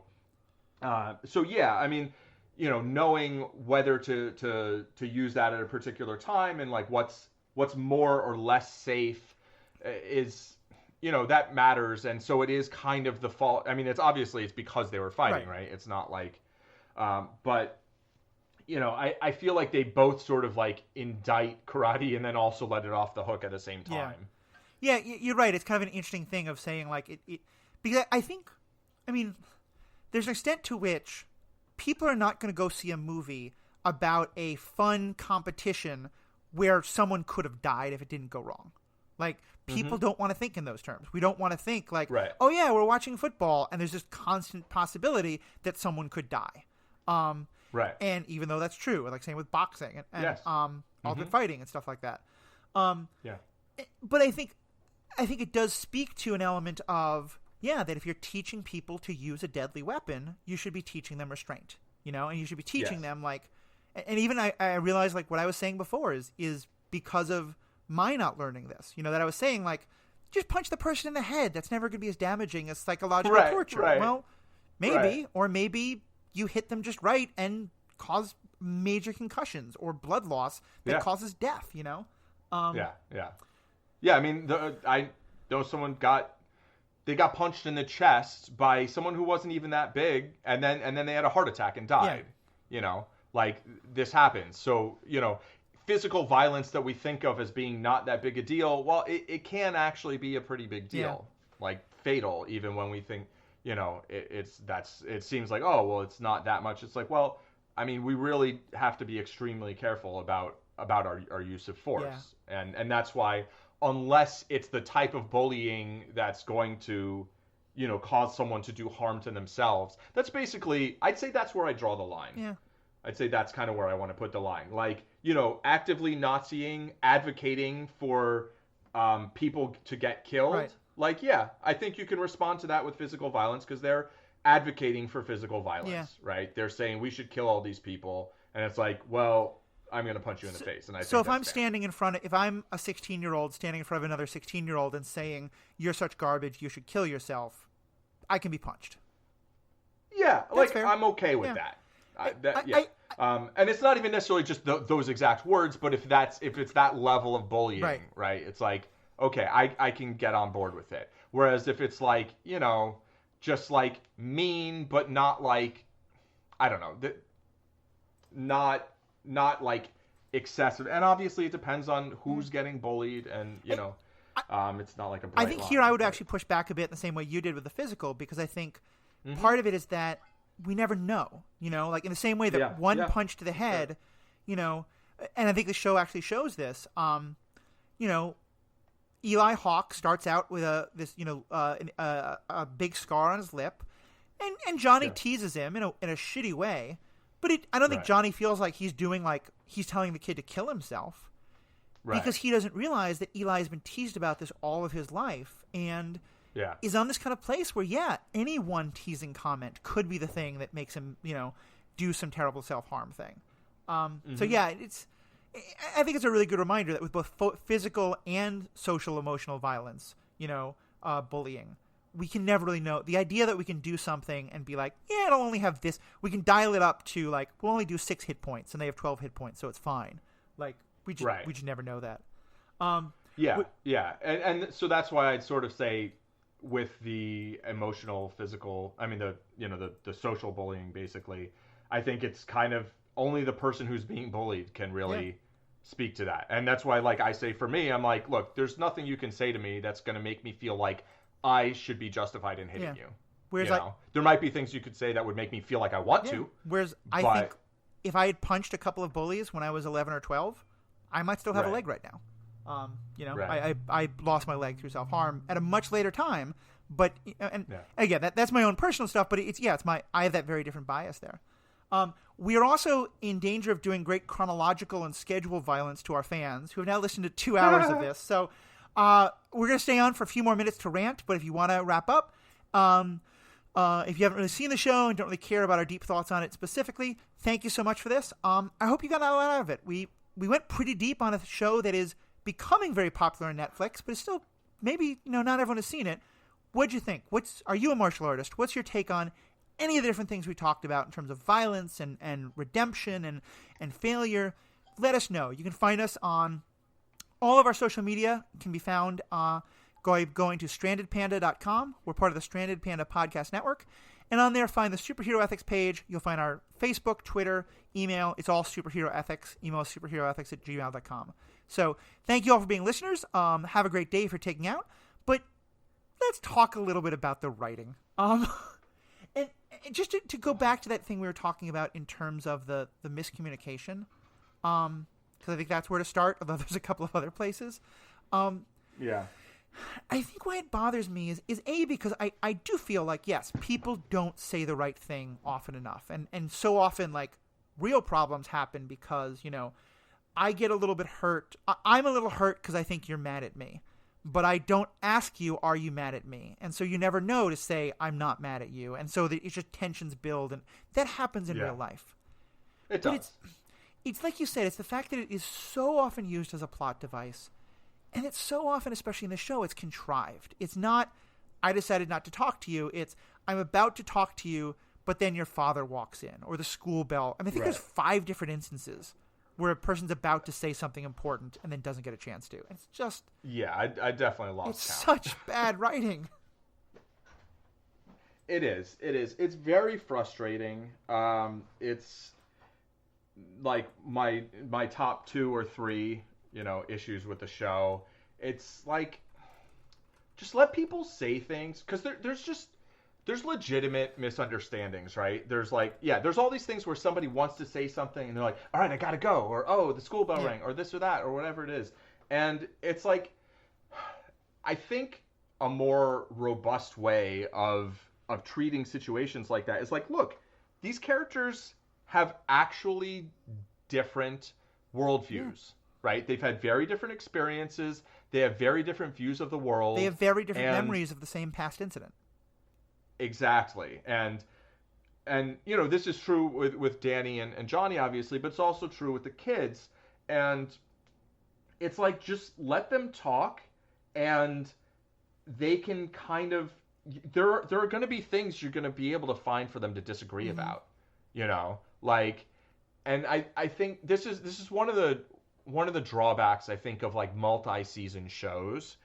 yeah, I mean, you know, knowing whether to use that at a particular time and like what's more or less safe is, you know, that matters. And so it is kind of the fault. I mean, it's because they were fighting, right? It's not like, but you know, I feel like they both sort of like indict karate and then also let it off the hook at the same time. Yeah, you're right. It's kind of an interesting thing of saying like it because I mean, there's an extent to which people are not going to go see a movie about a fun competition where someone could have died if it didn't go wrong. Like, people don't want to think in those terms. We don't want to think like, oh yeah, we're watching football and there's this constant possibility that someone could die. And even though that's true, like same with boxing and ultimate fighting and stuff like that. But I think it does speak to an element of, that if you're teaching people to use a deadly weapon, you should be teaching them restraint, you know, and you should be teaching them like, and even I realized like what I was saying before is because of my not learning this, you know, that I was saying like, just punch the person in the head. That's never going to be as damaging as psychological torture. Well, maybe, or maybe you hit them just right and cause major concussions or blood loss that causes death, you know? I mean, I know someone got they got punched in the chest by someone who wasn't even that big, and then they had a heart attack and died. Yeah. You know, like this happens. So, physical violence that we think of as being not that big a deal, well, it can actually be a pretty big deal, like fatal, even when we think, it seems like, oh, well, it's not that much. It's like, well, I mean, we really have to be extremely careful about our use of force, and that's why, unless it's the type of bullying that's going to, cause someone to do harm to themselves, that's basically, I'd say that's where I draw the line. Yeah. I'd say that's kind of where I want to put the line. Like, actively Naziing, advocating for people to get killed. Right. Like, yeah, I think you can respond to that with physical violence because they're advocating for physical violence, right? They're saying we should kill all these people. And it's like, well, I'm going to punch you in the face. And so if I'm standing if I'm a 16-year-old standing in front of another 16-year-old and saying, you're such garbage, you should kill yourself, I can be punched. Yeah, That's like, fair. I'm okay with that. And it's not even necessarily just those exact words, but if it's that level of bullying, right? It's like, okay, I can get on board with it. Whereas if it's like, just like mean, but not like, I don't know, not like excessive. And obviously it depends on who's getting bullied, and it's not like a bright I think line, here I would actually push back a bit in the same way you did with the physical, because I think part of it is that we never know, like in the same way that one punch to the head, and I think the show actually shows this, Eli Hawk starts out with a big scar on his lip, and Johnny teases him in a shitty way, but I don't think Johnny feels like he's telling the kid to kill himself, because he doesn't realize that Eli's been teased about this all of his life, and is on this kind of place where, any one teasing comment could be the thing that makes him, do some terrible self-harm thing. So I think it's a really good reminder that with both physical and social emotional violence, bullying, we can never really know. The idea that we can do something and be like, it'll only have this, we can dial it up to like, we'll only do 6 hit points and they have 12 hit points, so it's fine. Like, we just never know that. And so that's why I'd sort of say, with the emotional, physical, I mean the social bullying, basically, I think it's kind of only the person who's being bullied can really speak to that. And that's why, like, I say, for me, I'm like, look, there's nothing you can say to me that's going to make me feel like I should be justified in hitting you. Whereas there might be things you could say that would make me feel like I want to. Whereas I think if I had punched a couple of bullies when I was 11 or 12, I might still have a leg right now. I lost my leg through self-harm at a much later time, but again, that's my own personal stuff, but I have that very different bias there. We are also in danger of doing great chronological and schedule violence to our fans who have now listened to 2 hours of this. So we're going to stay on for a few more minutes to rant, but if you want to wrap up, if you haven't really seen the show and don't really care about our deep thoughts on it specifically, thank you so much for this. I hope you got a lot out of it. We went pretty deep on a show that is becoming very popular on Netflix, but it's still maybe not everyone has seen it. What'd you think? Are you a martial artist? What's your take on any of the different things we talked about in terms of violence and redemption and failure? Let us know. You can find us on all of our social media. It can be found going to strandedpanda.com. We're part of the Stranded Panda Podcast Network. And on there, find the Superhero Ethics page. You'll find our Facebook, Twitter, email. It's all Superhero Ethics. Email superheroethics@gmail.com. So thank you all for being listeners. Have a great day if you're taking out. But let's talk a little bit about the writing. And just to go back to that thing we were talking about in terms of the miscommunication, because I think that's where to start, although there's a couple of other places. I think why it bothers me is because I do feel like, yes, people don't say the right thing often enough. And so often, like, real problems happen because, I get a little bit hurt. I'm a little hurt because I think you're mad at me. But I don't ask you, are you mad at me? And so you never know to say, I'm not mad at you. And so it's just tensions build. And that happens in real life. It does. It's like you said, it's the fact that it is so often used as a plot device. And it's so often, especially in the show, it's contrived. It's not, I decided not to talk to you. It's, I'm about to talk to you, but then your father walks in. Or the school bell. I think there's 5 different instances where a person's about to say something important and then doesn't get a chance to. It's just... Yeah, I definitely lost count. It's such bad writing. It is. It is. It's very frustrating. It's like my top 2 or 3, issues with the show. It's like just let people say things, because there's legitimate misunderstandings, right? There's there's all these things where somebody wants to say something and they're like, all right, I gotta go, or oh, the school bell rang, or this or that, or whatever it is. And it's like, I think a more robust way of treating situations like that is like, look, these characters have actually different worldviews, right? They've had very different experiences. They have very different views of the world. They have very different memories of the same past incident. Exactly. And this is true with Danny and Johnny, obviously, but it's also true with the kids. And it's like, just let them talk, and they can kind of, there are going to be things you're going to be able to find for them to disagree about, and I think this is one of the drawbacks, I think, of like multi-season shows,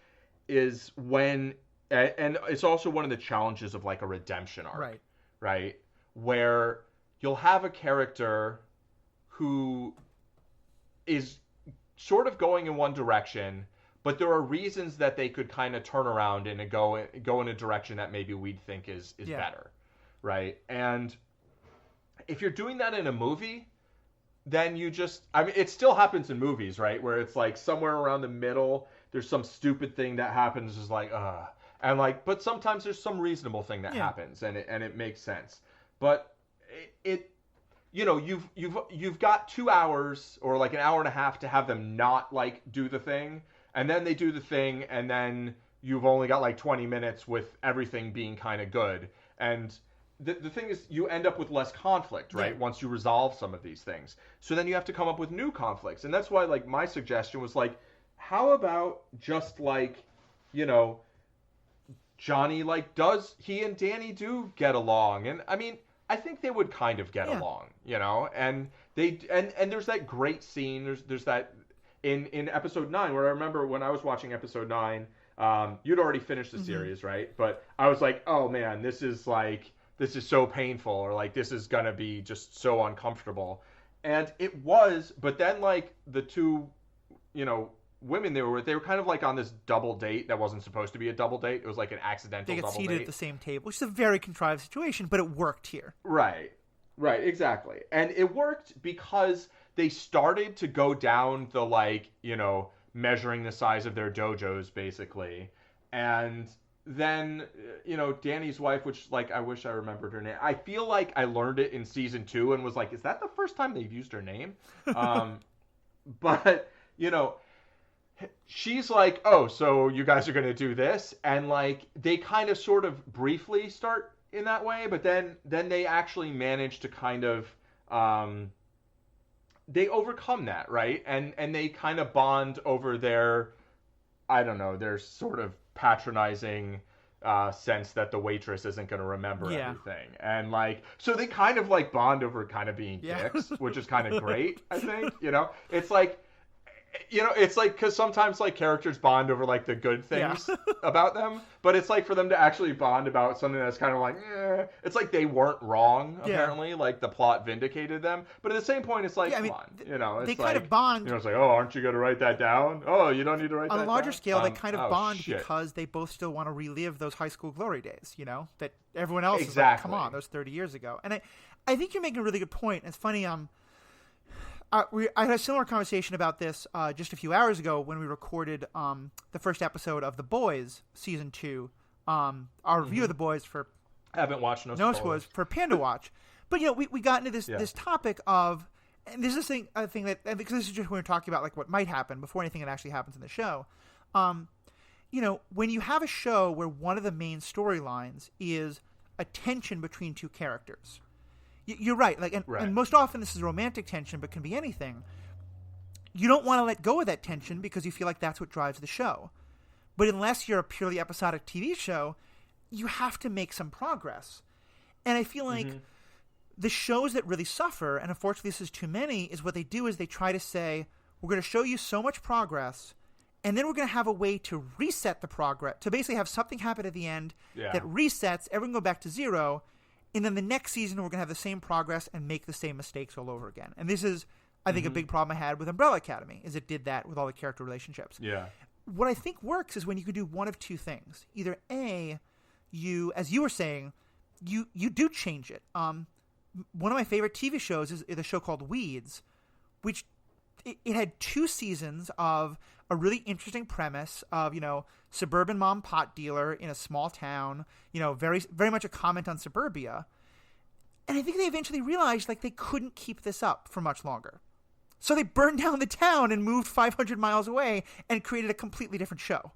is when, and it's also one of the challenges of like a redemption arc, right? Where you'll have a character who is sort of going in one direction, but there are reasons that they could kind of turn around and go in a direction that maybe we'd think is better, right? And if you're doing that in a movie, then it still happens in movies, right? Where it's like somewhere around the middle, there's some stupid thing that happens, is like, and like, but sometimes there's some reasonable thing that happens, and it makes sense. But you've got 2 hours or like an hour and a half to have them not like do the thing, and then they do the thing, and then you've only got like 20 minutes with everything being kind of good. And the thing is, you end up with less conflict, right? Once you resolve some of these things. So then you have to come up with new conflicts. And that's why like my suggestion was like, how about just like, Johnny, like, he and Danny do get along? And I mean, I think they would kind of get along, and and there's that great scene. There's that in episode 9, where I remember when I was watching episode 9, you'd already finished the series, right? But I was like, oh man, this is so painful, or like, this is gonna be just so uncomfortable. And it was, but then like the 2, women they were kind of like on this double date that wasn't supposed to be a double date. It was like an accidental double date. They get seated at the same table, which is a very contrived situation, but it worked here. Right, exactly. And it worked because they started to go down the like, measuring the size of their dojos, basically. And then, Danny's wife, which like, I wish I remembered her name. I feel like I learned it in season 2 and was like, is that the first time they've used her name? But, she's like, oh, so you guys are going to do this? And like, they kind of sort of briefly start in that way, but then they actually manage to kind of, they overcome that, right? And they kind of bond over their, I don't know, their sort of patronizing sense that the waitress isn't going to remember everything. And like, so they kind of like bond over kind of being dicks, which is kind of great, I think. It's like, it's like, because sometimes like characters bond over like the good things about them, but it's like for them to actually bond about something that's kind of like, it's like they weren't wrong, apparently. Like the plot vindicated them, but at the same point, it's like, come on, it's they like, kind of bond. It's like, oh, aren't you going to write that down? Oh, you don't need to write that down. On a larger scale, they kind of bond because they both still want to relive those high school glory days, that everyone else is like, come on, those 30 years ago. And I think you're making a really good point. It's funny, I had a similar conversation about this just a few hours ago when we recorded the first episode of The Boys season 2. Our review of The Boys for I haven't watched no spoilers for Panda Watch, but we got into this topic of, and this is a thing that, because this is just when we're talking about like what might happen before anything that actually happens in the show. When you have a show where one of the main storylines is a tension between 2 characters. You're right. Like, and most often this is romantic tension, but can be anything. You don't want to let go of that tension because you feel like that's what drives the show. But unless you're a purely episodic TV show, you have to make some progress. And I feel like the shows that really suffer, and unfortunately this is too many, is what they do is they try to say, we're going to show you so much progress, And then we're going to have a way to reset the progress, to basically have something happen at the end that resets, everyone go back to zero, and then the next season we're going to have the same progress and make the same mistakes all over again. And this is, I think, a big problem I had with Umbrella Academy, is it did that with all the character relationships. Yeah. What I think works is when you can do one of two things. Either A, you, as you were saying, you do change it. One of my favorite TV shows is a show called Weeds, which it had 2 seasons of a really interesting premise of, suburban mom pot dealer in a small town, very, very much a comment on suburbia. And I think they eventually realized they couldn't keep this up for much longer. So they burned down the town and moved 500 miles away and created a completely different show.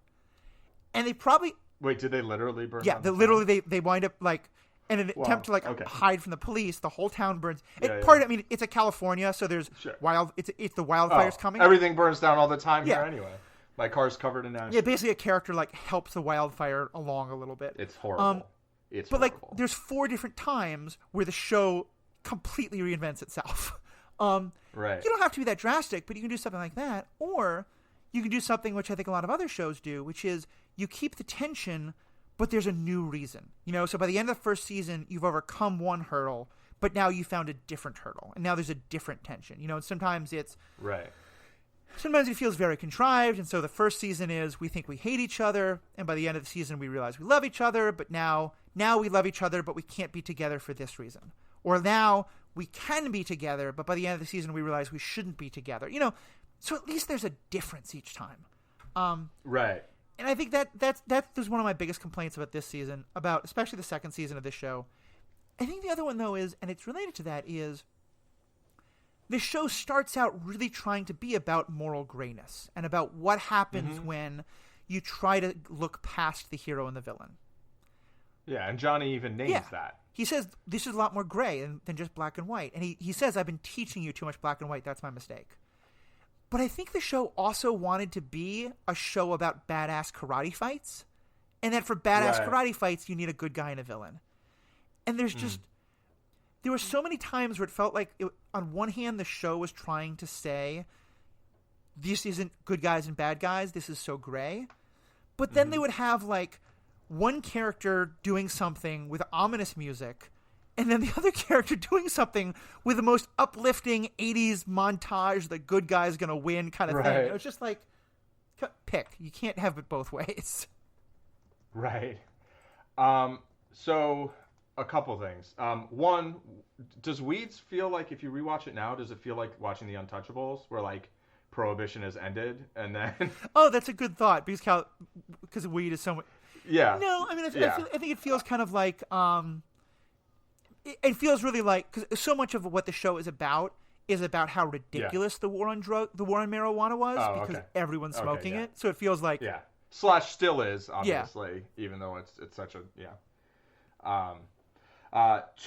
And they probably... Wait, did they literally burn down the town? They wind up in an attempt to hide from the police, the whole town burns. It's a California, so there's it's the wildfires coming. Everything burns down all the time here anyway. My car's covered in ash. Yeah, basically a character helps the wildfire along a little bit. It's horrible. Horrible. There's 4 different times where the show completely reinvents itself. Right. You don't have to be that drastic, but you can do something like that, or you can do something which I think a lot of other shows do, which is you keep the tension, but there's a new reason. So by the end of the first season, you've overcome one hurdle, but now you found a different hurdle, and now there's a different tension. And sometimes it's right. Sometimes it feels very contrived, and so the first season is we think we hate each other, and by the end of the season we realize we love each other, but now we love each other, but we can't be together for this reason. Or now we can be together, but by the end of the season we realize we shouldn't be together. So at least there's a difference each time. Right. And I think that was one of my biggest complaints about this season, about especially the second season of this show. I think the other one, though, is, and it's related to that, is the show starts out really trying to be about moral grayness and about what happens when you try to look past the hero and the villain. Yeah, and Johnny even names that. He says, this is a lot more gray than just black and white. And he says, I've been teaching you too much black and white. That's my mistake. But I think the show also wanted to be a show about badass karate fights. And that for badass karate fights, you need a good guy and a villain. And there's just... There were so many times where it felt like, on one hand, the show was trying to say, this isn't good guys and bad guys, this is so gray. But then they would have, one character doing something with ominous music, and then the other character doing something with the most uplifting 80s montage, the good guy's going to win kind of thing. It was just pick. You can't have it both ways. Right. So... a couple things. One, does Weeds feel like, if you rewatch it now, does it feel like watching The Untouchables, where Prohibition has ended, and then? Oh, that's a good thought, because weed is so much. Yeah. No, I mean, I think it feels kind of like it feels really because so much of what the show is about how ridiculous the war on marijuana was, because everyone's smoking it. So it feels like / still is, obviously, even though it's such a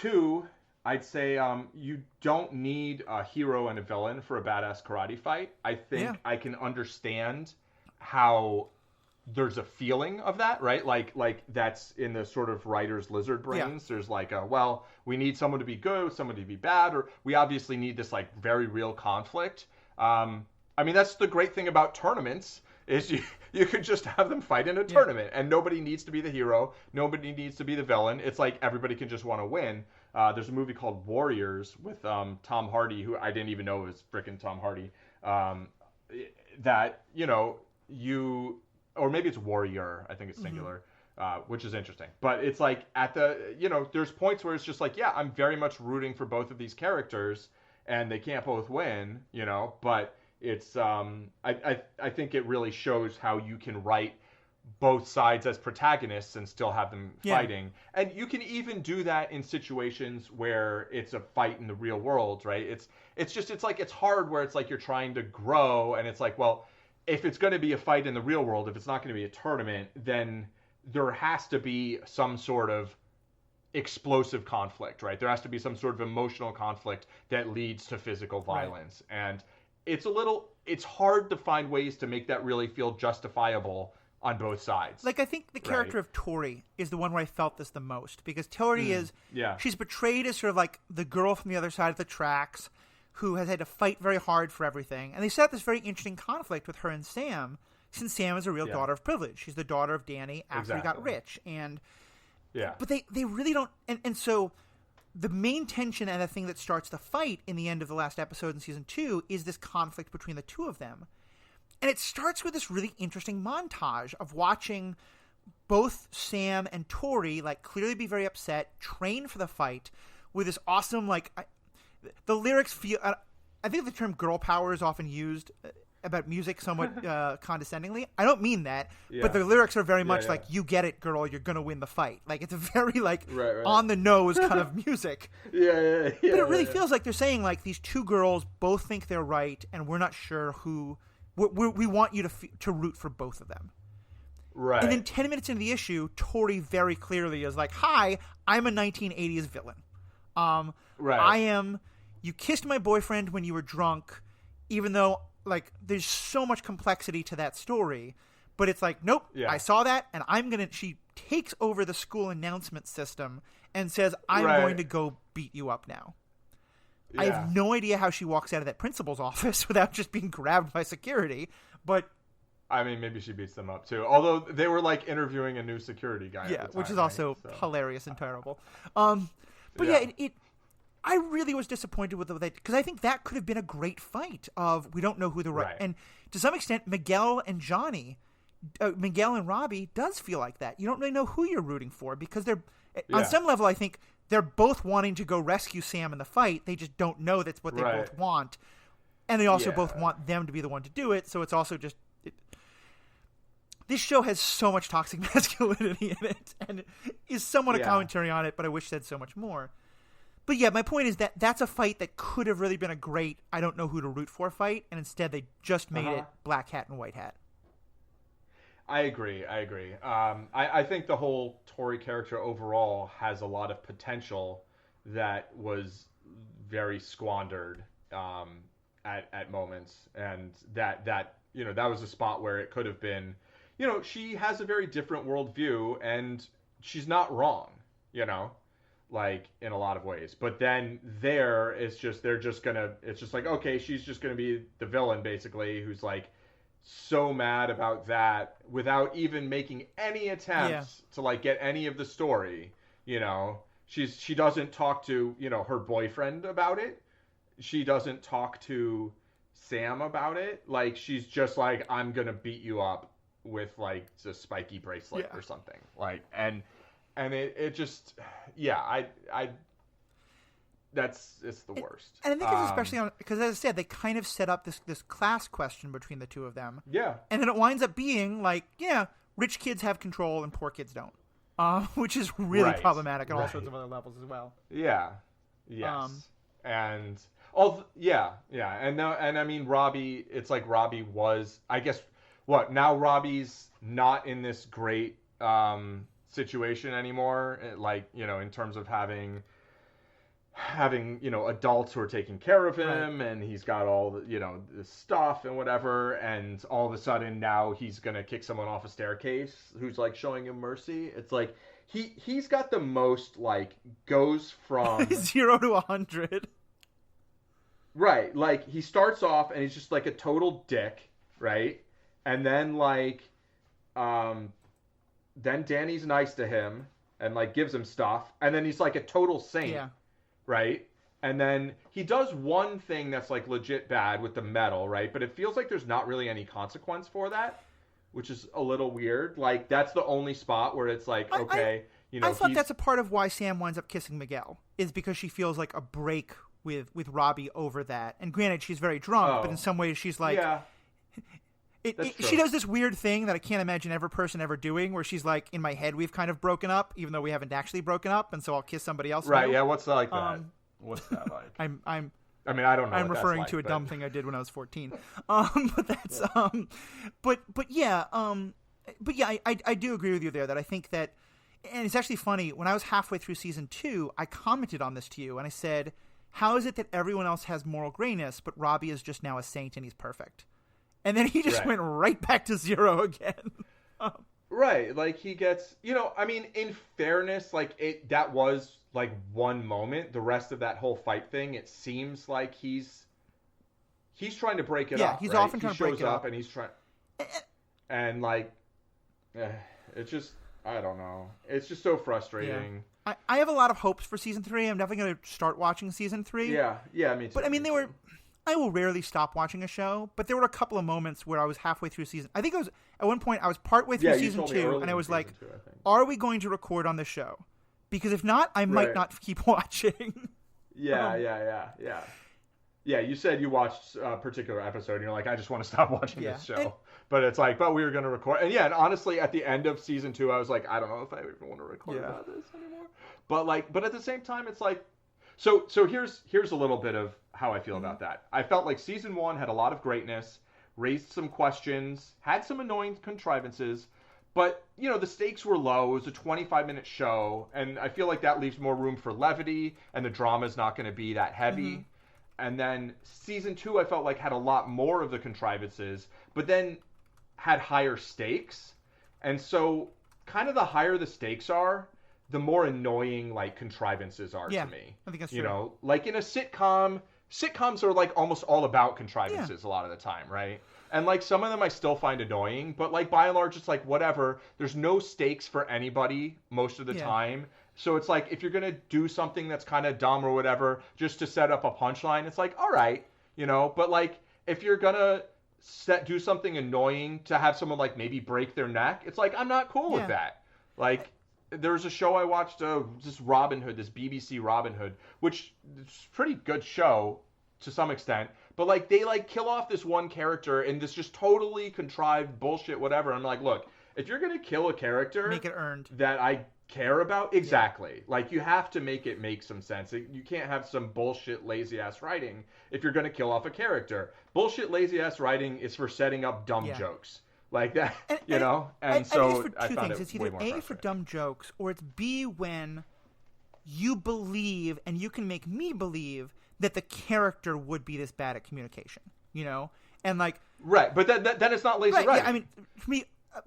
2, I'd say you don't need a hero and a villain for a badass karate fight. I think I can understand how there's a feeling of that, right? Like that's in the sort of writer's lizard brains. There's we need someone to be good, someone to be bad, or we obviously need this very real conflict. That's the great thing about tournaments is you could just have them fight in a tournament, and nobody needs to be the hero, nobody needs to be the villain. It's everybody can just want to win. There's a movie called Warriors with Tom Hardy, who I didn't even know was frickin' Tom Hardy. That or maybe it's Warrior, I think it's singular, which is interesting. But it's at the there's points where it's just I'm very much rooting for both of these characters, and they can't both win, but. It's I think it really shows how you can write both sides as protagonists and still have them fighting. And you can even do that in situations where it's a fight in the real world, right? It's hard where it's you're trying to grow, and it's if it's going to be a fight in the real world, if it's not going to be a tournament, then there has to be some sort of explosive conflict, right? There has to be some sort of emotional conflict that leads to physical violence. Right. And it's hard to find ways to make that really feel justifiable on both sides. I think the character of Tori is the one where I felt this the most, because Tori she's portrayed as sort of the girl from the other side of the tracks who has had to fight very hard for everything. And they set up this very interesting conflict with her and Sam. since Sam is a real daughter of privilege. She's the daughter of Danny after he got rich. And but they really don't and so the main tension and the thing that starts the fight in the end of the last episode in season 2 is this conflict between the two of them. And it starts with this really interesting montage of watching both Sam and Tori like clearly be very upset, train for the fight with this awesome the lyrics feel. I think the term "girl power" is often used about music somewhat condescendingly. I don't mean that, but the lyrics are very much like, "You get it, girl. You're gonna win the fight." Like it's a very on the nose kind of music. But it really feels like they're saying like these two girls both think they're right, and we're not sure who. We want you to root for both of them. Right. And then 10 minutes into the issue, Tori very clearly is like, "Hi, I'm a 1980s villain. I am. You kissed my boyfriend when you were drunk, even though." Like, there's so much complexity to that story, but it's like, nope, I saw that, and she takes over the school announcement system and says, I'm going to go beat you up now. I have no idea how she walks out of that principal's office without just being grabbed by security, but... I mean, maybe she beats them up, too. Although, they were, like, interviewing a new security guy at the time, which is also hilarious and terrible. But I really was disappointed with that because I think that could have been a great fight of we don't know who the right. And to some extent, Miguel and Robbie does feel like that. You don't really know who you're rooting for because they're on some level. I think they're both wanting to go rescue Sam in the fight. They just don't know that's what they both want, and they also both want them to be the one to do it. So it's also just this show has so much toxic masculinity in it, and is somewhat a commentary on it. But I wish it had so much more. But yeah, my point is that that's a fight that could have really been a great I don't know who to root for fight, and instead they just made it black hat and white hat. I agree. I think the whole Tori character overall has a lot of potential that was very squandered at moments, and that that was a spot where it could have been, she has a very different worldview, and she's not wrong, like in a lot of ways, but then it's just like, okay, she's just gonna be the villain basically, who's like so mad about that without even making any attempts to like get any of the story. She doesn't talk to her boyfriend about it. She doesn't talk to Sam about it. Like she's just like, I'm gonna beat you up with like a spiky bracelet or something. Like and it just, it's the worst. And I think it's especially because, as I said, they kind of set up this class question between the two of them. Yeah. And then it winds up being like, rich kids have control and poor kids don't, which is really problematic on all sorts of other levels as well. Yeah. Yes. And I mean, Robbie. It's like Robbie was, I guess, now Robbie's not in this great situation anymore, like in terms of having adults who are taking care of him, and he's got all the this stuff and whatever, and all of a sudden now he's gonna kick someone off a staircase who's like showing him mercy. It's like he's got the most like goes from 0 to 100, right? Like he starts off and he's just like a total dick, right? And then like then Danny's nice to him and like gives him stuff, and then he's like a total saint, right? And then he does one thing that's like legit bad with the medal, right? But it feels like there's not really any consequence for that, which is a little weird. Like that's the only spot where it's like, okay, I thought that's a part of why Sam winds up kissing Miguel, is because she feels like a break with Robbie over that. And granted, she's very drunk, but in some ways she's like. Yeah. She does this weird thing that I can't imagine every person ever doing, where she's like, in my head, we've kind of broken up, even though we haven't actually broken up, and so I'll kiss somebody else. Right, yeah, what's that like that? What's that like? I mean, I don't know. I'm referring to a dumb thing I did when I was 14. But that's, but yeah, I do agree with you there that I think that, and it's actually funny, when I was halfway through season 2, I commented on this to you, and I said, how is it that everyone else has moral grayness, but Robbie is just now a saint and he's perfect? And then he just went right back to 0 again. Right. Like he gets, I mean, in fairness, like that was like one moment. The rest of that whole fight thing, it seems like he's trying to break it up. Yeah, he's often trying to break it up. And he's trying. and like, it's just, I don't know. It's just so frustrating. Yeah. I have a lot of hopes for season 3. I'm definitely going to start watching season 3. Yeah, me too. But I mean, I will rarely stop watching a show, but there were a couple of moments where I was halfway through season. I think it was at one point I was partway through season 2, and I was like, "Are we going to record on the show? Because if not, I might not keep watching." Yeah. Yeah, you said you watched a particular episode, and you're like, I just want to stop watching this show. But it's like, but we were going to record. And yeah, and honestly, at the end of season 2, I was like, I don't know if I even want to record about this anymore. But at the same time, it's like, so here's a little bit of how I feel about that. I felt like season 1 had a lot of greatness, raised some questions, had some annoying contrivances, but, you know, the stakes were low. It was a 25-minute show, and I feel like that leaves more room for levity, and the drama's not going to be that heavy. Mm-hmm. And then season 2, I felt like had a lot more of the contrivances, but then had higher stakes. And so kind of the higher the stakes are, the more annoying like contrivances are to me. I think that's true. You know, like in a sitcoms are like almost all about contrivances a lot of the time, right? And like some of them I still find annoying, but like by and large it's like whatever. There's no stakes for anybody most of the time. So it's like, if you're going to do something that's kind of dumb or whatever, just to set up a punchline, it's like, all right, you know, but like, if you're going to do something annoying to have someone like maybe break their neck, it's like, I'm not cool with that. Like, there's a show I watched, this Robin Hood, this BBC Robin Hood, which is a pretty good show to some extent, but like, they like kill off this one character in this just totally contrived bullshit, whatever. I'm like, look, if you're going to kill a character, make it earned. That I care about, exactly. Like, you have to make it make some sense. You can't have some bullshit lazy ass writing if you're going to kill off a character. Bullshit lazy ass writing is for setting up dumb jokes like that, you know. And so I found it it's either A, for dumb jokes, or it's B, when you believe and you can make me believe that the character would be this bad at communication, you know, and like but then it's not lazy writing. Yeah, I mean, for me,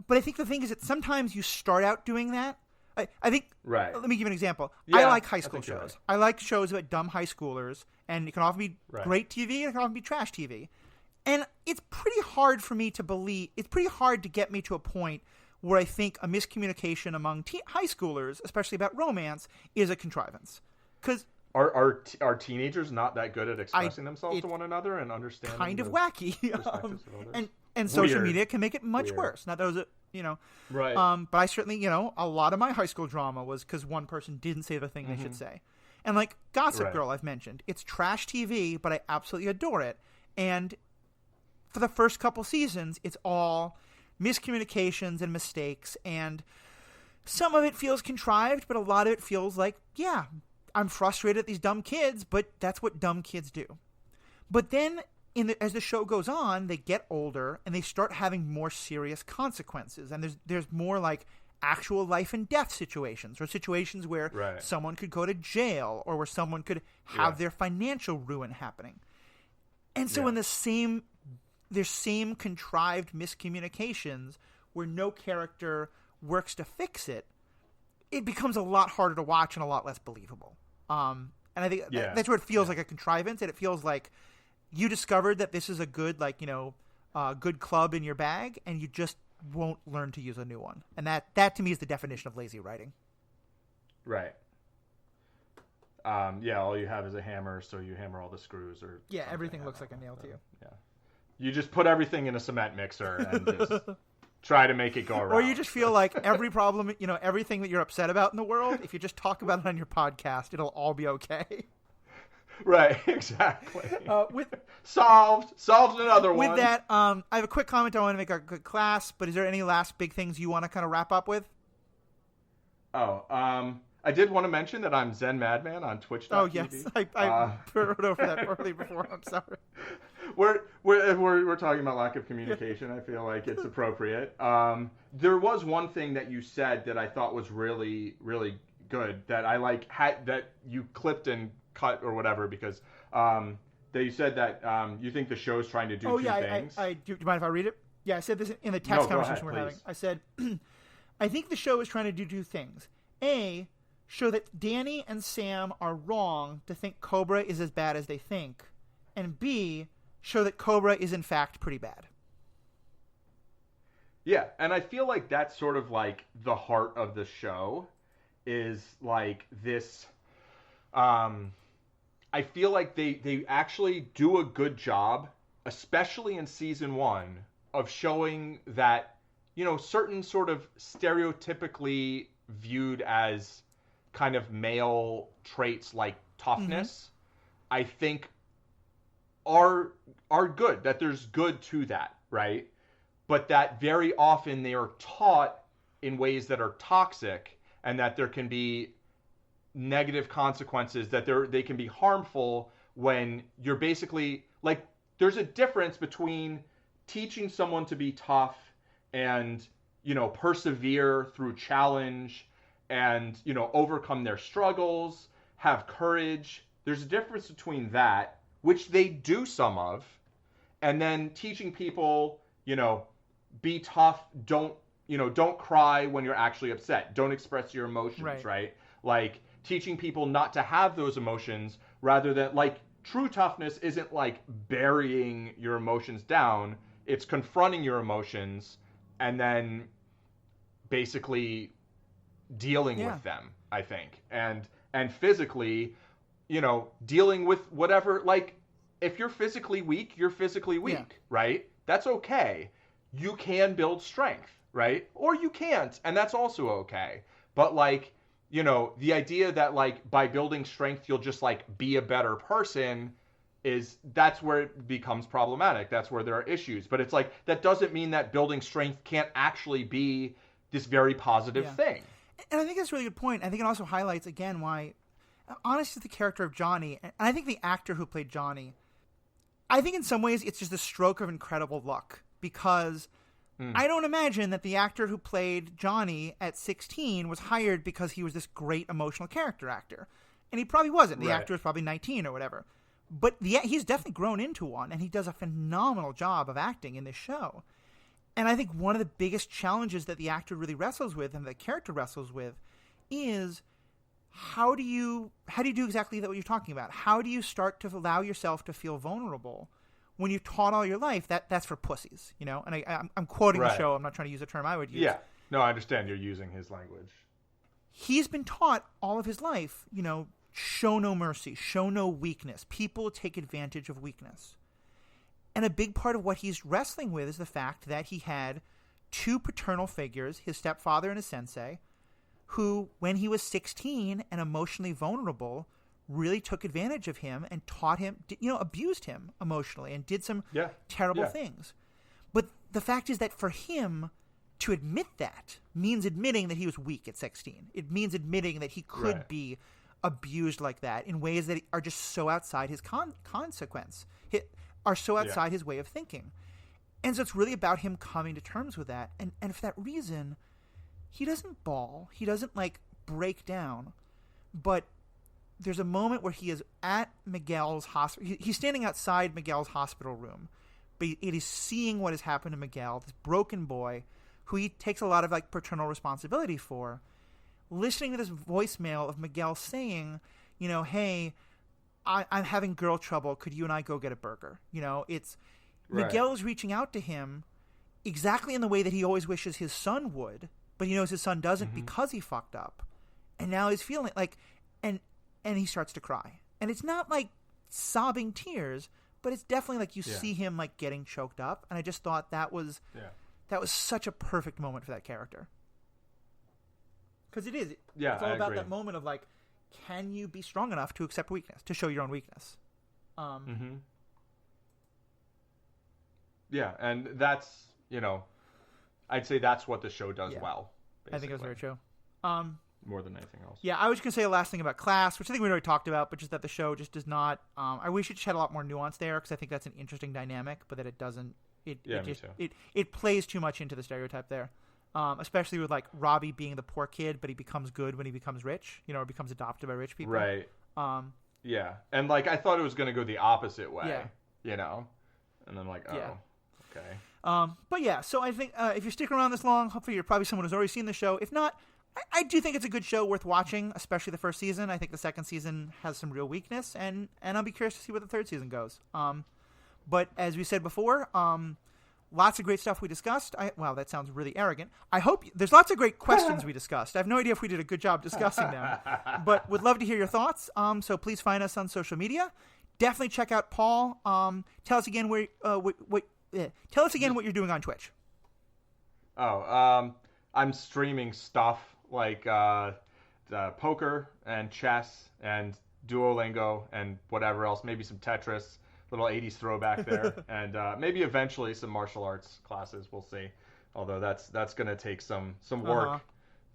but I think the thing is that sometimes you start out doing that. I think, let me give you an example. I like high school shows. Right. I like shows about dumb high schoolers, and it can often be great TV, and it can often be trash TV. And it's pretty hard for me to believe, it's pretty hard to get me to a point where I think a miscommunication among high schoolers, especially about romance, is a contrivance. Because Are teenagers not that good at expressing themselves to one another and understanding? Kind of wacky. And social media can make it much worse. Now, those are, you know. Right. But I certainly, you know, a lot of my high school drama was because one person didn't say the thing they should say. And like Gossip Girl, I've mentioned. It's trash TV, but I absolutely adore it. And for the first couple seasons, it's all miscommunications and mistakes. And some of it feels contrived, but a lot of it feels like, I'm frustrated at these dumb kids, but that's what dumb kids do. But then as the show goes on, they get older and they start having more serious consequences. And there's more like actual life and death situations, or situations where someone could go to jail, or where someone could have their financial ruin happening. And so in there's same contrived miscommunications where no character works to fix it, it becomes a lot harder to watch and a lot less believable. And I think that's where it feels like a contrivance, and it feels like you discovered that this is a good, like, you know, good club in your bag, and you just won't learn to use a new one. And that to me is the definition of lazy writing. Right. All you have is a hammer, so you hammer all the screws, or everything looks like a nail to you. Yeah. You just put everything in a cement mixer and just try to make it go around. Or you just feel like every problem, you know, everything that you're upset about in the world, if you just talk about it on your podcast, it'll all be okay. Right, exactly. Solved another one. With that, I have a quick comment I want to make a good class, but is there any last big things you want to kind of wrap up with? I did want to mention that I'm Zen Madman on Twitch.tv. Oh, yes. I wrote over that early before. I'm sorry. We're talking about lack of communication. I feel like it's appropriate. There was one thing that you said that I thought was really, really good, that I that you clipped and cut or whatever, because that you said that you think the show's trying to do two things. Do you mind if I read it? Yeah, I said this in the text conversation we're having. I said, I think the show is trying to do two things. A, show that Danny and Sam are wrong to think Cobra is as bad as they think. And B, show that Cobra is in fact pretty bad. Yeah, and I feel like that's sort of like the heart of the show is like this. I feel like they actually do a good job, especially in season one, of showing that, certain sort of stereotypically viewed as kind of male traits like toughness, I think are good. That there's good to that, right? But that very often they are taught in ways that are toxic, and that there can be negative consequences, that they can be harmful when you're basically like, there's a difference between teaching someone to be tough and persevere through challenge and overcome their struggles, have courage. There's a difference between that, which they do some of, and then teaching people, be tough, don't cry when you're actually upset, don't express your emotions, right? Like teaching people not to have those emotions, rather than like true toughness isn't like burying your emotions down, it's confronting your emotions and then basically dealing with them, I think. And physically, dealing with whatever, like if you're physically weak, you're physically weak, right? That's okay. You can build strength, right? Or you can't, and that's also okay. But like, the idea that like by building strength you'll just like be a better person, that's where it becomes problematic. That's where there are issues. But it's like, that doesn't mean that building strength can't actually be this very positive thing. And I think that's a really good point. I think it also highlights again why, honestly, the character of Johnny, and I think the actor who played Johnny, I think in some ways it's just a stroke of incredible luck, because I don't imagine that the actor who played Johnny at 16 was hired because he was this great emotional character actor. And he probably wasn't. The actor was probably 19 or whatever. But he's definitely grown into one, and he does a phenomenal job of acting in this show. And I think one of the biggest challenges that the actor really wrestles with, and the character wrestles with, is how do you do exactly what you're talking about? How do you start to allow yourself to feel vulnerable when you've taught all your life that's for pussies, And I'm quoting the show. I'm not trying to use a term I would use. Yeah. No, I understand you're using his language. He's been taught all of his life, show no mercy, show no weakness. People take advantage of weakness. And a big part of what he's wrestling with is the fact that he had two paternal figures, his stepfather and his sensei, who, when he was 16 and emotionally vulnerable, really took advantage of him and taught him, abused him emotionally and did some terrible things. But the fact is that for him to admit that means admitting that he was weak at 16. It means admitting that he could be abused like that in ways that are just so outside his consequence, are so outside his way of thinking. And so it's really about him coming to terms with that. And for that reason, he doesn't bawl. He doesn't, break down. But there's a moment where he is at Miguel's hospital. He's standing outside Miguel's hospital room. But it is seeing what has happened to Miguel, this broken boy, who he takes a lot of, paternal responsibility for. Listening to this voicemail of Miguel saying, hey, I'm having girl trouble. Could you and I go get a burger? It's Miguel is reaching out to him exactly in the way that he always wishes his son would, but he knows his son doesn't because he fucked up. And now he's feeling and he starts to cry. And it's not sobbing tears, but it's definitely you see him getting choked up. And I just thought that was such a perfect moment for that character. Because it is. Yeah, it's all about that moment of can you be strong enough to accept weakness, to show your own weakness? Yeah, and that's, I'd say that's what the show does well. Basically. I think it was very true. More than anything else. Yeah, I was going to say the last thing about class, which I think we already talked about, but just that the show just does not. I wish it just had a lot more nuance there, because I think that's an interesting dynamic, but that it doesn't. Me too. It plays too much into the stereotype there. Especially with Robbie being the poor kid, but he becomes good when he becomes rich, or becomes adopted by rich people. Right. Yeah. And I thought it was going to go the opposite way, and then okay. But yeah, so I think if you're sticking around this long, hopefully you're probably someone who's already seen the show. If not, I do think it's a good show worth watching, especially the first season. I think the second season has some real weakness, and I'll be curious to see where the third season goes. But as we said before, lots of great stuff we discussed. Wow, that sounds really arrogant. I hope there's lots of great questions we discussed. I have no idea if we did a good job discussing them, but would love to hear your thoughts. So please find us on social media. Definitely check out Paul. Tell us again tell us again what you're doing on Twitch. I'm streaming stuff like poker and chess and Duolingo and whatever else, maybe some Tetris, little 80s throwback there, and maybe eventually some martial arts classes. We'll see. Although that's going to take some work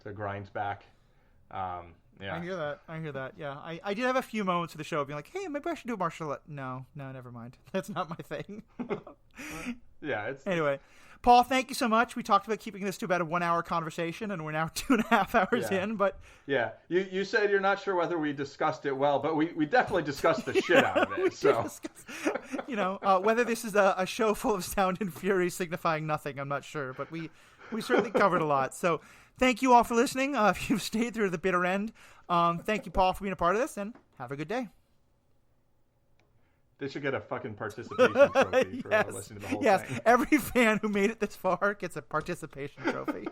to grind back. Yeah. I hear that. Yeah. I did have a few moments of the show being like, hey, maybe I should do a martial art. No, never mind. That's not my thing. Yeah. Anyway, Paul, thank you so much. We talked about keeping this to about a 1 hour conversation, and we're now 2.5 hours in. But yeah, you said you're not sure whether we discussed it well, but we definitely discussed the shit out of it. So whether this is a show full of sound and fury signifying nothing, I'm not sure, but we certainly covered a lot. So thank you all for listening. If you've stayed through to the bitter end, thank you, Paul, for being a part of this, and have a good day. They should get a fucking participation trophy for listening to the whole thing. Yes, every fan who made it this far gets a participation trophy.